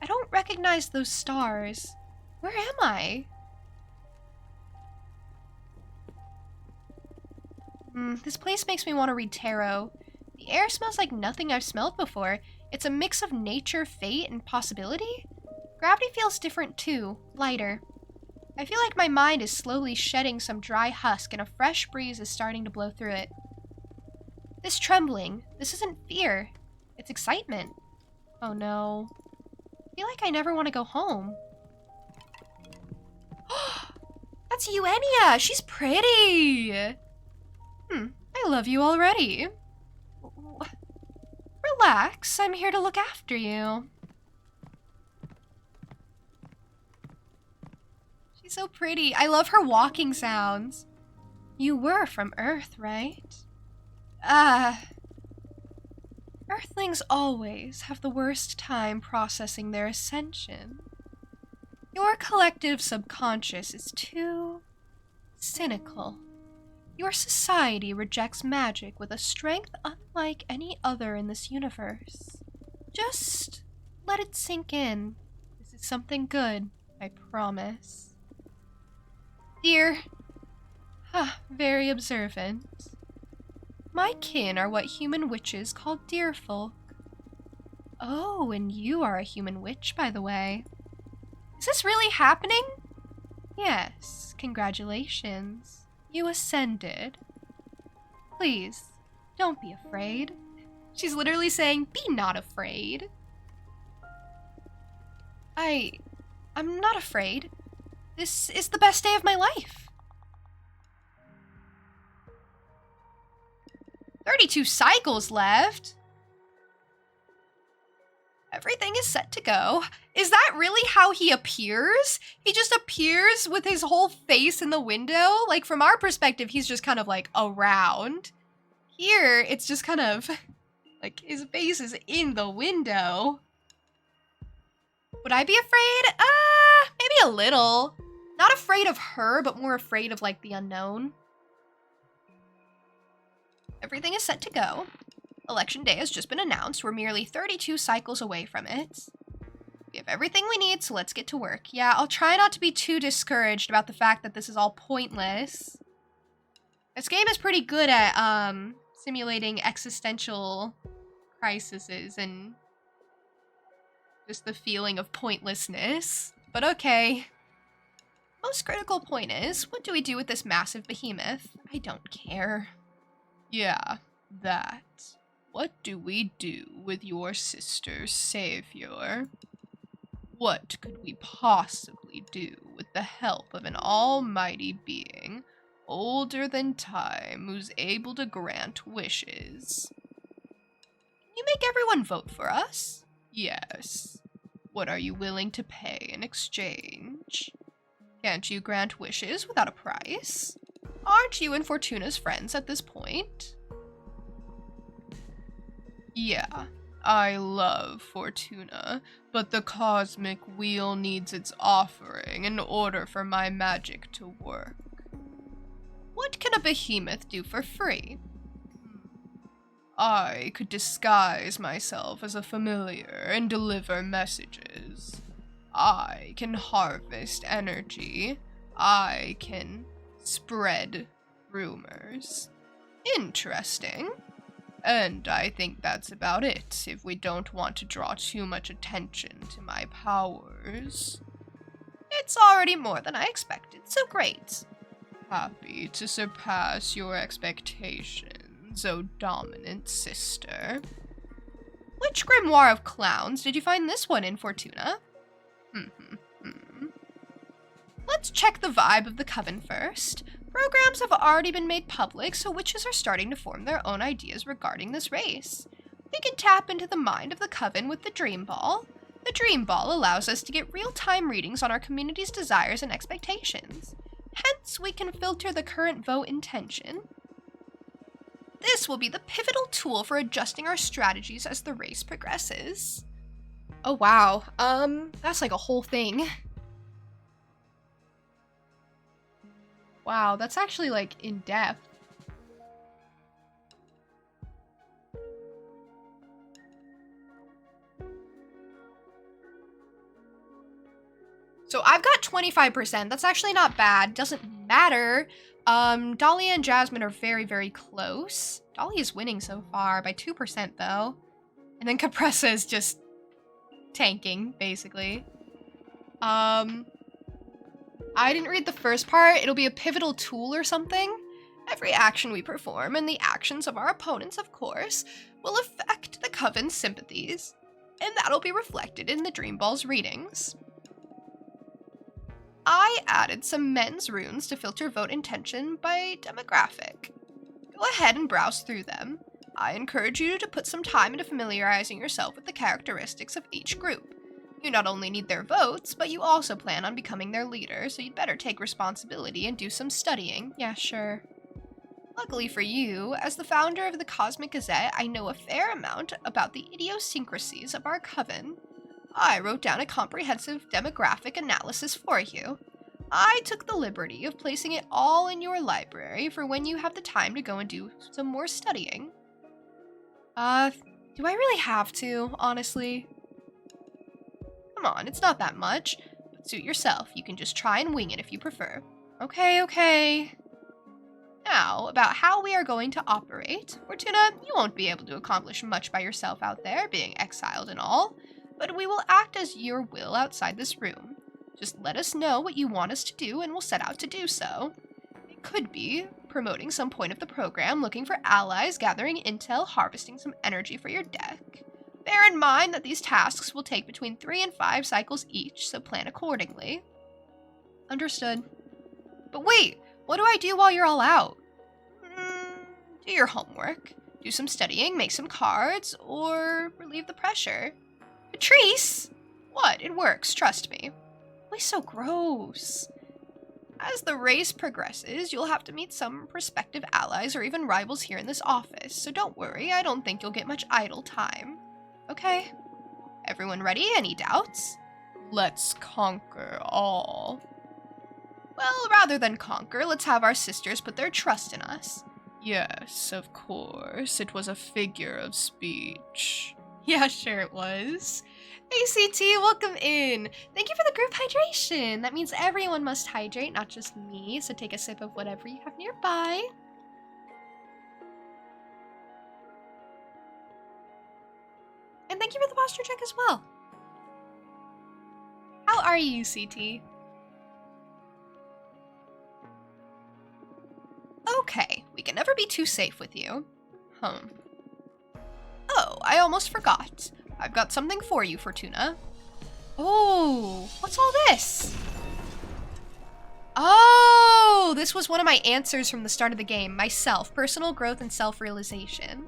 I don't recognize those stars. Where am I? This place makes me want to read tarot. The air smells like nothing I've smelled before. It's a mix of nature, fate, and possibility. Gravity feels different too, lighter. I feel like my mind is slowly shedding some dry husk and a fresh breeze is starting to blow through it. This trembling, this isn't fear. It's excitement. Oh no. I feel like I never want to go home. That's Eugenia! She's pretty! I love you already. Relax, I'm here to look after you. She's so pretty. I love her walking sounds. You were from Earth, right? Earthlings always have the worst time processing their ascension. Your collective subconscious is too cynical. Your society rejects magic with a strength unlike any other in this universe. Just let it sink in. This is something good, I promise. Dear, very observant. My kin are what human witches call deer folk. Oh, and you are a human witch, by the way. Is this really happening? Yes, congratulations. You ascended. Please, don't be afraid. She's literally saying, be not afraid. I'm not afraid. This is the best day of my life. 32 cycles left. Everything is set to go. Is that really how he appears? He just appears with his whole face in the window? Like, from our perspective, he's just kind of, like, around. Here, it's just kind of, like, his face is in the window. Would I be afraid? Maybe a little. Not afraid of her, but more afraid of, like, the unknown. Everything is set to go. Election day has just been announced. We're merely 32 cycles away from it. We have everything we need, so let's get to work. Yeah, I'll try not to be too discouraged about the fact that this is all pointless. This game is pretty good at simulating existential crises and just the feeling of pointlessness. But okay. Most critical point is, what do we do with this massive behemoth? I don't care. Yeah, that. What do we do with your sister's savior? What could we possibly do with the help of an almighty being, older than time, who's able to grant wishes? Can you make everyone vote for us? Yes. What are you willing to pay in exchange? Can't you grant wishes without a price? Aren't you and Fortuna's friends at this point? Yeah, I love Fortuna, but the cosmic wheel needs its offering in order for my magic to work. What can a behemoth do for free? I could disguise myself as a familiar and deliver messages. I can harvest energy. I can spread rumors. Interesting. And I think that's about it, if we don't want to draw too much attention to my powers. It's already more than I expected, so great. Happy to surpass your expectations, O dominant sister. Which grimoire of clowns did you find this one in, Fortuna? Let's check the vibe of the coven first. Programs have already been made public, so witches are starting to form their own ideas regarding this race. We can tap into the mind of the coven with the Dream Ball. The Dream Ball allows us to get real-time readings on our community's desires and expectations. Hence, we can filter the current vote intention. This will be the pivotal tool for adjusting our strategies as the race progresses. Oh wow, that's like a whole thing. Wow, that's actually, like, in-depth. So I've got 25%. That's actually not bad. Doesn't matter. Dolly and Jasmine are very, very close. Dolly is winning so far by 2%, though. And then Capressa is just tanking, basically. I I didn't read the first part. It'll be a pivotal tool or something. Every action we perform, and the actions of our opponents, of course, will affect the coven's sympathies, and that'll be reflected in the Dream Ball's readings. I added some men's runes to filter vote intention by demographic. Go ahead and browse through them. I encourage you to put some time into familiarizing yourself with the characteristics of each group. You not only need their votes, but you also plan on becoming their leader, so you'd better take responsibility and do some studying. Yeah, sure. Luckily for you, as the founder of the Cosmic Gazette, I know a fair amount about the idiosyncrasies of our coven. I wrote down a comprehensive demographic analysis for you. I took the liberty of placing it all in your library for when you have the time to go and do some more studying. Do I really have to, honestly? Come on, it's not that much. But suit yourself, you can just try and wing it if you prefer. Okay. Now, about how we are going to operate. Fortuna, you won't be able to accomplish much by yourself out there, being exiled and all, but we will act as your will outside this room. Just let us know what you want us to do and we'll set out to do so. It could be promoting some point of the program, looking for allies, gathering intel, harvesting some energy for your deck. Bear in mind that these tasks will take between 3 and 5 cycles each, so plan accordingly. Understood. But wait, what do I do while you're all out? Do your homework, do some studying, make some cards, or relieve the pressure. Patrice! What? It works, trust me. Why so gross? As the race progresses, you'll have to meet some prospective allies or even rivals here in this office, so don't worry, I don't think you'll get much idle time. Okay. Everyone ready? Any doubts? Let's conquer all. Well, rather than conquer, let's have our sisters put their trust in us. Yes, of course. It was a figure of speech. Yeah, sure it was. ACT, welcome in. Thank you for the group hydration. That means everyone must hydrate, not just me, so take a sip of whatever you have nearby. And thank you for the posture check as well. How are you, CT? Okay, we can never be too safe with you. Oh, I almost forgot. I've got something for you, Fortuna. Oh, what's all this? Oh, this was one of my answers from the start of the game. Myself, personal growth and self-realization.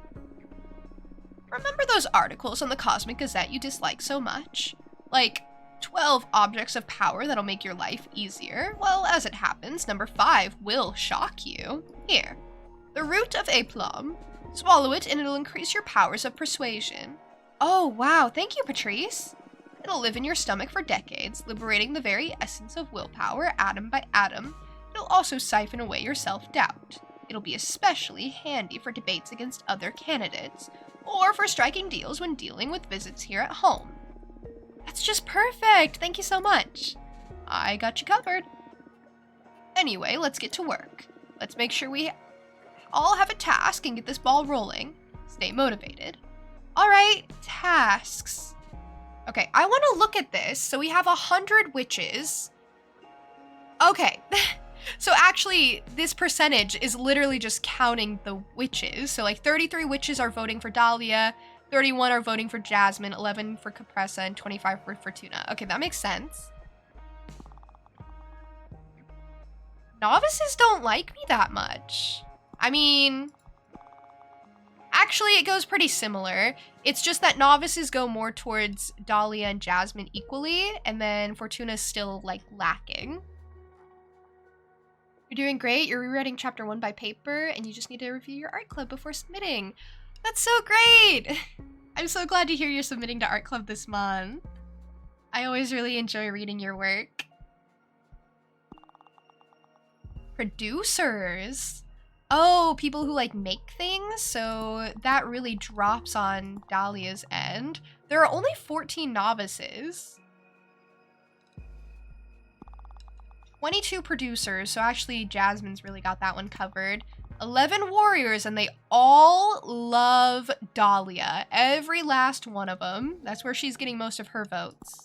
Remember those articles on the Cosmic Gazette you dislike so much? Like, 12 objects of power that'll make your life easier? Well, as it happens, number 5 will shock you. Here, the root of a plum. Swallow it and it'll increase your powers of persuasion. Oh, wow, thank you, Patrice. It'll live in your stomach for decades, liberating the very essence of willpower, atom by atom. It'll also siphon away your self-doubt. It'll be especially handy for debates against other candidates, or for striking deals when dealing with visits here at home. That's just perfect! Thank you so much! I got you covered. Anyway, let's get to work. Let's make sure we all have a task and get this ball rolling. Stay motivated. Alright, tasks. Okay, I want to look at this. So we have 100 witches. Okay, so actually this percentage is literally just counting the witches. So like 33 witches are voting for Dahlia, 31 are voting for Jasmine, 11 for Capressa, and 25 for Fortuna. Okay, that makes sense. Novices don't like me that much. I mean, actually it goes pretty similar. It's just that novices go more towards Dahlia and Jasmine equally, and then Fortuna's still like lacking. You're doing great. You're rewriting chapter 1 by paper, and you just need to review your art club before submitting. That's so great! I'm so glad to hear you're submitting to art club this month. I always really enjoy reading your work. Producers. Oh, people who like make things, so that really drops on Dahlia's end. There are only 14 novices. 22 producers, so actually Jasmine's really got that one covered. 11 warriors, and they all love Dahlia. Every last one of them. That's where she's getting most of her votes.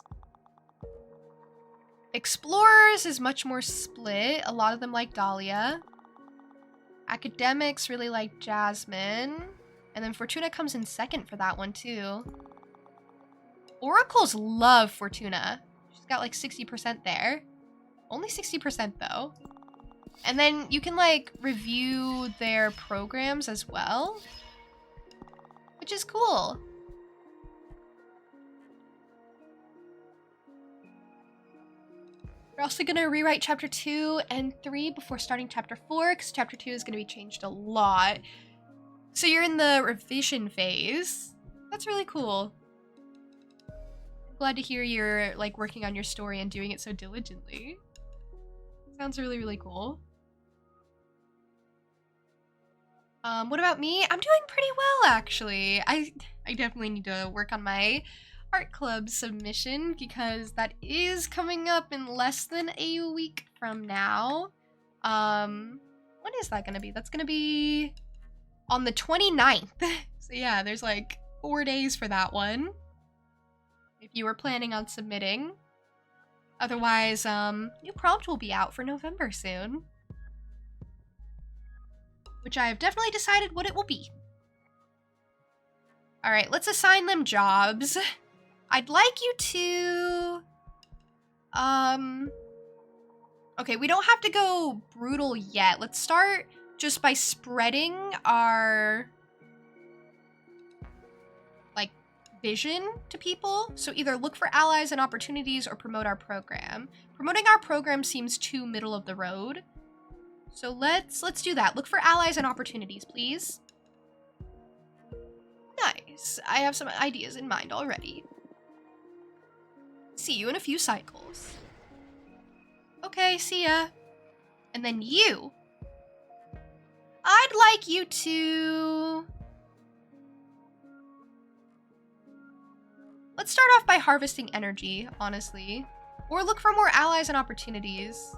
Explorers is much more split. A lot of them like Dahlia. Academics really like Jasmine. And then Fortuna comes in second for that one too. Oracles love Fortuna. She's got like 60% there. Only 60% though. And then you can like review their programs as well, which is cool. We're also gonna rewrite chapter 2 and 3 before starting chapter 4, because chapter 2 is gonna be changed a lot. So you're in the revision phase. That's really cool. Glad to hear you're like working on your story and doing it so diligently. Sounds really, really cool. What about me? I'm doing pretty well, actually. I definitely need to work on my art club submission because that is coming up in less than a week from now. When is that gonna be? That's gonna be on the 29th. So yeah, there's like 4 days for that one. If you were planning on submitting. Otherwise, new prompt will be out for November soon. Which I have definitely decided what it will be. Alright, let's assign them jobs. I'd like you to... Okay, we don't have to go brutal yet. Let's start just by spreading our... like, vision to people. So either look for allies and opportunities or promote our program. Promoting our program seems too middle of the road. So let's do that. Look for allies and opportunities, please. Nice. I have some ideas in mind already. See you in a few cycles. Okay, see ya. And then you. I'd like you to... Let's start off by harvesting energy, honestly. Or look for more allies and opportunities.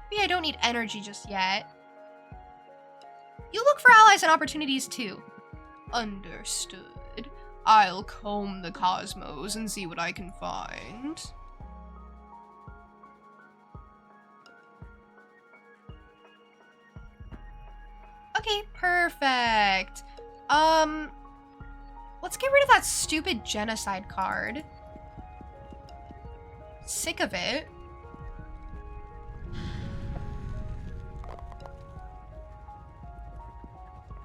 Maybe I don't need energy just yet. You look for allies and opportunities too. Understood. I'll comb the cosmos and see what I can find. Okay, perfect. Let's get rid of that stupid genocide card. Sick of it.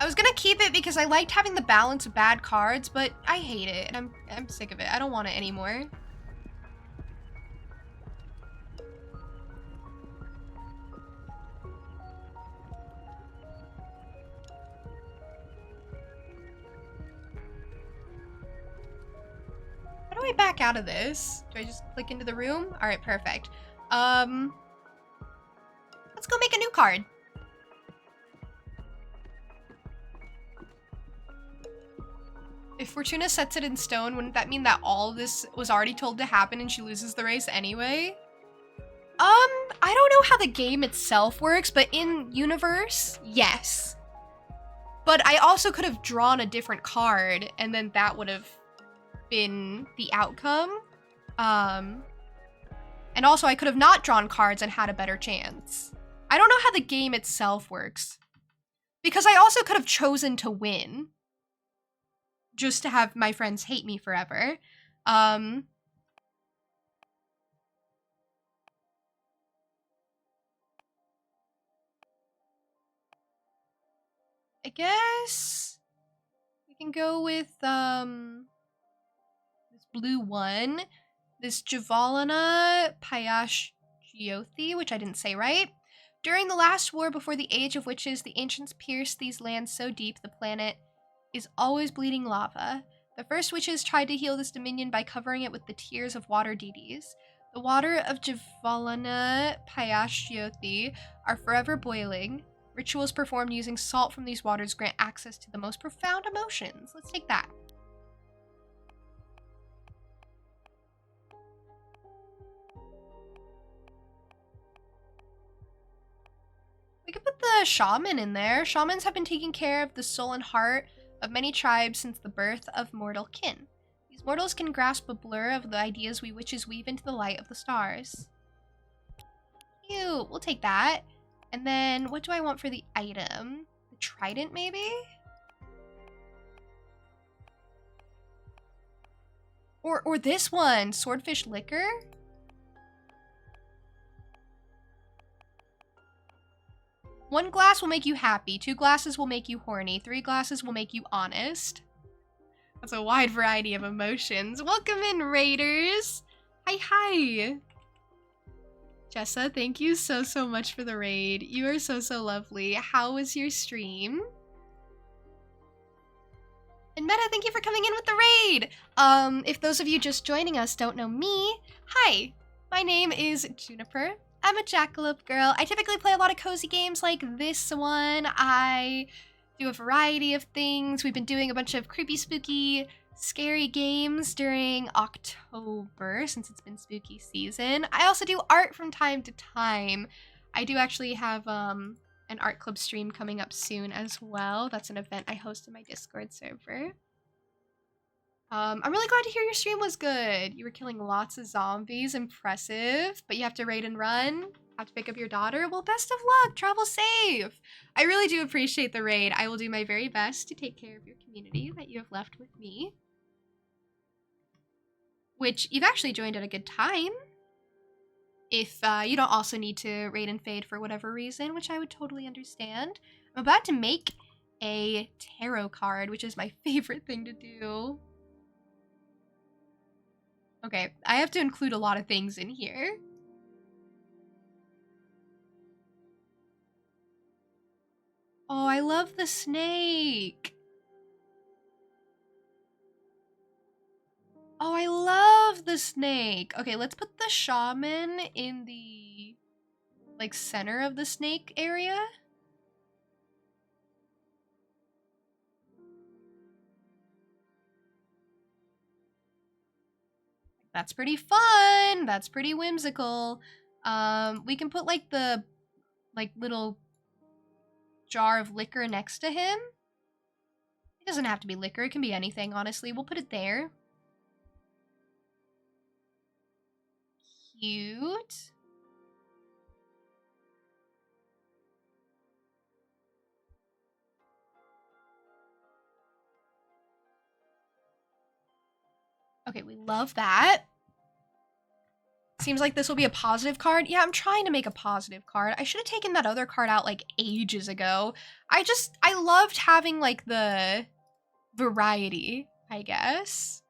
I was gonna keep it because I liked having the balance of bad cards, but I hate it, and I'm sick of it. I don't want it anymore. How do I back out of this? Do I just click into the room? All right, perfect. Let's go make a new card. If Fortuna sets it in stone, wouldn't that mean that all of this was already told to happen and she loses the race anyway? I don't know how the game itself works, but in universe, yes. But I also could have drawn a different card, and then that would have been the outcome. And also I could have not drawn cards and had a better chance. I don't know how the game itself works. Because I also could have chosen to win. Just to have my friends hate me forever. I guess we can go with this blue one. This Javalana Payashiothi, which I didn't say right. During the last war before the Age of Witches, the ancients pierced these lands so deep the planet is always bleeding lava. The first witches tried to heal this dominion by covering it with the tears of water deities. The water of Javalana Payashiothi are forever boiling. Rituals performed using salt from these waters grant access to the most profound emotions. Let's take that. We could put the shaman in there. Shamans have been taking care of the soul and heart of many tribes since the birth of mortal kin. These These mortals can grasp a blur of the ideas we witches weave into the light of the stars. Cute. We'll take that. And then what do I want for the item? The trident, maybe? Or this one, swordfish liquor? One glass will make you happy, 2 glasses will make you horny, 3 glasses will make you honest. That's a wide variety of emotions. Welcome in, raiders! Hi. Jessa, thank you so much for the raid. You are so lovely. How was your stream? And Meta, thank you for coming in with the raid! If those of you just joining us don't know me, hi! My name is Juniper. I'm a jackalope girl. I typically play a lot of cozy games like this one. I do a variety of things. We've been doing a bunch of creepy, spooky, scary games during October since it's been spooky season. I also do art from time to time. I do actually have an art club stream coming up soon as well. That's an event I host in my Discord server. I'm really glad to hear your stream was good. You were killing lots of zombies. Impressive. But you have to raid and run. Have to pick up your daughter. Well, best of luck. Travel safe. I really do appreciate the raid. I will do my very best to take care of your community that you have left with me. Which you've actually joined at a good time. If you don't also need to raid and fade for whatever reason, which I would totally understand. I'm about to make a tarot card, which is my favorite thing to do. Okay, I have to include a lot of things in here. Oh, I love the snake. Oh, I love the snake. Okay, let's put the shaman in the, like, center of the snake area. That's pretty fun. That's pretty whimsical. We can put, like, the, like, little jar of liquor next to him. It doesn't have to be liquor. It can be anything, honestly. We'll put it there. Cute. Okay, we love that. Seems like this will be a positive card. Yeah, I'm trying to make a positive card. I should have taken that other card out like ages ago. I loved having like the variety, I guess.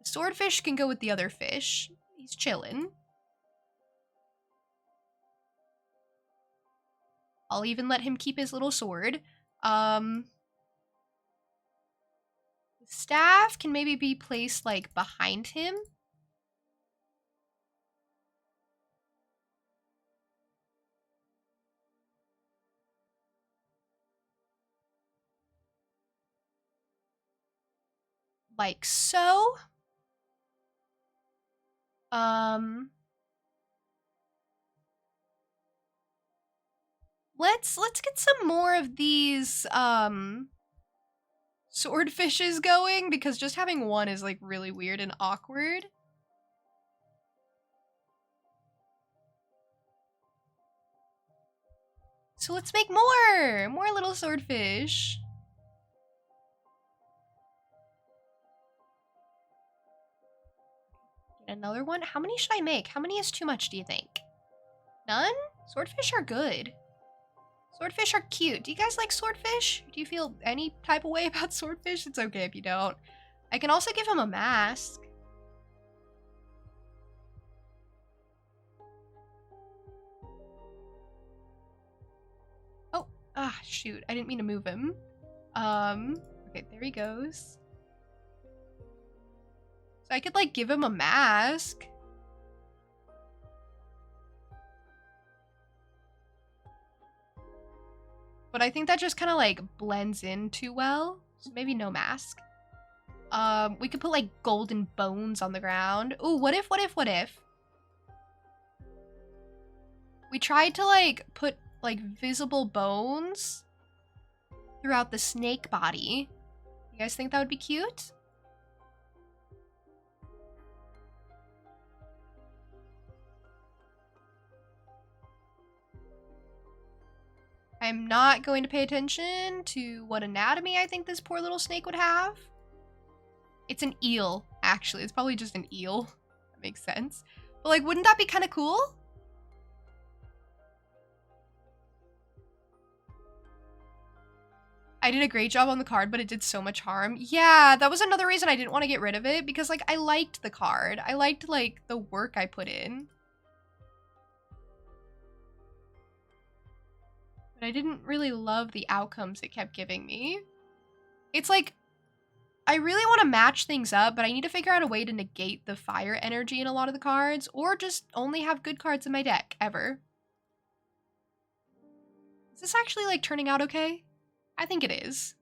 The swordfish can go with the other fish. He's chillin'. I'll even let him keep his little sword. The staff can maybe be placed like behind him. Like so. Let's get some more of these swordfishes going, because just having one is like really weird and awkward. So let's make more little swordfish. Get another one. How many should I make? How many is too much, do you think? None? Swordfish are good. Swordfish are cute. Do you guys like swordfish? Do you feel any type of way about swordfish? It's okay if you don't. I can also give him a mask. Oh, shoot. I didn't mean to move him. Okay, there he goes. So I could, like, give him a mask. But I think that just kind of, like, blends in too well. So maybe no mask. We could put, like, golden bones on the ground. Ooh, what if? We tried to, like, put, like, visible bones throughout the snake body. You guys think that would be cute? I'm not going to pay attention to what anatomy I think this poor little snake would have. It's an eel, actually. It's probably just an eel. That makes sense. But like, wouldn't that be kind of cool? I did a great job on the card, but it did so much harm. Yeah, that was another reason I didn't want to get rid of it, because like I liked the card. I liked like the work I put in. But I didn't really love the outcomes it kept giving me. It's like, I really want to match things up, but I need to figure out a way to negate the fire energy in a lot of the cards, or just only have good cards in my deck, ever. Is this actually like turning out okay? I think it is.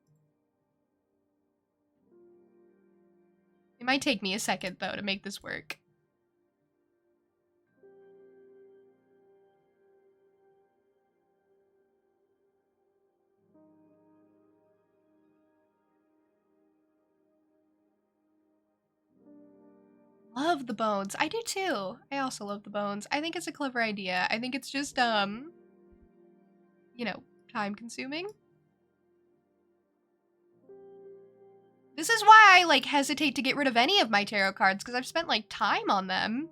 It might take me a second though to make this work. Love the bones. I do too. I also love the bones. I think it's a clever idea. I think it's just, you know, time consuming. This is why I, like, hesitate to get rid of any of my tarot cards, because I've spent, like, time on them.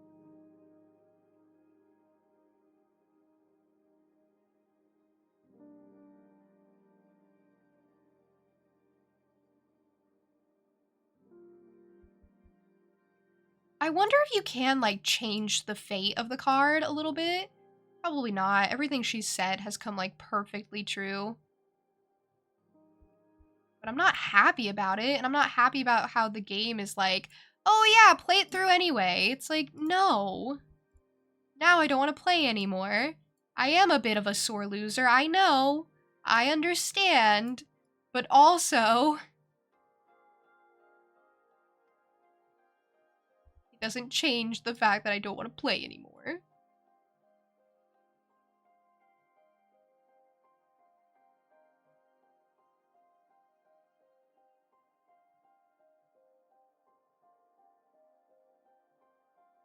I wonder if you can, like, change the fate of the card a little bit. Probably not. Everything she said has come, like, perfectly true. But I'm not happy about it, and I'm not happy about how the game is like, oh yeah, play it through anyway. It's like, no. Now I don't want to play anymore. I am a bit of a sore loser, I know. I understand. But also, it doesn't change the fact that I don't want to play anymore.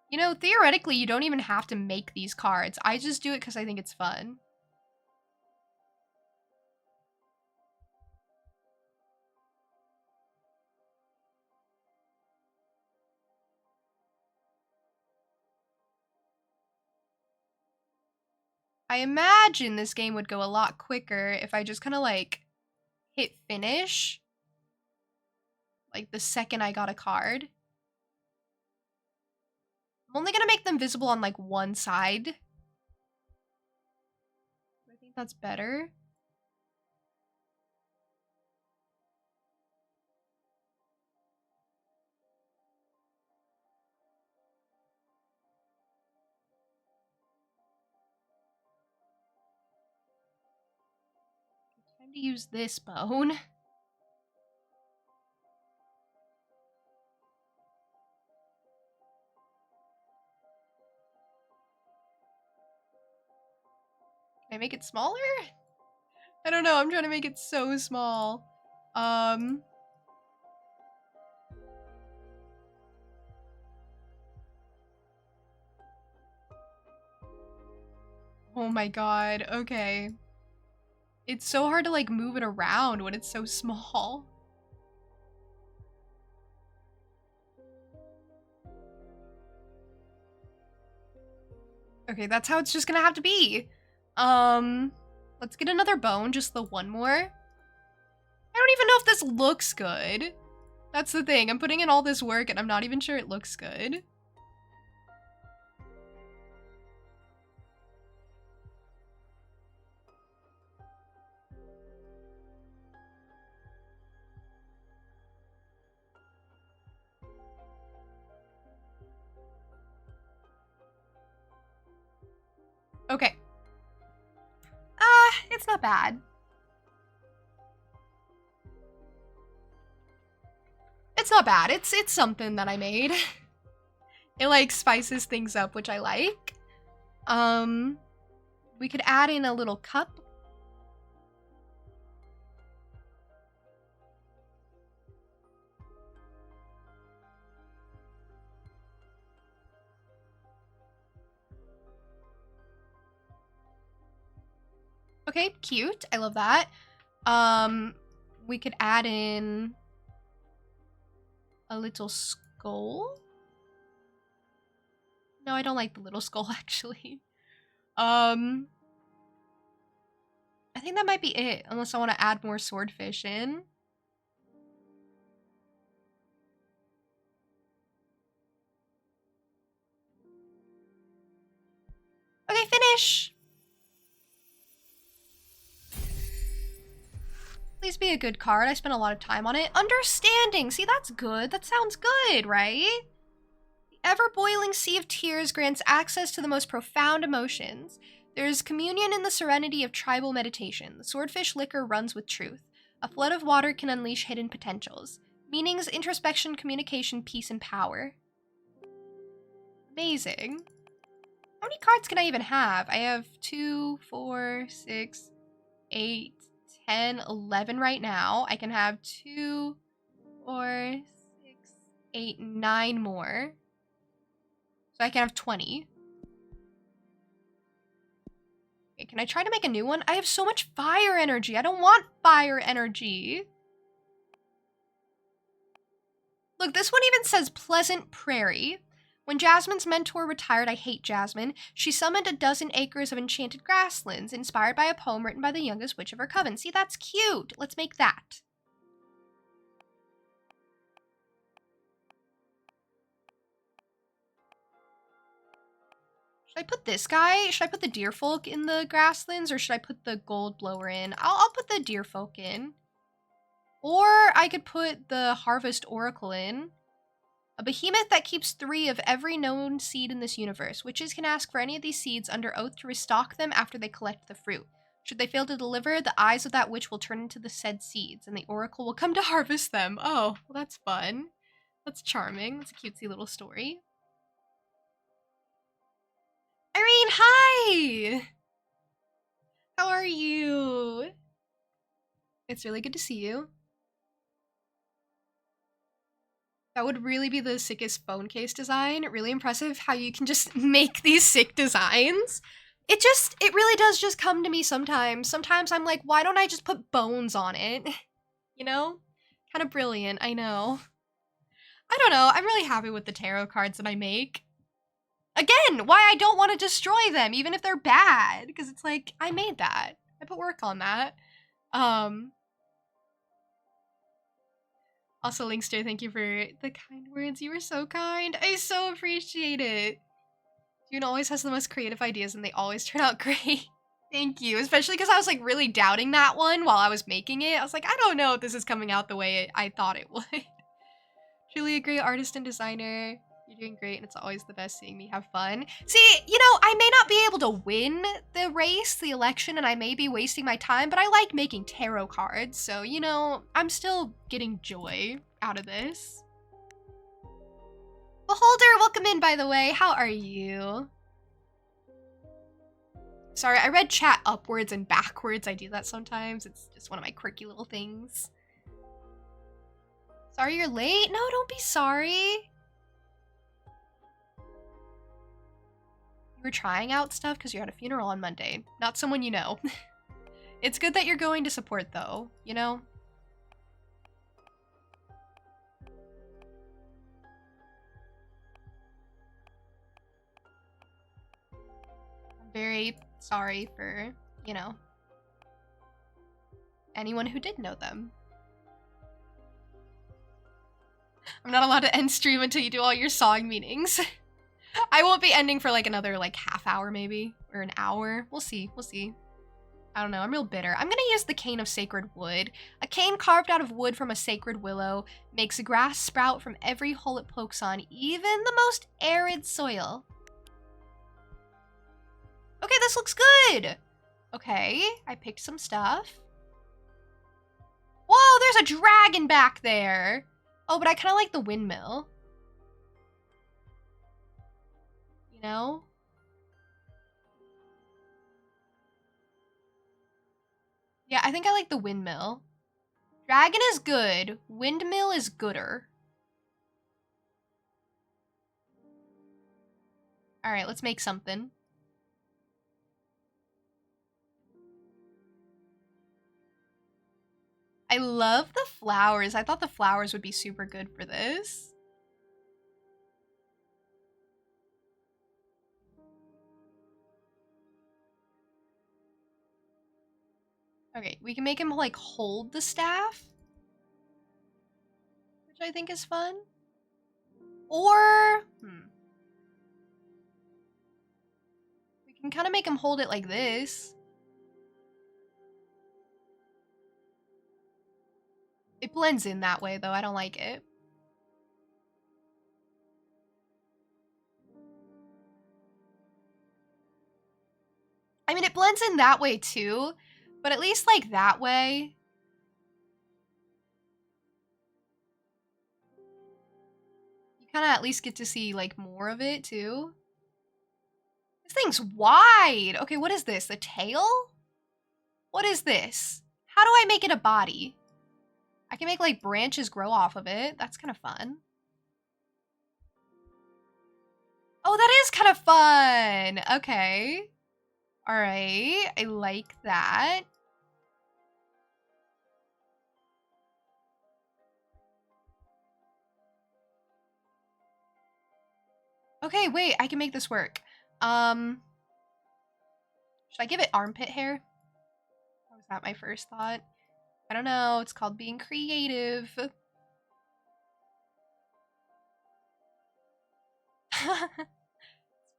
You know, theoretically, you don't even have to make these cards. I just do it because I think it's fun. I imagine this game would go a lot quicker if I just kind of like hit finish. Like the second I got a card. I'm only gonna make them visible on like one side. I think that's better. Time to use this bone. Can I make it smaller? I don't know, I'm trying to make it so small. Oh my god, okay. It's so hard to like move it around when it's so small. Okay, that's how it's just gonna have to be. Let's get another bone, just the one more. I don't even know if this looks good. That's the thing, I'm putting in all this work and I'm not even sure it looks good. Okay. It's not bad. It's not bad. It's something that I made. It like spices things up, which I like. We could add in a little cup. Okay, cute. I love that. We could add in a little skull. No, I don't like the little skull, actually. I think that might be it, unless I want to add more swordfish in. Okay, finish! Please be a good card. I spent a lot of time on it. Understanding! See, that's good. That sounds good, right? The ever-boiling sea of tears grants access to the most profound emotions. There is communion in the serenity of tribal meditation. The swordfish liquor runs with truth. A flood of water can unleash hidden potentials. Meanings, introspection, communication, peace, and power. Amazing. How many cards can I even have? I have 2, 4, 6, 8, 10, 11 right now. I can have 2, 4, 6, 8, 9 more. So I can have 20. Okay, can I try to make a new one? I have so much fire energy. I don't want fire energy. Look, this one even says Pleasant Prairie. When Jasmine's mentor retired, I hate Jasmine, she summoned a dozen acres of enchanted grasslands, inspired by a poem written by the youngest witch of her coven. See, that's cute. Let's make that. Should I put this guy? Should I put the deerfolk in the grasslands, or should I put the gold blower in? I'll put the deerfolk in. Or I could put the harvest oracle in. A behemoth that keeps 3 of every known seed in this universe. Witches can ask for any of these seeds under oath to restock them after they collect the fruit. Should they fail to deliver, the eyes of that witch will turn into the said seeds, and the oracle will come to harvest them. Oh, well, that's fun. That's charming. That's a cutesy little story. Irene, hi! How are you? It's really good to see you. That would really be the sickest phone case design. Really impressive how you can just make these sick designs. It really does just come to me sometimes. Sometimes I'm like, why don't I just put bones on it? You know? Kind of brilliant, I know. I don't know, I'm really happy with the tarot cards that I make. Again, why I don't want to destroy them, even if they're bad. Because it's like, I made that. I put work on that. Also, Linkster, thank you for the kind words. You were so kind. I so appreciate it. June always has the most creative ideas and they always turn out great. Thank you. Especially because I was like really doubting that one while I was making it. I was like, I don't know if this is coming out the way I thought it would. Truly a great artist and designer. You're doing great and it's always the best seeing me have fun. See, you know, I may not be able to win the race, the election, and I may be wasting my time, but I like making tarot cards. So, you know, I'm still getting joy out of this. Beholder, welcome in, by the way. How are you? Sorry, I read chat upwards and backwards. I do that sometimes. It's just one of my quirky little things. Sorry you're late? No, don't be sorry. You were trying out stuff because you're at a funeral on Monday. Not someone you know. It's good that you're going to support, though, you know? I'm very sorry for, you know, anyone who did know them. I'm not allowed to end stream until you do all your song meanings. I won't be ending for like another like half hour maybe, or an hour. We'll see, we'll see. I don't know, I'm real bitter. I'm gonna use the cane of sacred wood. A cane carved out of wood from a sacred willow makes grass sprout from every hole it pokes on, even the most arid soil. Okay, this looks good. Okay, I picked some stuff. Whoa, there's a dragon back there. Oh, but I kind of like the windmill. You know? Yeah, I think I like the windmill. Dragon is good. Windmill is gooder. Alright, let's make something. I love the flowers. I thought the flowers would be super good for this. Okay, we can make him, like, hold the staff, which I think is fun. Or, we can kind of make him hold it like this. It blends in that way, though. I don't like it. I mean, it blends in that way, too. But at least, like, that way. You kind of at least get to see, like, more of it, too. This thing's wide. Okay, what is this? The tail? What is this? How do I make it a body? I can make, like, branches grow off of it. That's kind of fun. Oh, that is kind of fun. Okay. All right. I like that. Okay, wait. I can make this work. Should I give it armpit hair? Or was that my first thought? I don't know. It's called being creative. It's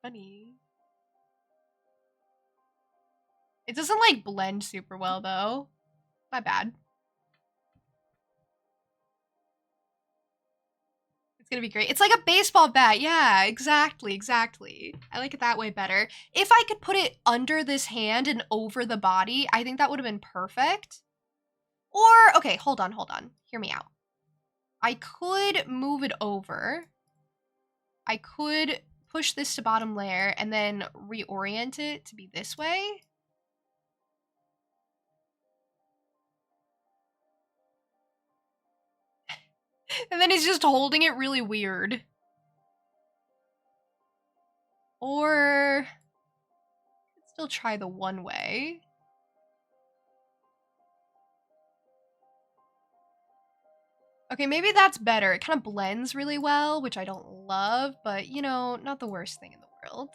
funny. It doesn't, like, blend super well, though. My bad. It's gonna be great. It's like a baseball bat. Yeah, exactly, exactly. I like it that way better. If I could put it under this hand and over the body, I think that would have been perfect. Or, okay, hold on. Hear me out. I could move it over. I could push this to bottom layer and then reorient it to be this way. And then he's just holding it really weird. Or still try the one way. Okay, maybe that's better. It kind of blends really well, which I don't love, but, you know, not the worst thing in the world.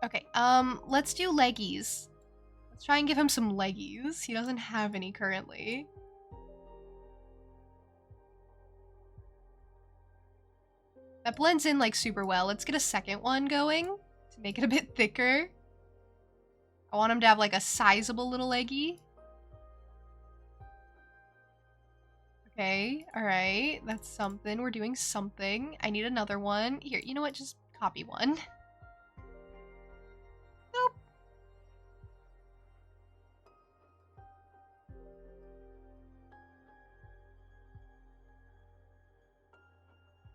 Okay, let's do leggies. Let's try and give him some leggies. He doesn't have any currently. That blends in, like, super well. Let's get a second one going to make it a bit thicker. I want him to have, like, a sizable little leggy. Okay, alright. That's something. We're doing something. I need another one. Here, you know what? Just copy one. Nope.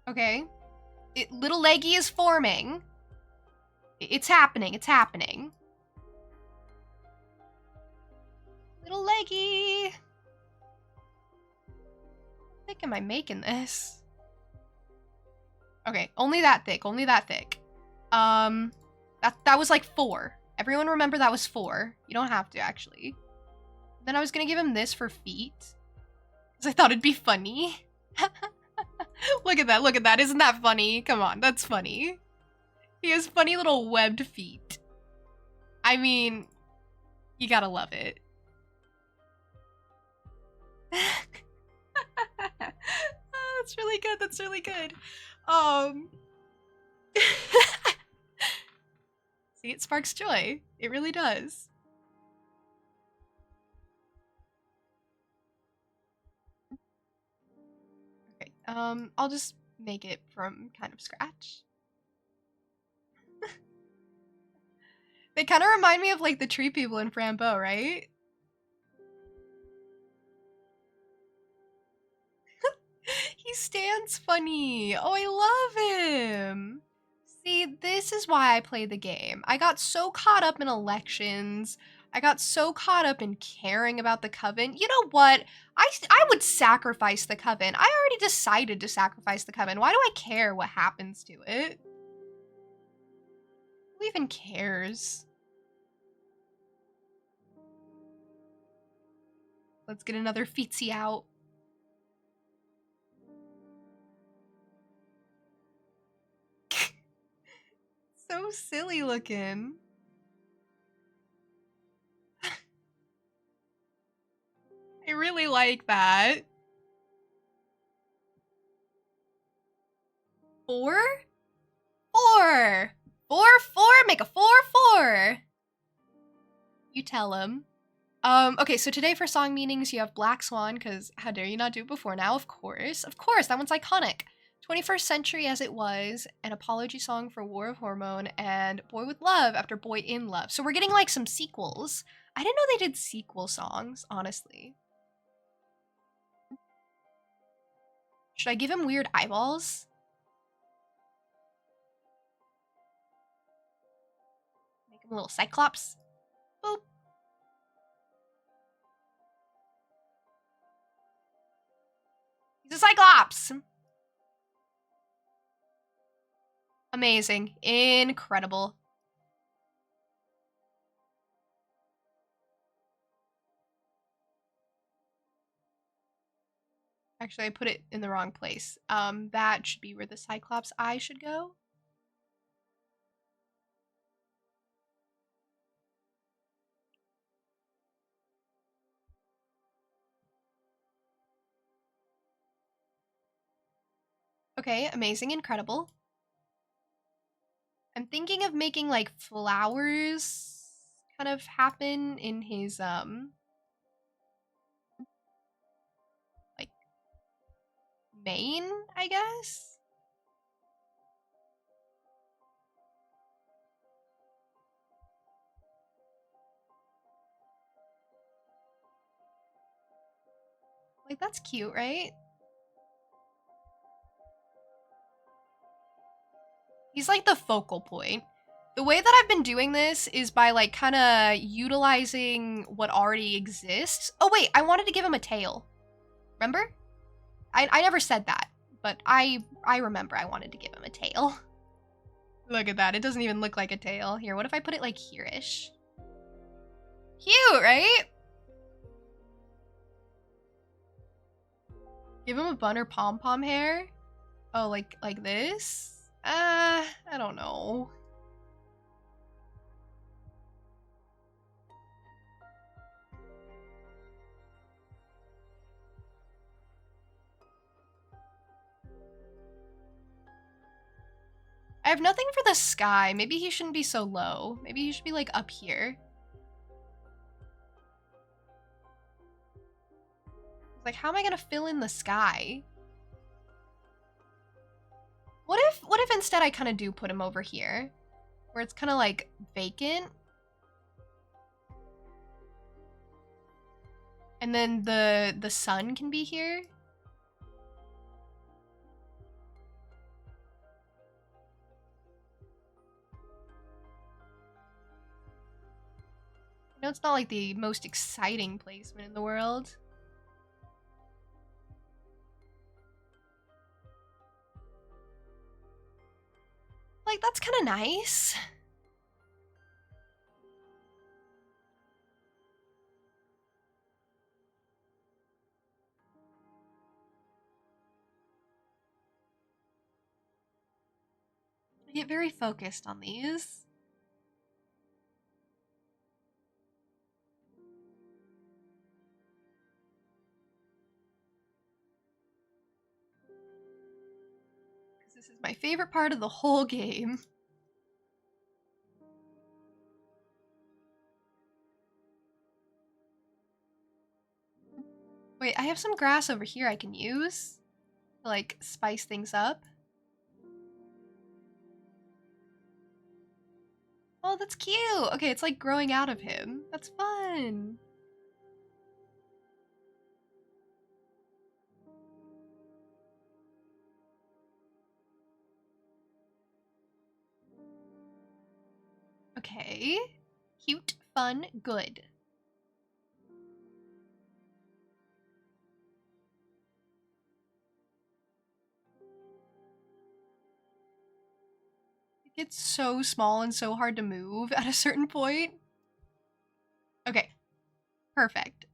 Okay. Little leggy is forming. It's happening. It's happening. Little leggy. How thick am I making this? Okay, only that thick. Only that thick. That was like 4. Everyone remember that was 4. You don't have to, actually. Then I was gonna give him this for feet. Because I thought it'd be funny. Look at that, look at that. Isn't that funny? Come on, that's funny. He has funny little webbed feet. I mean, you gotta love it. Oh, that's really good, that's really good. See, it sparks joy. It really does. Okay, I'll just make it from kind of scratch. They kind of remind me of, like, the tree people in Frambeau, right? He stands funny. Oh, I love him. See, this is why I play the game. I got so caught up in elections. I got so caught up in caring about the coven. You know what? I would sacrifice the coven. I already decided to sacrifice the coven. Why do I care what happens to it? Who even cares? Let's get another feetsy out. So silly looking. I really like that. 4? 4! 4, 4, make a 4, 4. You tell him. Okay, so today for song meanings, you have Black Swan, because how dare you not do it before now, of course. Of course, that one's iconic. 21st Century as It Was, an apology song for War of Hormone, and Boy with Love after Boy in Love. So we're getting like some sequels. I didn't know they did sequel songs, honestly. Should I give him weird eyeballs? Make him a little cyclops? Boop. He's a cyclops! Amazing. Incredible. Actually, I put it in the wrong place. That should be where the Cyclops eye should go. Okay, amazing, incredible. I'm thinking of making like flowers kind of happen in his like mane, I guess. Like that's cute, right? He's like the focal point. The way that I've been doing this is by like kind of utilizing what already exists. Oh wait, I wanted to give him a tail. Remember? I never said that, but I remember I wanted to give him a tail. Look at that. It doesn't even look like a tail. Here, what if I put it like here-ish? Cute, right? Give him a bun or pom-pom hair? Oh, like this? I don't know. I have nothing for the sky. Maybe he shouldn't be so low. Maybe he should be like up here. Like, how am I gonna fill in the sky? What if instead I kind of do put him over here? Where it's kind of like vacant? And then the sun can be here? I know it's not like the most exciting placement in the world. Like, that's kind of nice. I get very focused on these. Because this is my favorite part of the whole game. Wait, I have some grass over here I can use to, like, spice things up. Oh, that's cute! Okay, it's like growing out of him. That's fun! Okay. Cute, fun, good. gets so small and so hard to move at a certain point. Okay, perfect.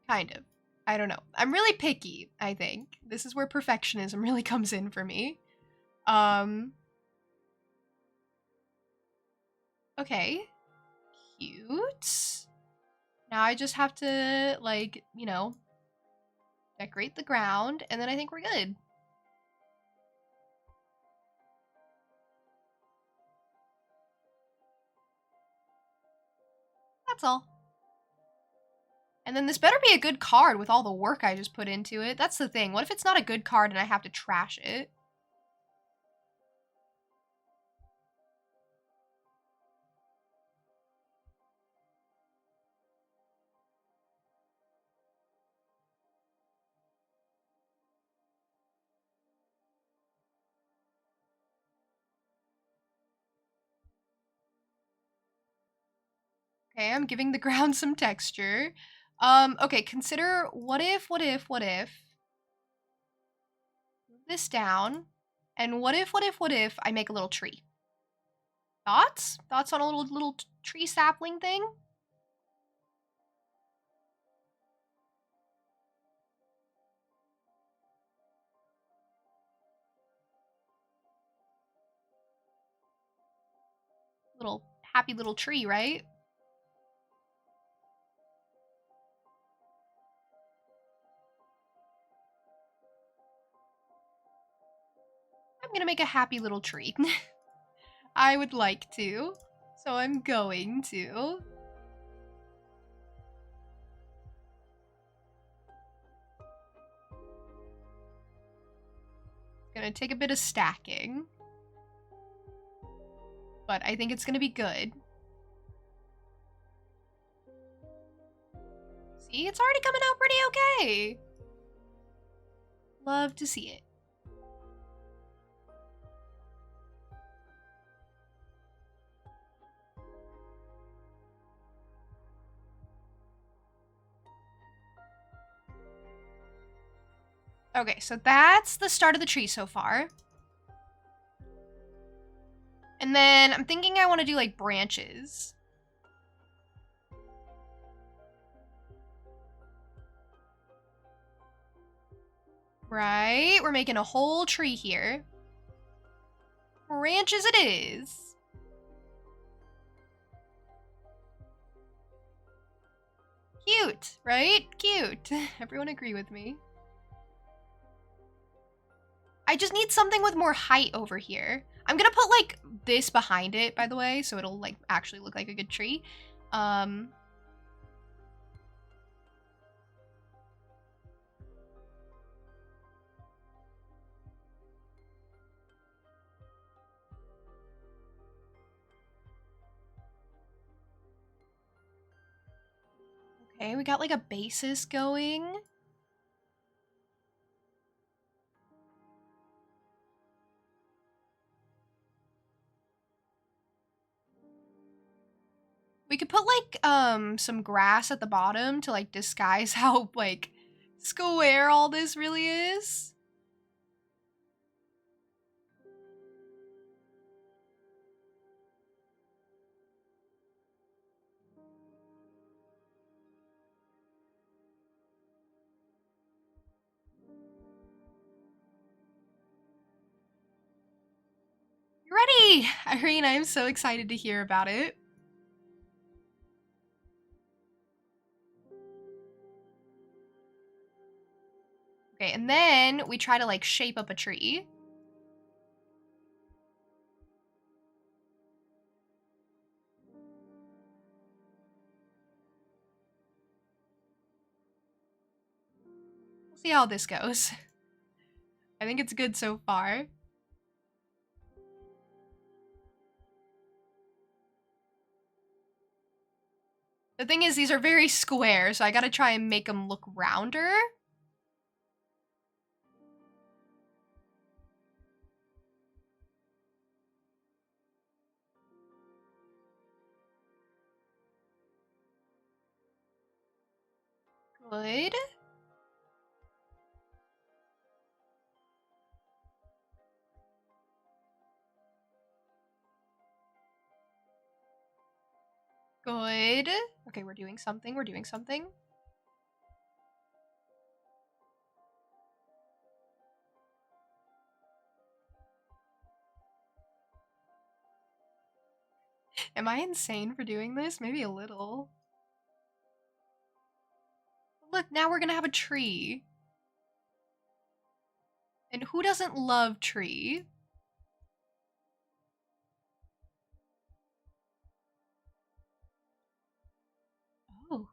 Kind of. I don't know. I'm really picky, I think. This is where perfectionism really comes in for me. Okay. Cute. Now I just have to, like, you know, decorate the ground, and then I think we're good. That's all. And then this better be a good card with all the work I just put into it. That's the thing. What if it's not a good card and I have to trash it? Okay, I'm giving the ground some texture. Okay, consider what if move this down, and what if I make a little tree? Thoughts? Thoughts on a little tree sapling thing? Little happy little tree, right? I'm gonna make a happy little tree. I would like to, so I'm going to. Gonna take a bit of stacking, but I think it's gonna be good. See, it's already coming out pretty okay. Love to see it. Okay, so that's the start of the tree so far. And then I'm thinking I want to do like branches. Right? We're making a whole tree here. Branches it is. Cute, right? Cute. Everyone agree with me. I just need something with more height over here. I'm gonna put like this behind it, by the way, so it'll like actually look like a good tree. Okay, we got like a basis going. We could put like some grass at the bottom to like disguise how like square all this really is. You're ready! Irene, I'm so excited to hear about it. Okay, and then we try to like shape up a tree. We'll see how this goes. I think it's good so far. The thing is, these are very square, so I gotta try and make them look rounder. Good. Good. Okay, we're doing something. We're doing something. Am I insane for doing this? Maybe a little. Look, now we're gonna have a tree. And who doesn't love tree? Oh.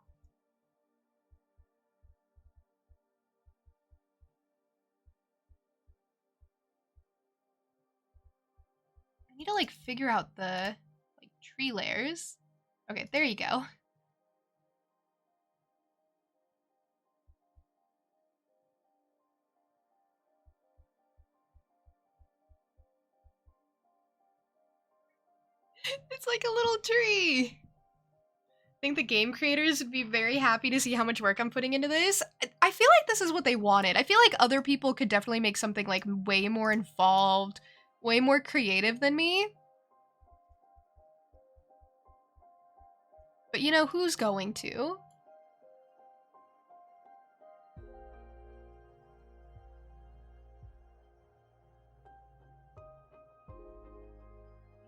I need to like figure out the like tree layers. Okay, there you go. It's like a little tree. I think the game creators would be very happy to see how much work I'm putting into this. I feel like this is what they wanted. I feel like other people could definitely make something like way more involved, way more creative than me. But you know, who's going to?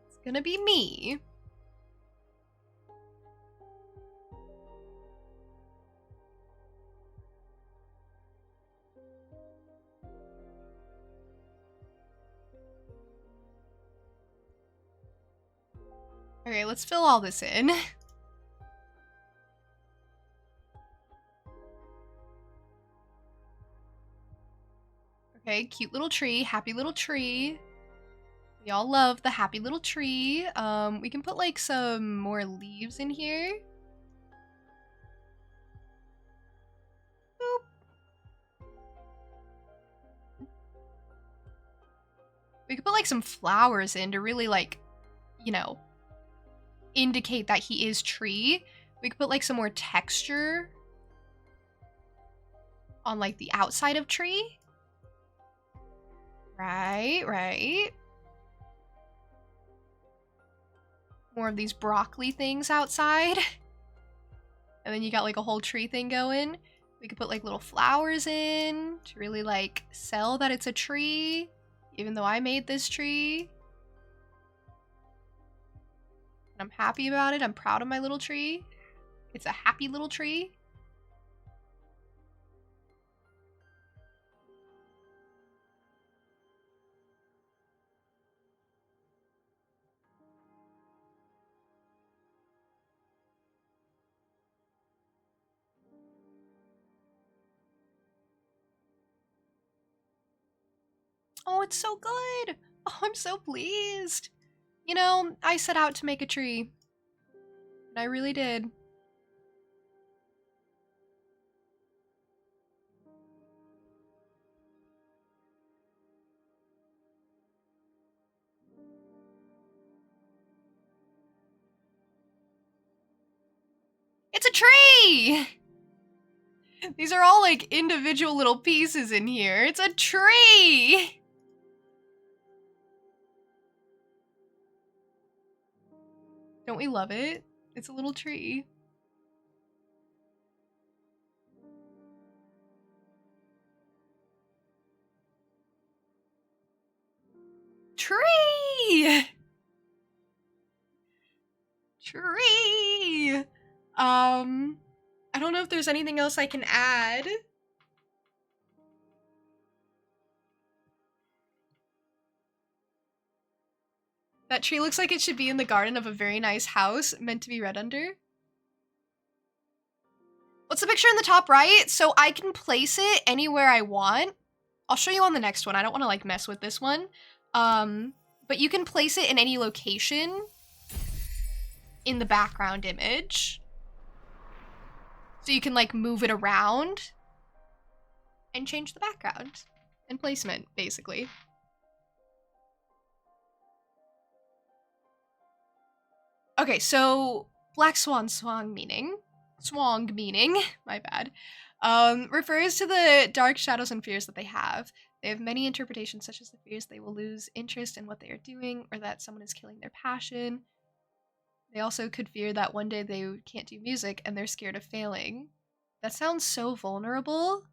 It's gonna be me. Okay, let's fill all this in. Okay, cute little tree, happy little tree. We all love the happy little tree. We can put like some more leaves in here. Boop. We could put like some flowers in to really like, you know, indicate that he is tree. We could put like some more texture on like the outside of tree. Right, right. More of these broccoli things outside. And then you got like a whole tree thing going. We could put like little flowers in to really like sell that it's a tree, even though I made this tree. And I'm happy about it. I'm proud of my little tree. It's a happy little tree. Oh, it's so good. Oh, I'm so pleased. You know, I set out to make a tree. And I really did. It's a tree! These are all like individual little pieces in here. It's a tree! Don't we love it? It's a little tree. Tree! Tree! I don't know if there's anything else I can add. That tree looks like it should be in the garden of a very nice house, meant to be read under. What's the picture in the top right? So I can place it anywhere I want. I'll show you on the next one. I don't want to like mess with this one. But you can place it in any location in the background image. So you can like move it around and change the background and placement, basically. Okay, so Black Swang meaning, my bad, refers to the dark shadows and fears that they have. They have many interpretations, such as the fears they will lose interest in what they are doing, or that someone is killing their passion. They also could fear that one day they can't do music and they're scared of failing. That sounds so vulnerable.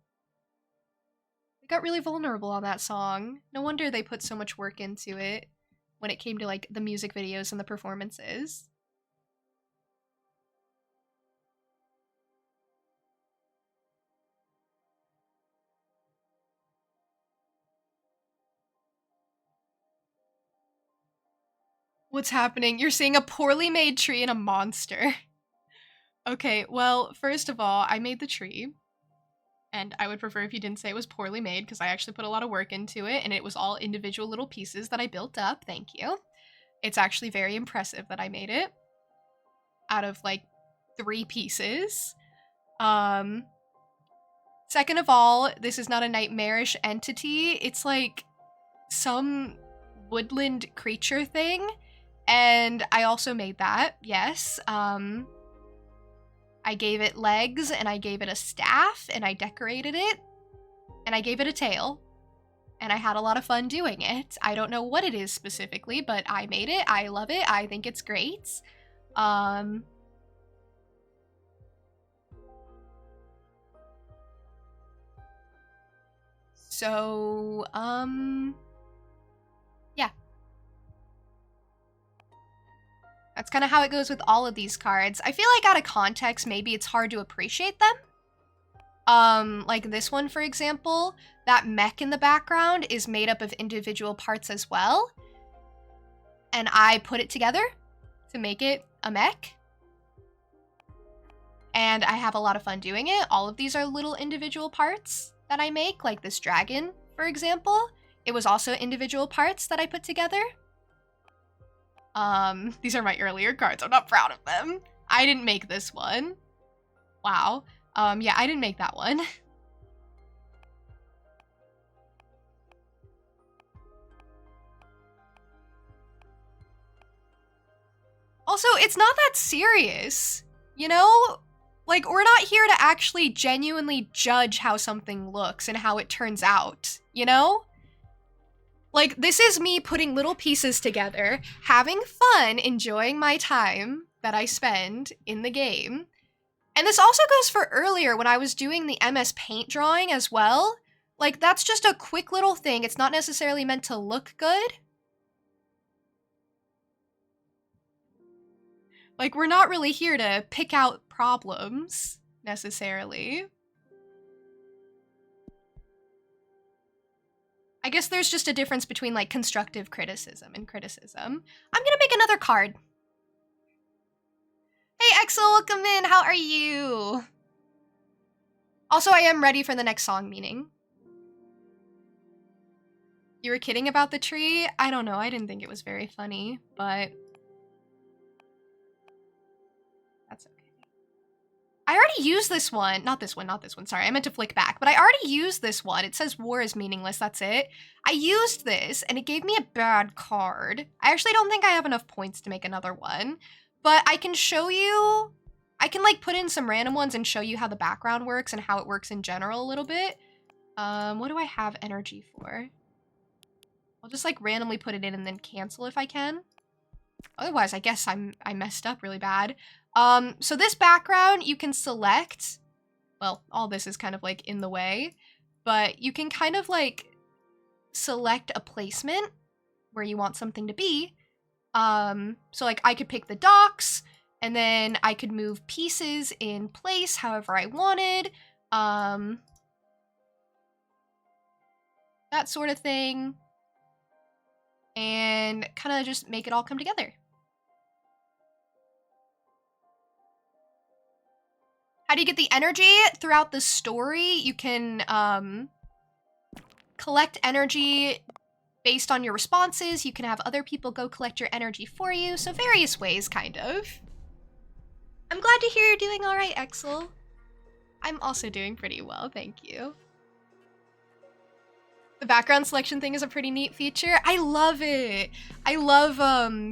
They got really vulnerable on that song. No wonder they put so much work into it when it came to like the music videos and the performances. What's happening? You're seeing a poorly made tree and a monster. Okay, well, first of all, I made the tree. And I would prefer if you didn't say it was poorly made because I actually put a lot of work into it and it was all individual little pieces that I built up. Thank you. It's actually very impressive that I made it out of like 3 pieces. Second of all, this is not a nightmarish entity. It's like some woodland creature thing. And I also made that, yes. I gave it legs, and I gave it a staff, and I decorated it, and I gave it a tail. And I had a lot of fun doing it. I don't know what it is specifically, but I made it. I love it. I think it's great. Yeah. That's kind of how it goes with all of these cards. I feel like out of context, maybe it's hard to appreciate them. Like this one, for example, that mech in the background is made up of individual parts as well. And I put it together to make it a mech. And I have a lot of fun doing it. All of these are little individual parts that I make, like this dragon, for example. It was also individual parts that I put together. These are my earlier cards. I'm not proud of them. I didn't make this one. Wow. Yeah, I didn't make that one. Also, it's not that serious, you know? Like, we're not here to actually genuinely judge how something looks and how it turns out, you know? Like, this is me putting little pieces together, having fun, enjoying my time that I spend in the game. And this also goes for earlier when I was doing the MS Paint drawing as well. Like, that's just a quick little thing. It's not necessarily meant to look good. Like, we're not really here to pick out problems, necessarily. I guess there's just a difference between, like, constructive criticism and criticism. I'm gonna make another card. Hey, Exel, welcome in. How are you? Also, I am ready for the next song meaning. You were kidding about the tree? I don't know. I didn't think it was very funny, but that's okay. I already used this one. Not this one, not this one. Sorry, I meant to flick back. But I already used this one. It says war is meaningless. That's it. I used this, and it gave me a bad card. I actually don't think I have enough points to make another one. But I can show you... I can, like, put in some random ones and show you how the background works and how it works in general a little bit. What do I have energy for? I'll just, like, randomly put it in and then cancel if I can. Otherwise, I guess I messed up really bad. So this background, you can select... Well, all this is kind of, like, in the way. But you can kind of, like, select a placement where you want something to be. So, like, I could pick the docks, and then I could move pieces in place however I wanted. That sort of thing. And kind of just make it all come together. How do you get the energy? Throughout the story, you can collect energy based on your responses. You can have other people go collect your energy for you. So various ways, kind of. I'm glad to hear you're doing all right, Exel. I'm also doing pretty well, thank you. The background selection thing is a pretty neat feature. I love it. I love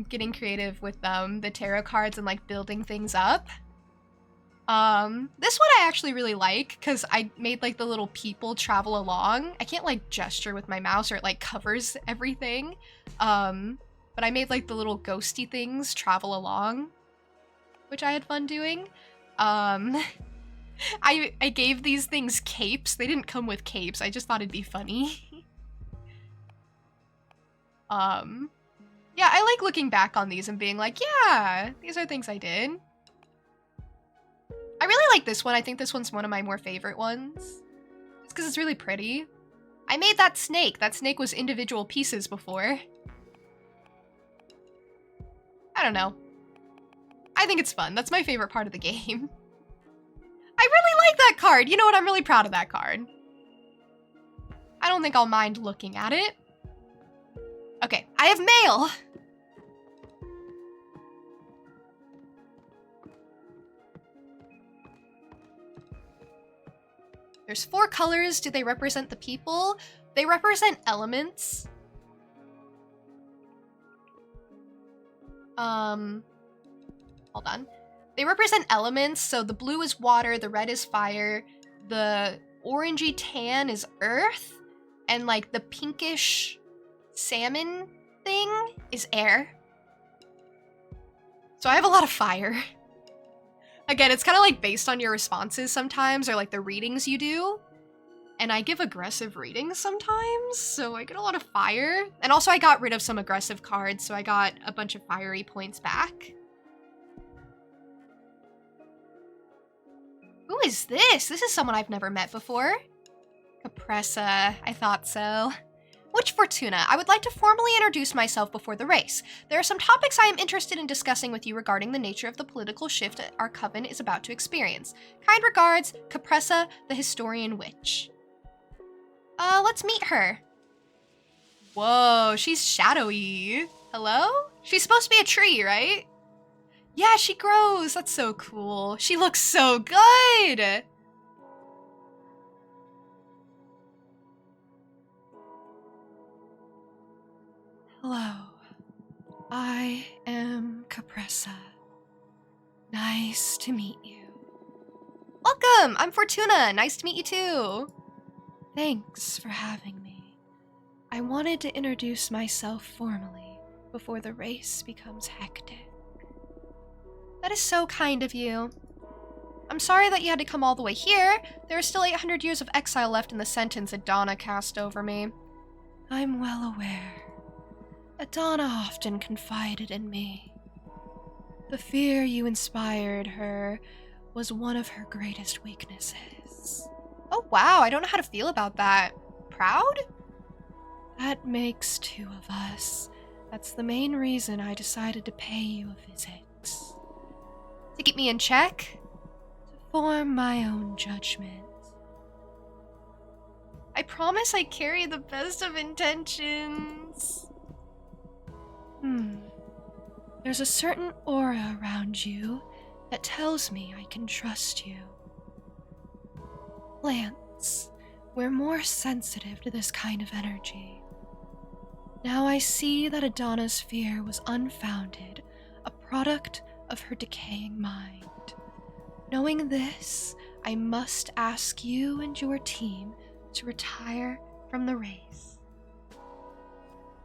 getting creative with the tarot cards and like building things up. This one I actually really like because I made like the little people travel along. I can't like gesture with my mouse or it like covers everything. But I made like the little ghosty things travel along. which I had fun doing. I gave these things capes. They didn't come with capes. I just thought it'd be funny. Yeah, I like looking back on these and being like, yeah, these are things I did. I really like this one. I think this one's one of my more favorite ones. Just because it's really pretty. I made that snake. That snake was individual pieces before. I don't know. I think it's fun. That's my favorite part of the game. I really like that card. You know what? I'm really proud of that card. I don't think I'll mind looking at it. Okay, I have mail. There's 4 colors. Do they represent the people? They represent elements. Hold on. They represent elements, so the blue is water, the red is fire, the orangey tan is earth, and like the pinkish salmon thing is air. So I have a lot of fire. Again, it's kind of like based on your responses sometimes, or like the readings you do. And I give aggressive readings sometimes, so I get a lot of fire. And also I got rid of some aggressive cards, so I got a bunch of fiery points back. Who is this? This is someone I've never met before. Capressa, I thought so. Witch Fortuna, I would like to formally introduce myself before the race. There are some topics I am interested in discussing with you regarding the nature of the political shift our coven is about to experience. Kind regards, Capressa, the historian witch. Let's meet her. Whoa, she's shadowy. Hello? She's supposed to be a tree, right? Yeah, she grows. That's so cool. She looks so good. Hello. I am Capressa. Nice to meet you. Welcome! I'm Fortuna. Nice to meet you too. Thanks for having me. I wanted to introduce myself formally before the race becomes hectic. That is so kind of you. I'm sorry that you had to come all the way here. There are still 800 years of exile left in the sentence Adana cast over me. I'm well aware. Adana often confided in me. The fear you inspired her was one of her greatest weaknesses. Oh wow, I don't know how to feel about that. Proud? That makes 2 of us. That's the main reason I decided to pay you a visit. To keep me in check? To form my own judgment. I promise I carry the best of intentions. There's a certain aura around you that tells me I can trust you. Plants, we're more sensitive to this kind of energy. Now I see that Adana's fear was unfounded, a product of her decaying mind. Knowing this, I must ask you and your team to retire from the race.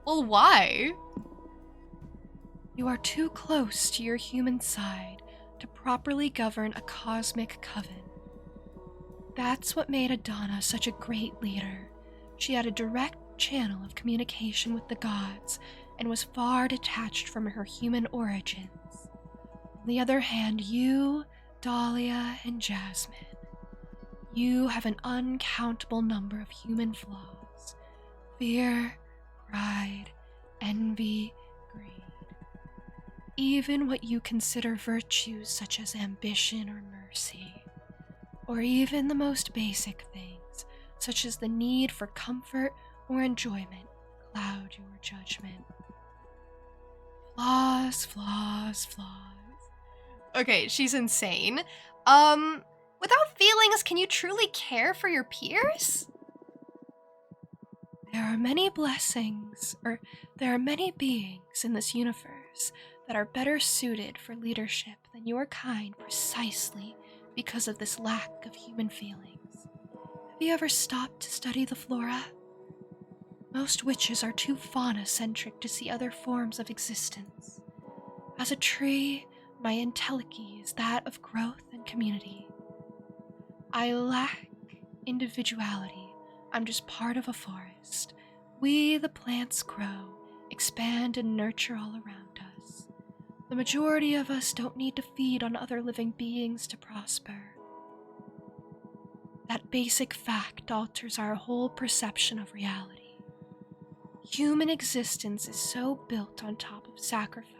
Well, why? You are too close to your human side to properly govern a cosmic coven. That's what made Adana such a great leader. She had a direct channel of communication with the gods and was far detached from her human origins. On the other hand, you, Dahlia, and Jasmine, you have an uncountable number of human flaws. Fear, pride, envy, greed. Even what you consider virtues such as ambition or mercy, or even the most basic things, such as the need for comfort or enjoyment, cloud your judgment. Flaws, flaws, flaws. Okay, she's insane. Without feelings, can you truly care for your peers? There are many beings in this universe that are better suited for leadership than your kind precisely because of this lack of human feelings. Have you ever stopped to study the flora? Most witches are too fauna-centric to see other forms of existence. As a tree, My entelechy is that of growth and community. I lack individuality. I'm just part of a forest. We, the plants, grow, expand, and nurture all around us. The majority of us don't need to feed on other living beings to prosper. That basic fact alters our whole perception of reality. Human existence is so built on top of sacrifice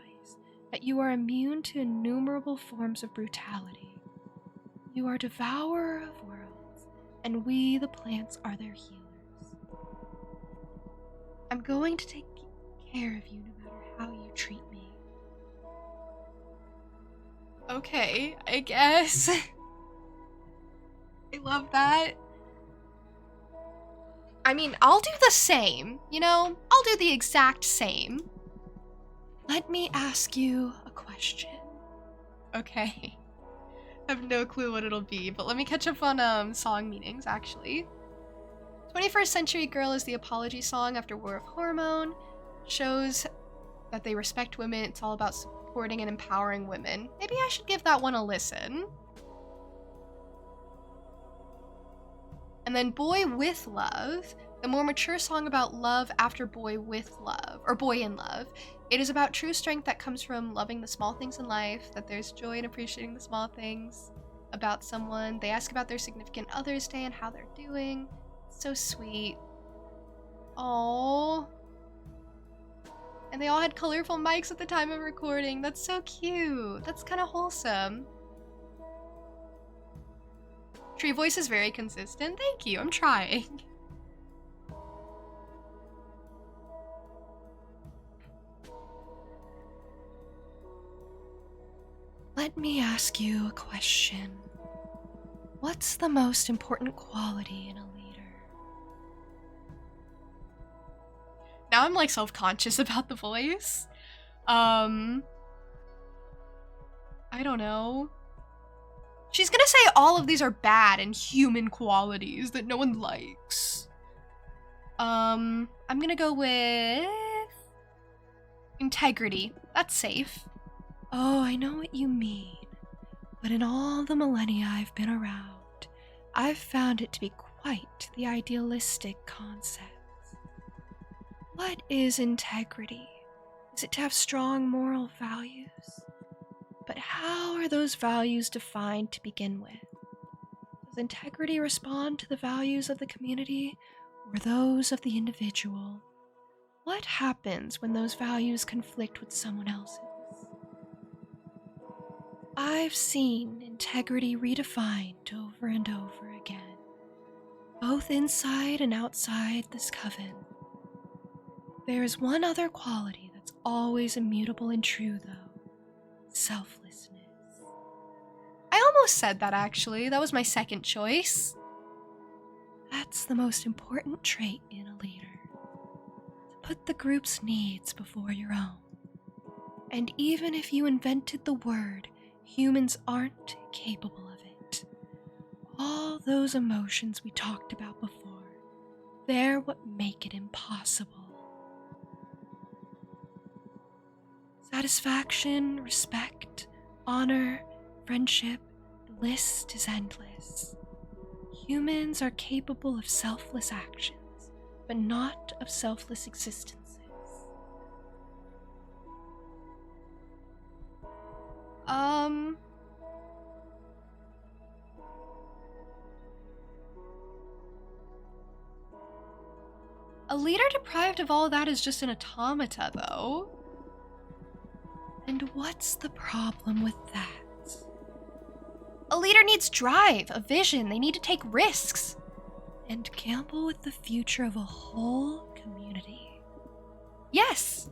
that you are immune to innumerable forms of brutality. You are devourer of worlds, and we, the plants, are their healers. I'm going to take care of you no matter how you treat me. Okay, I guess. I love that. I mean, I'll do the same, you know? I'll do the exact same. Let me ask you a question. Okay. I have no clue what it'll be, but let me catch up on song meanings, actually. 21st Century Girl is the apology song after War of Hormone. Shows that they respect women. It's all about supporting and empowering women. Maybe I should give that one a listen. And then Boy with Love, the more mature song about love after Boy with Love, or Boy in Love. It is about true strength that comes from loving the small things in life, that there's joy in appreciating the small things about someone. They ask about their significant other's day and how they're doing. So sweet. Aww. And they all had colorful mics at the time of recording. That's so cute. That's kind of wholesome. Tree voice is very consistent. Thank you, I'm trying. Let me ask you a question. What's the most important quality in a leader? Now I'm like self-conscious about the voice. I don't know. She's gonna say all of these are bad and human qualities that no one likes. I'm gonna go with integrity. That's safe. Oh, I know what you mean. But in all the millennia I've been around, I've found it to be quite the idealistic concept. What is integrity? Is it to have strong moral values? But how are those values defined to begin with? Does integrity respond to the values of the community or those of the individual? What happens when those values conflict with someone else's? I've seen integrity redefined over and over again, both inside and outside this coven. There's one other quality that's always immutable and true, though. Selflessness. I almost said that, actually. That was my second choice. That's the most important trait in a leader. To put the group's needs before your own. And even if you invented the word, humans aren't capable of it. All those emotions we talked about before, they're what make it impossible. Satisfaction, respect, honor, friendship, the list is endless. Humans are capable of selfless actions, but not of selfless existences. A leader deprived of all that is just an automata, though. And what's the problem with that? A leader needs drive, a vision. They need to take risks. And gamble with the future of a whole community. Yes!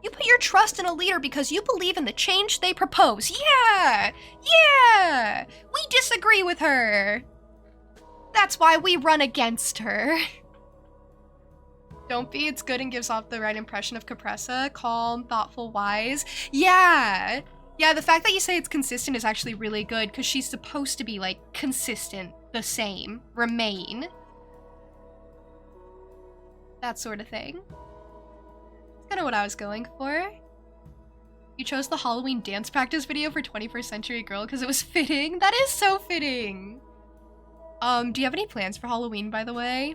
You put your trust in a leader because you believe in the change they propose. Yeah! Yeah! We disagree with her. That's why we run against her. Don't be, it's good and gives off the right impression of Capressa. Calm, thoughtful, wise. Yeah! Yeah, the fact that you say it's consistent is actually really good because she's supposed to be, like, consistent, the same, remain. That sort of thing. That's kind of what I was going for. You chose the Halloween dance practice video for 21st Century Girl because it was fitting. That is so fitting. Do you have any plans for Halloween, by the way?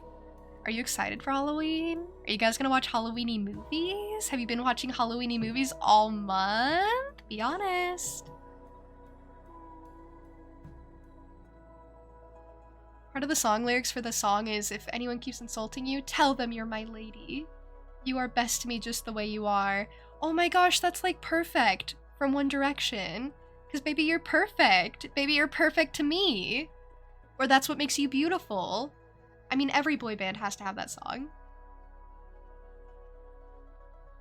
Are you excited for Halloween? Are you guys gonna watch Halloween-y movies? Have you been watching Halloween-y movies all month? Be honest. Part of the song lyrics for the song is, if anyone keeps insulting you, tell them you're my lady. You are best to me just the way you are. Oh my gosh, that's like perfect from One Direction. Because baby, you're perfect. Baby, you're perfect to me. Or that's what makes you beautiful. I mean, every boy band has to have that song.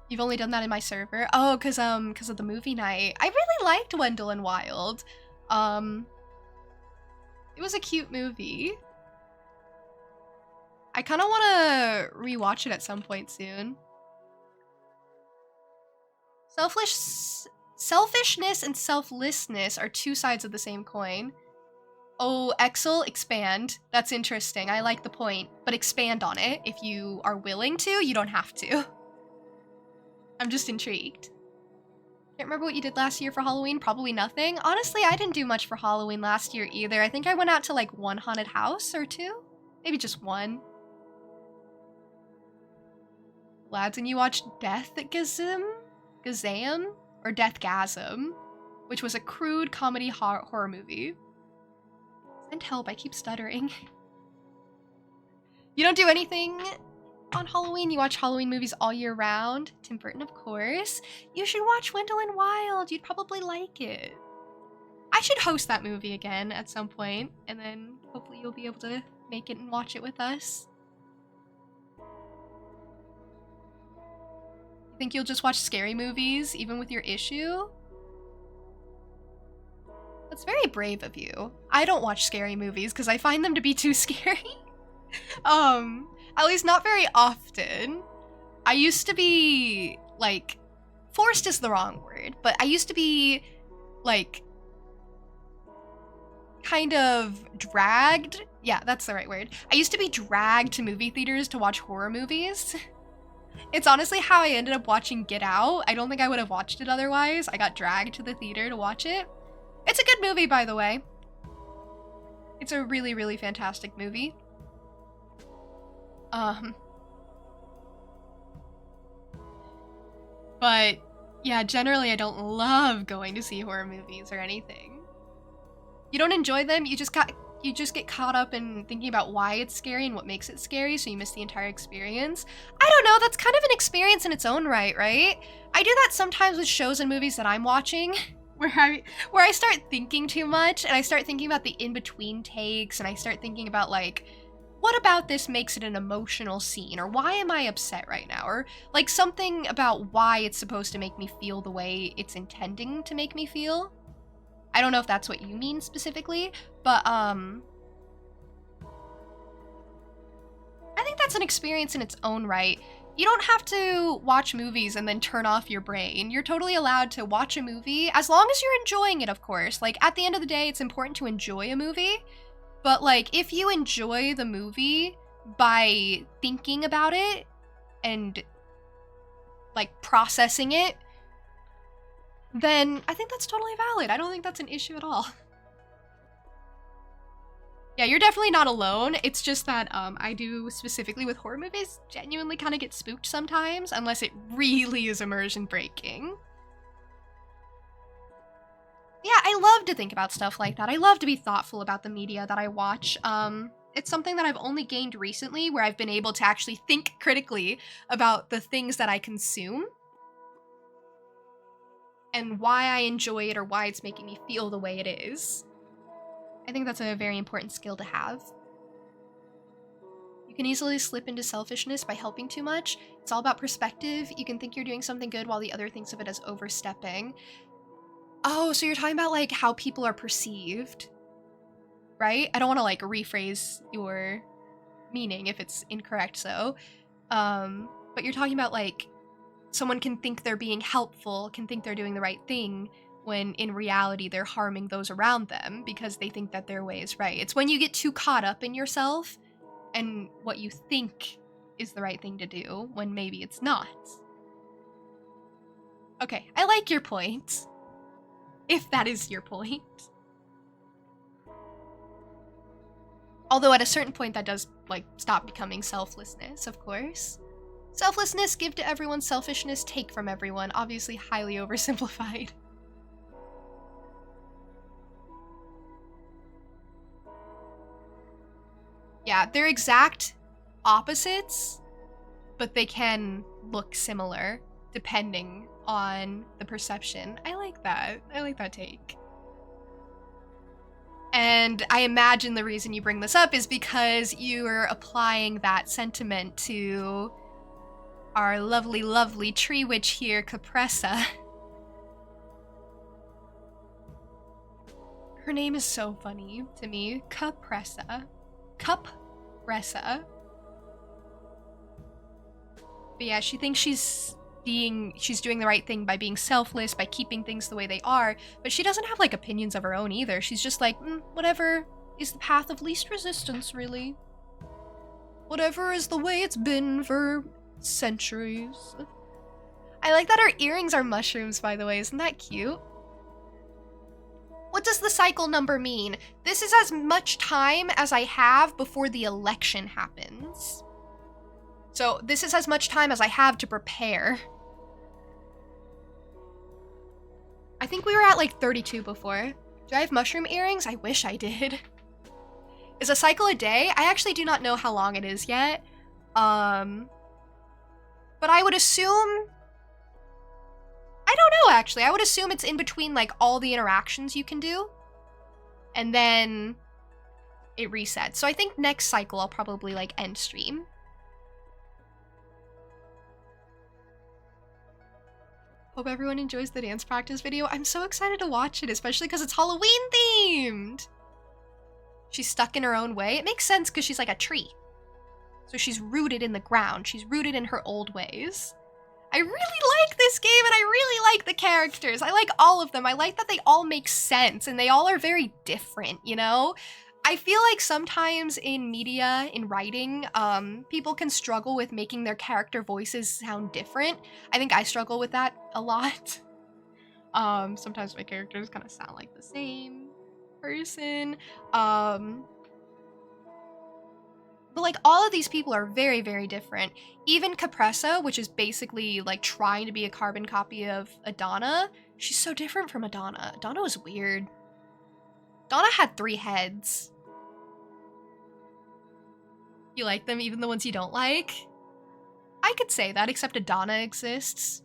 You've only done that in my server? Oh, because of the movie night. I really liked Wendell and Wild. It was a cute movie. I kind of want to rewatch it at some point soon. Selfishness and selflessness are two sides of the same coin. Oh, Exel, expand. That's interesting. I like the point, but expand on it. If you are willing to, you don't have to. I'm just intrigued. Can't remember what you did last year for Halloween. Probably nothing. Honestly, I didn't do much for Halloween last year either. I think I went out to like one haunted house or two. Maybe just one. Lads, and you watched Deathgasm? Or Deathgasm, which was a crude comedy horror movie. Send help, I keep stuttering. You don't do anything on Halloween? You watch Halloween movies all year round? Tim Burton, of course. You should watch Wendell and Wild. You'd probably like it. I should host that movie again at some point, and then hopefully you'll be able to make it and watch it with us. You think you'll just watch scary movies, even with your issue? That's very brave of you. I don't watch scary movies because I find them to be too scary. At least not very often. I used to be, like, forced is the wrong word, but I used to be, like, kind of dragged. Yeah, that's the right word. I used to be dragged to movie theaters to watch horror movies. It's honestly how I ended up watching Get Out. I don't think I would have watched it otherwise. I got dragged to the theater to watch it. It's a good movie, by the way. It's a really, really fantastic movie. But yeah, generally I don't love going to see horror movies or anything. You don't enjoy them, you just get caught up in thinking about why it's scary and what makes it scary, so you miss the entire experience. I don't know, that's kind of an experience in its own right, right? I do that sometimes with shows and movies that I'm watching, where I start thinking too much, and I start thinking about the in-between takes, and I start thinking about, like, what about this makes it an emotional scene? Or why am I upset right now? Or, like, something about why it's supposed to make me feel the way it's intending to make me feel. I don't know if that's what you mean specifically, but, I think that's an experience in its own right. You don't have to watch movies and then turn off your brain. You're totally allowed to watch a movie, as long as you're enjoying it, of course. Like, at the end of the day, it's important to enjoy a movie. But, like, if you enjoy the movie by thinking about it and, like, processing it, then I think that's totally valid. I don't think that's an issue at all. Yeah, you're definitely not alone. It's just that I do, specifically with horror movies, genuinely kind of get spooked sometimes, unless it really is immersion breaking. Yeah, I love to think about stuff like that. I love to be thoughtful about the media that I watch. It's something that I've only gained recently, where I've been able to actually think critically about the things that I consume and why I enjoy it or why it's making me feel the way it is. I think that's a very important skill to have. You can easily slip into selfishness by helping too much. It's all about perspective. You can think you're doing something good while the other thinks of it as overstepping. Oh, so you're talking about, like, how people are perceived, right? I don't want to, like, rephrase your meaning if it's incorrect, so. But you're talking about, like, someone can think they're being helpful, can think they're doing the right thing, when in reality they're harming those around them because they think that their way is right. It's when you get too caught up in yourself and what you think is the right thing to do when maybe it's not. Okay, I like your point. If that is your point. Although at a certain point that does, like, stop becoming selflessness, of course. Selflessness, give to everyone. Selfishness, take from everyone. Obviously highly oversimplified. Yeah, they're exact opposites, but they can look similar depending on the perception. I like that. I like that take. And I imagine the reason you bring this up is because you're applying that sentiment to our lovely, lovely tree witch here, Capressa. Her name is so funny to me. Capressa. Capressa. But yeah, she thinks she's doing the right thing by being selfless, by keeping things the way they are, but she doesn't have, like, opinions of her own either. She's just like, whatever is the path of least resistance, really. Whatever is the way it's been for centuries. I like that her earrings are mushrooms, by the way. Isn't that cute? What does the cycle number mean? This is as much time as I have before the election happens. So this is as much time as I have to prepare. I think we were at like 32 before. Do I have mushroom earrings? I wish I did. Is a cycle a day? I actually do not know how long it is yet. But I would assume... I don't know, actually. I would assume it's in between, like, all the interactions you can do. And then it resets. So I think next cycle I'll probably, like, end stream. Hope everyone enjoys the dance practice video. I'm so excited to watch it, especially because it's Halloween themed. She's stuck in her own way. It makes sense because she's like a tree. So she's rooted in the ground. She's rooted in her old ways. I really like this game and I really like the characters. I like all of them. I like that they all make sense and they all are very different, you know? I feel like sometimes in media, in writing, people can struggle with making their character voices sound different. I think I struggle with that a lot. Sometimes my characters kind of sound like the same person. But like all of these people are very, very different. Even Capressa, which is basically like trying to be a carbon copy of Adana, she's so different from Adana. Adana was weird. Donna had 3 heads. You like them, even the ones you don't like? I could say that, except Adana exists.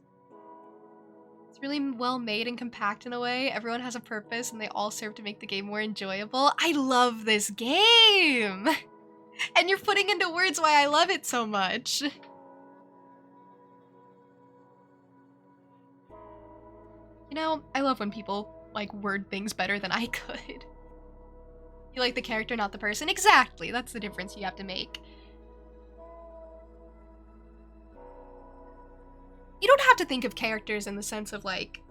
It's really well made and compact in a way. Everyone has a purpose and they all serve to make the game more enjoyable. I love this game! And you're putting into words why I love it so much. You know, I love when people, like, word things better than I could. You like the character, not the person. Exactly, that's the difference you have to make. You don't have to think of characters in the sense of, like,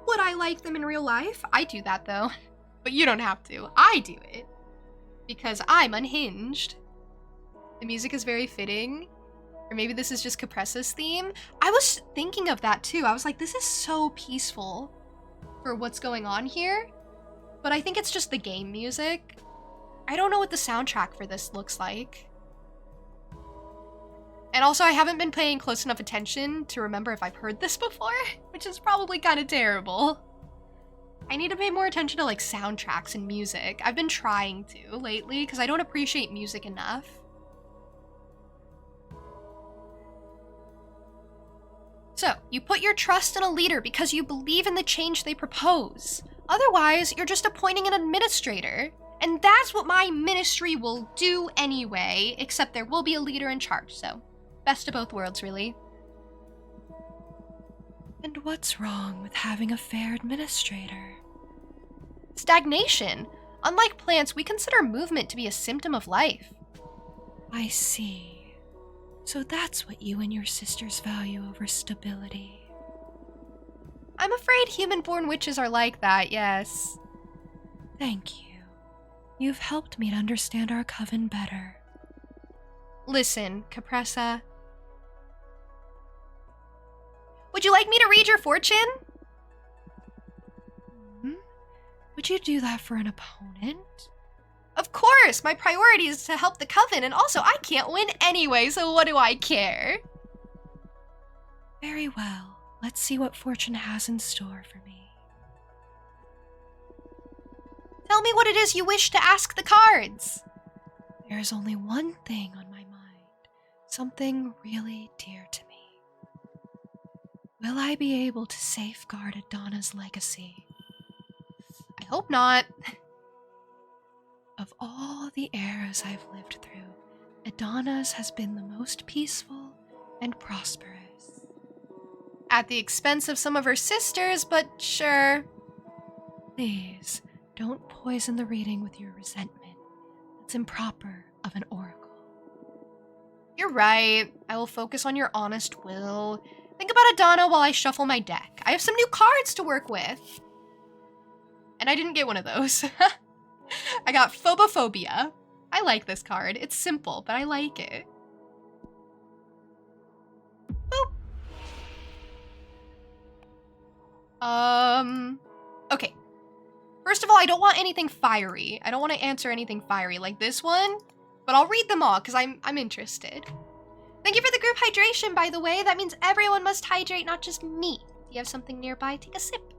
would I like them in real life? I do that, though. But you don't have to. I do it. Because I'm unhinged. The music is very fitting. Or maybe this is just Capressa's theme. I was thinking of that too. I was like, this is so peaceful for what's going on here. But I think it's just the game music. I don't know what the soundtrack for this looks like. And also, I haven't been paying close enough attention to remember if I've heard this before, which is probably kind of terrible. I need to pay more attention to like soundtracks and music. I've been trying to lately because I don't appreciate music enough. So, you put your trust in a leader because you believe in the change they propose. Otherwise, you're just appointing an administrator. And that's what my ministry will do anyway, except there will be a leader in charge, so best of both worlds, really. And what's wrong with having a fair administrator? Stagnation. Unlike plants, we consider movement to be a symptom of life. I see. So that's what you and your sisters value over stability. I'm afraid human-born witches are like that, yes. Thank you. You've helped me to understand our coven better. Listen, Capressa. Would you like me to read your fortune? Would you do that for an opponent? Of course! My priority is to help the coven, and also I can't win anyway, so what do I care? Very well. Let's see what fortune has in store for me. Tell me what it is you wish to ask the cards. There is only one thing on my mind, something really dear to me. Will I be able to safeguard Adana's legacy? I hope not. Of all the eras I've lived through, Adana's has been the most peaceful and prosperous. At the expense of some of her sisters, but sure. Please, don't poison the reading with your resentment. It's improper of an oracle. You're right. I will focus on your honest will. Think about Adana while I shuffle my deck. I have some new cards to work with. And I didn't get one of those. I got Phobophobia. I like this card. It's simple, but I like it. Boop. Okay. First of all, I don't want anything fiery. I don't want to answer anything fiery like this one, but I'll read them all because I'm interested. Thank you for the group hydration, by the way. That means everyone must hydrate, not just me. If you have something nearby, take a sip.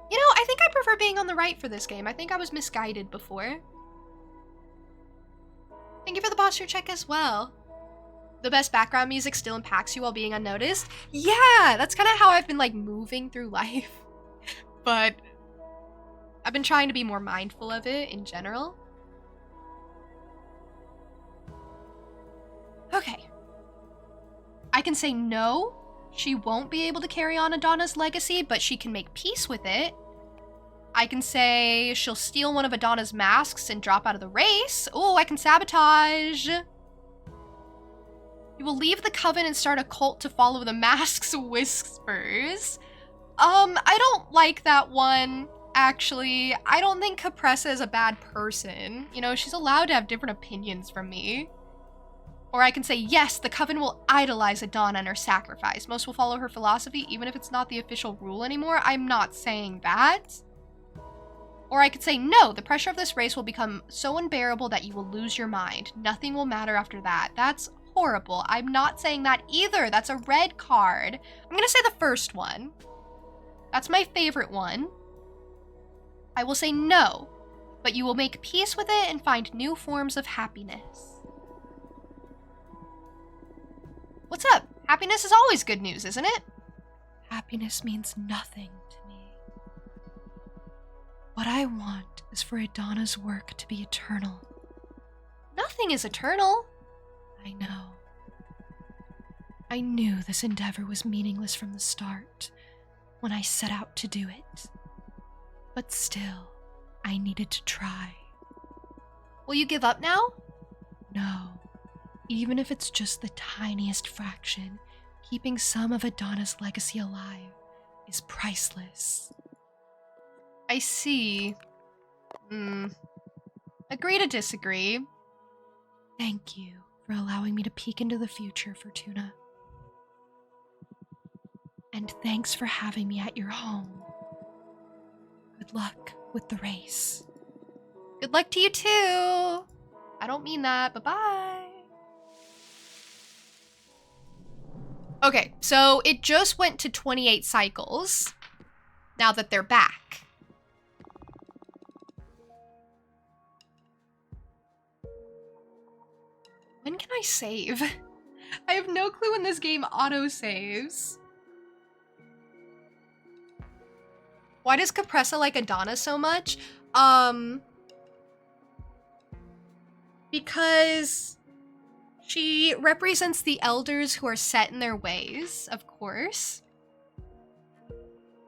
You know, I think I prefer being on the right for this game. I think I was misguided before. Thank you for the posture check as well. The best background music still impacts you while being unnoticed. Yeah, that's kind of how I've been like moving through life. But I've been trying to be more mindful of it in general. Okay. I can say no, she won't be able to carry on Adana's legacy, but she can make peace with it. I can say she'll steal one of Adana's masks and drop out of the race. Oh, I can sabotage. You will leave the coven and start a cult to follow the mask's whispers. I don't like that one, actually. I don't think Capressa is a bad person. You know, she's allowed to have different opinions from me. Or I can say, yes, the coven will idolize Adana and her sacrifice. Most will follow her philosophy, even if it's not the official rule anymore. I'm not saying that. Or I could say, no, the pressure of this race will become so unbearable that you will lose your mind. Nothing will matter after that. That's horrible. I'm not saying that either. That's a red card. I'm gonna say the first one. That's my favorite one. I will say no, but you will make peace with it and find new forms of happiness. What's up? Happiness is always good news, isn't it? Happiness means nothing to me. What I want is for Adana's work to be eternal. Nothing is eternal. I know. I knew this endeavor was meaningless from the start when I set out to do it. But still, I needed to try. Will you give up now? No. Even if it's just the tiniest fraction, keeping some of Adana's legacy alive is priceless. I see. Agree to disagree. Thank you for allowing me to peek into the future, Fortuna. And thanks for having me at your home. Good luck with the race. Good luck to you too. I don't mean that. Bye-bye. Okay, so it just went to 28 cycles now that they're back. When can I save? I have no clue when this game auto-saves. Why does Capressa like Adana so much? Because she represents the elders who are set in their ways, of course.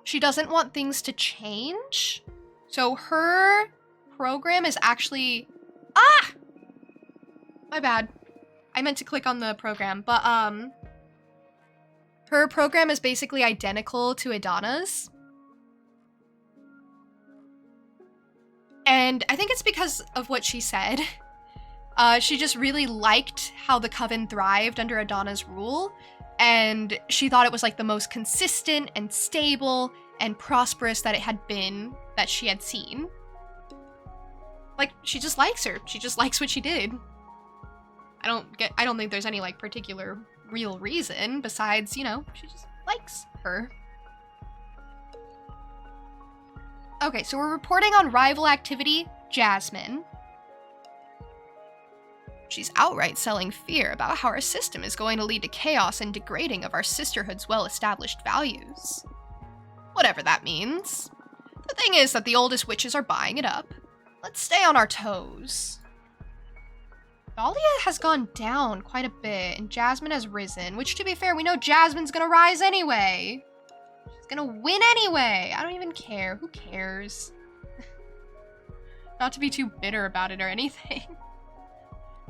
She doesn't want things to change. So her program is actually... Ah! My bad. I meant to click on the program, but her program is basically identical to Adana's. And I think it's because of what she said. She just really liked how the coven thrived under Adana's rule, and she thought it was like the most consistent and stable and prosperous that it had been that she had seen. Like, she just likes her. She just likes what she did. I don't think there's any like particular real reason besides, you know, she just likes her. Okay, so we're reporting on rival activity, Jasmine. She's outright selling fear about how our system is going to lead to chaos and degrading of our sisterhood's well-established values. Whatever that means. The thing is that the oldest witches are buying it up. Let's stay on our toes. Dahlia has gone down quite a bit, and Jasmine has risen, which, to be fair, we know Jasmine's gonna rise anyway. She's gonna win anyway. I don't even care. Who cares? Not to be too bitter about it or anything.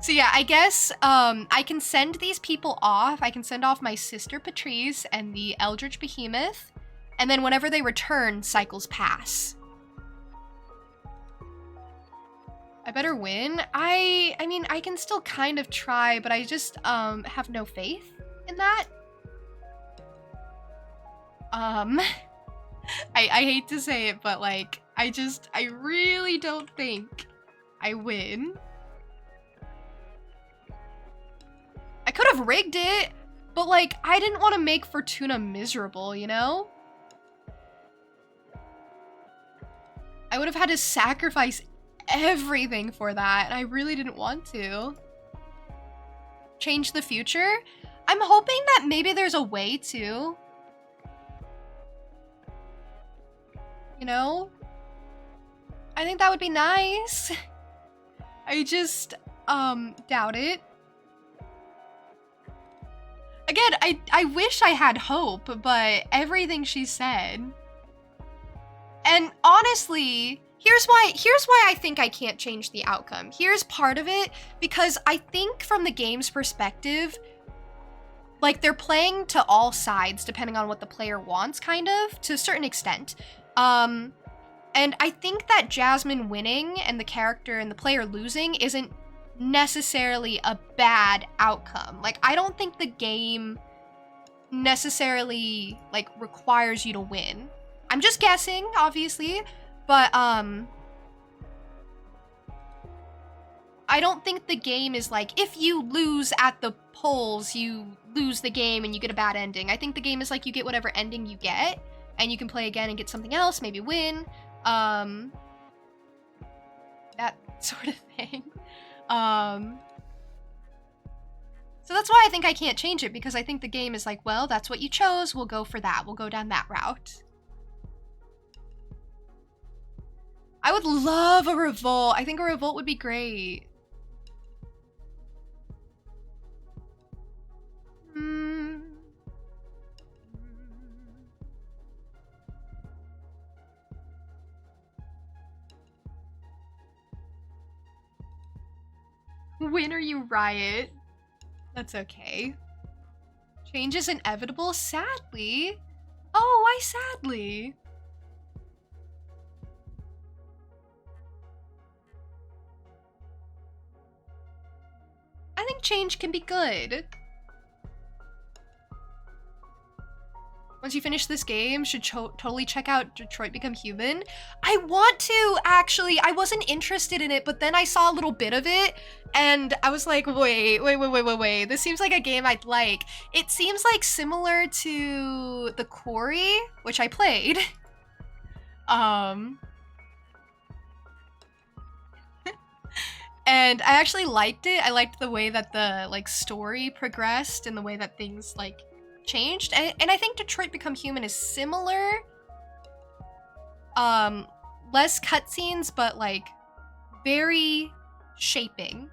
So yeah, I guess I can send these people off. I can send off my sister Patrice and the Eldritch Behemoth, and then whenever they return, cycles pass. I better win. I mean, I can still kind of try, but I just have no faith in that. I hate to say it, but like, I really don't think I win. I could have rigged it, but like, I didn't want to make Fortuna miserable, you know? I would have had to sacrifice everything for that, and I really didn't want to. Change the future? I'm hoping that maybe there's a way to. You know? I think that would be nice. I just, doubt it. Again, I wish I had hope, but everything she said. And honestly, here's why I think I can't change the outcome. Here's part of it, because I think from the game's perspective, like, they're playing to all sides depending on what the player wants, kind of, to a certain extent. And I think that Jasmine winning and the character and the player losing isn't necessarily a bad outcome. Like, I don't think the game necessarily, like, requires you to win. I'm just guessing, obviously, but I don't think the game is like, if you lose at the polls, you lose the game and you get a bad ending. I think the game is like, you get whatever ending you get, and you can play again and get something else, maybe win. That sort of thing. So that's why I think I can't change it, because I think the game is like, well, that's what you chose, we'll go for that. We'll go down that route. I would love a revolt. I think a revolt would be great. When are you riot? That's okay. Change is inevitable? Sadly. Oh, why sadly? I think change can be good. Once you finish this game, should totally check out Detroit Become Human. I want to, actually. I wasn't interested in it, but then I saw a little bit of it, and I was like, wait. This seems like a game I'd like. It seems like similar to The Quarry, which I played. And I actually liked it. I liked the way that the, like, story progressed and the way that things, like, changed. And I think Detroit Become Human is similar. Less cutscenes, but, like, very shaping.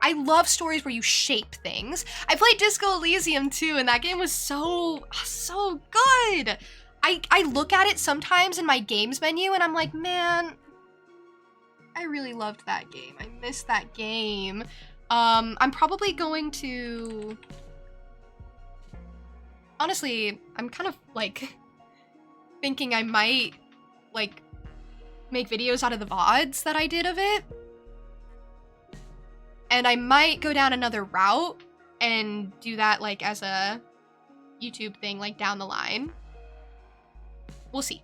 I love stories where you shape things. I played Disco Elysium too, and that game was so good. I look at it sometimes in my games menu and I'm like, man, I really loved that game. I missed that game. I'm probably going to... Honestly, I'm kind of, like, thinking I might, like, make videos out of the VODs that I did of it. And I might go down another route and do that like as a YouTube thing like down the line. We'll see.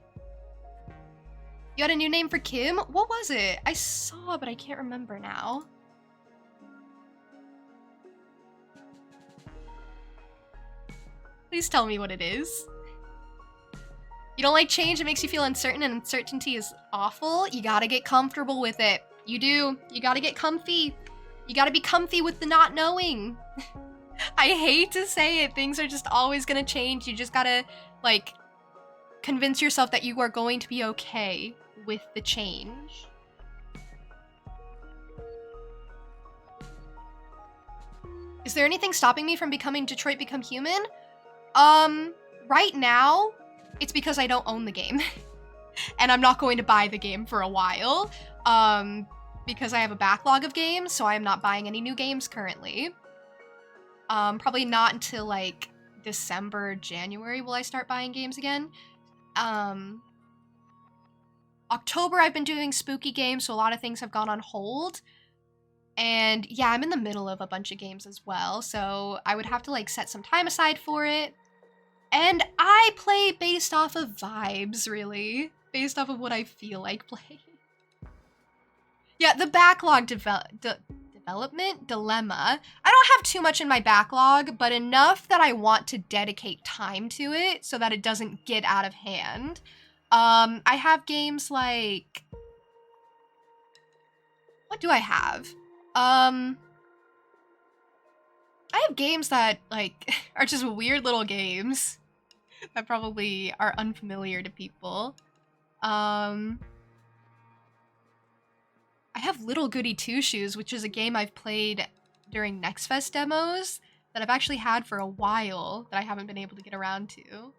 You had a new name for Kim? What was it? I saw, but I can't remember now. Please tell me what it is. You don't like change, it makes you feel uncertain, and uncertainty is awful. You gotta get comfortable with it. You do. You gotta get comfy. You gotta be comfy with the not knowing. I hate to say it, things are just always gonna change. You just gotta, like, convince yourself that you are going to be okay with the change. Is there anything stopping me from becoming Detroit Become Human? Right now, it's because I don't own the game. And I'm not going to buy the game for a while. Because I have a backlog of games, so I am not buying any new games currently. Probably not until like December, January will I start buying games again. October I've been doing spooky games, so a lot of things have gone on hold. And yeah, I'm in the middle of a bunch of games as well, so I would have to like set some time aside for it. And I play based off of vibes, really. Based off of what I feel like playing. Yeah, the backlog development dilemma. I don't have too much in my backlog, but enough that I want to dedicate time to it so that it doesn't get out of hand. I have games like... What do I have? I have games that, like, are just weird little games that probably are unfamiliar to people. I have Little Goody Two Shoes, which is a game I've played during Next Fest demos that I've actually had for a while that I haven't been able to get around to.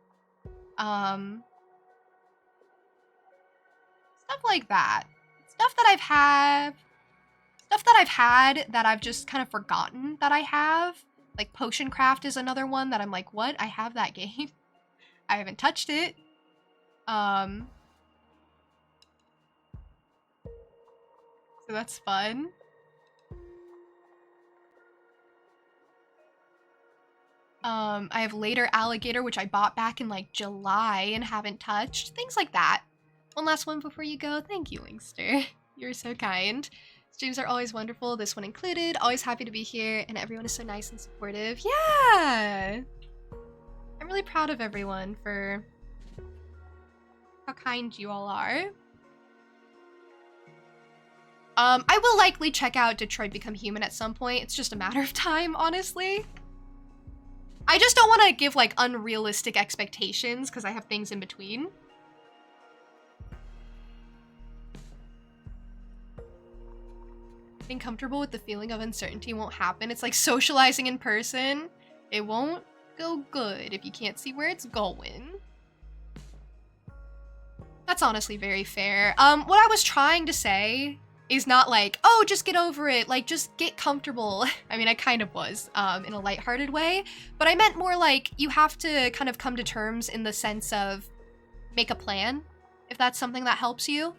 Stuff like that. Stuff that I've had that I've just kind of forgotten that I have. Like Potion Craft is another one that I'm like, what? I have that game. I haven't touched it. So that's fun. I have Later Alligator, which I bought back in like July and haven't touched. Things like that. One last one before you go. Thank you, Wingster. You're so kind. Streams are always wonderful, this one included. Always happy to be here, and everyone is so nice and supportive. Yeah! I'm really proud of everyone for how kind you all are. I will likely check out Detroit Become Human at some point. It's just a matter of time, honestly. I just don't want to give, like, unrealistic expectations, because I have things in between. Being comfortable with the feeling of uncertainty won't happen. It's like socializing in person. It won't go good if you can't see where it's going. That's honestly very fair. What I was trying to say is not like, oh, just get over it. Like, just get comfortable. I mean, I kind of was, in a lighthearted way. But I meant more like, you have to kind of come to terms in the sense of make a plan, if that's something that helps you.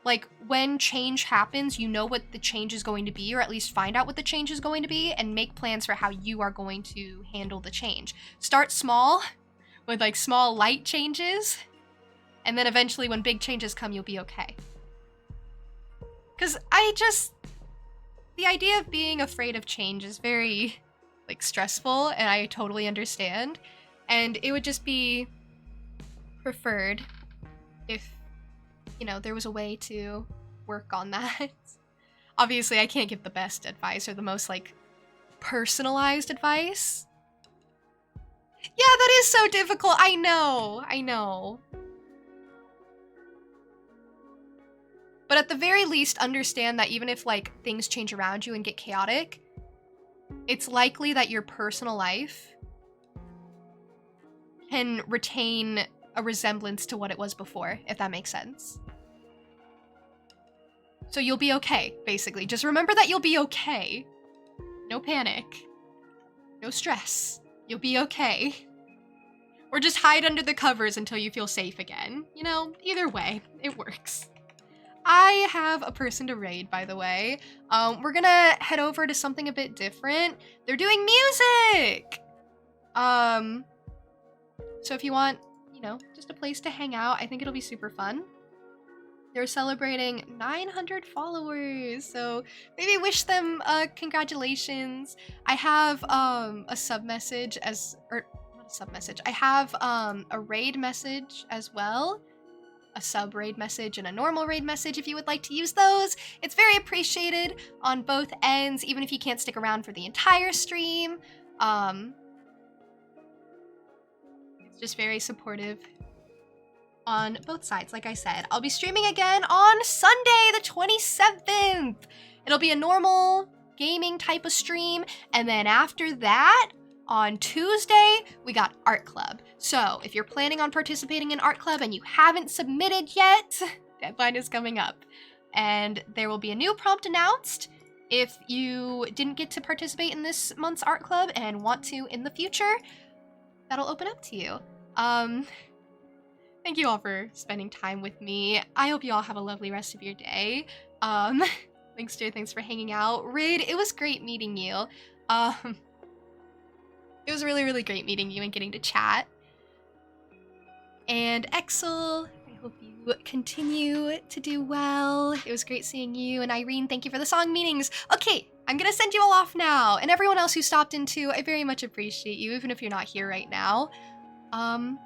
Like, when change happens, you know what the change is going to be, or at least find out what the change is going to be, and make plans for how you are going to handle the change. Start small, with, like, small, light changes, and then eventually when big changes come, you'll be okay. Because the idea of being afraid of change is very, like, stressful, and I totally understand. And it would just be preferred if, you know, there was a way to work on that. Obviously, I can't give the best advice or the most, like, personalized advice. Yeah, that is so difficult. I know. But at the very least, understand that even if, like, things change around you and get chaotic, it's likely that your personal life can retain a resemblance to what it was before, if that makes sense. So you'll be okay, basically. Just remember that you'll be okay. No panic. No stress. You'll be okay. Or just hide under the covers until you feel safe again. You know, either way, it works. I have a person to raid, by the way. We're gonna head over to something a bit different. They're doing music! So if you want, you know, just a place to hang out, I think it'll be super fun. They're celebrating 900 followers, so maybe wish them congratulations. I have a sub message or not a sub message. I have a raid message as well. A sub raid message and a normal raid message if you would like to use those. It's very appreciated on both ends, even if you can't stick around for the entire stream. It's just very supportive on both sides. Like I said, I'll be streaming again on Sunday the 27th. It'll be a normal gaming type of stream, and then after that, on Tuesday, we got Art Club. So if you're planning on participating in Art Club and you haven't submitted yet, deadline is coming up. And there will be a new prompt announced. If you didn't get to participate in this month's Art Club and want to in the future, that'll open up to you. Thank you all for spending time with me. I hope you all have a lovely rest of your day. Thanks for hanging out. Rid, it was great meeting you. It was really, really great meeting you and getting to chat. And Exel, I hope you continue to do well. It was great seeing you. And Irene, thank you for the song meetings. Okay, I'm gonna send you all off now. And everyone else who stopped in too, I very much appreciate you, even if you're not here right now.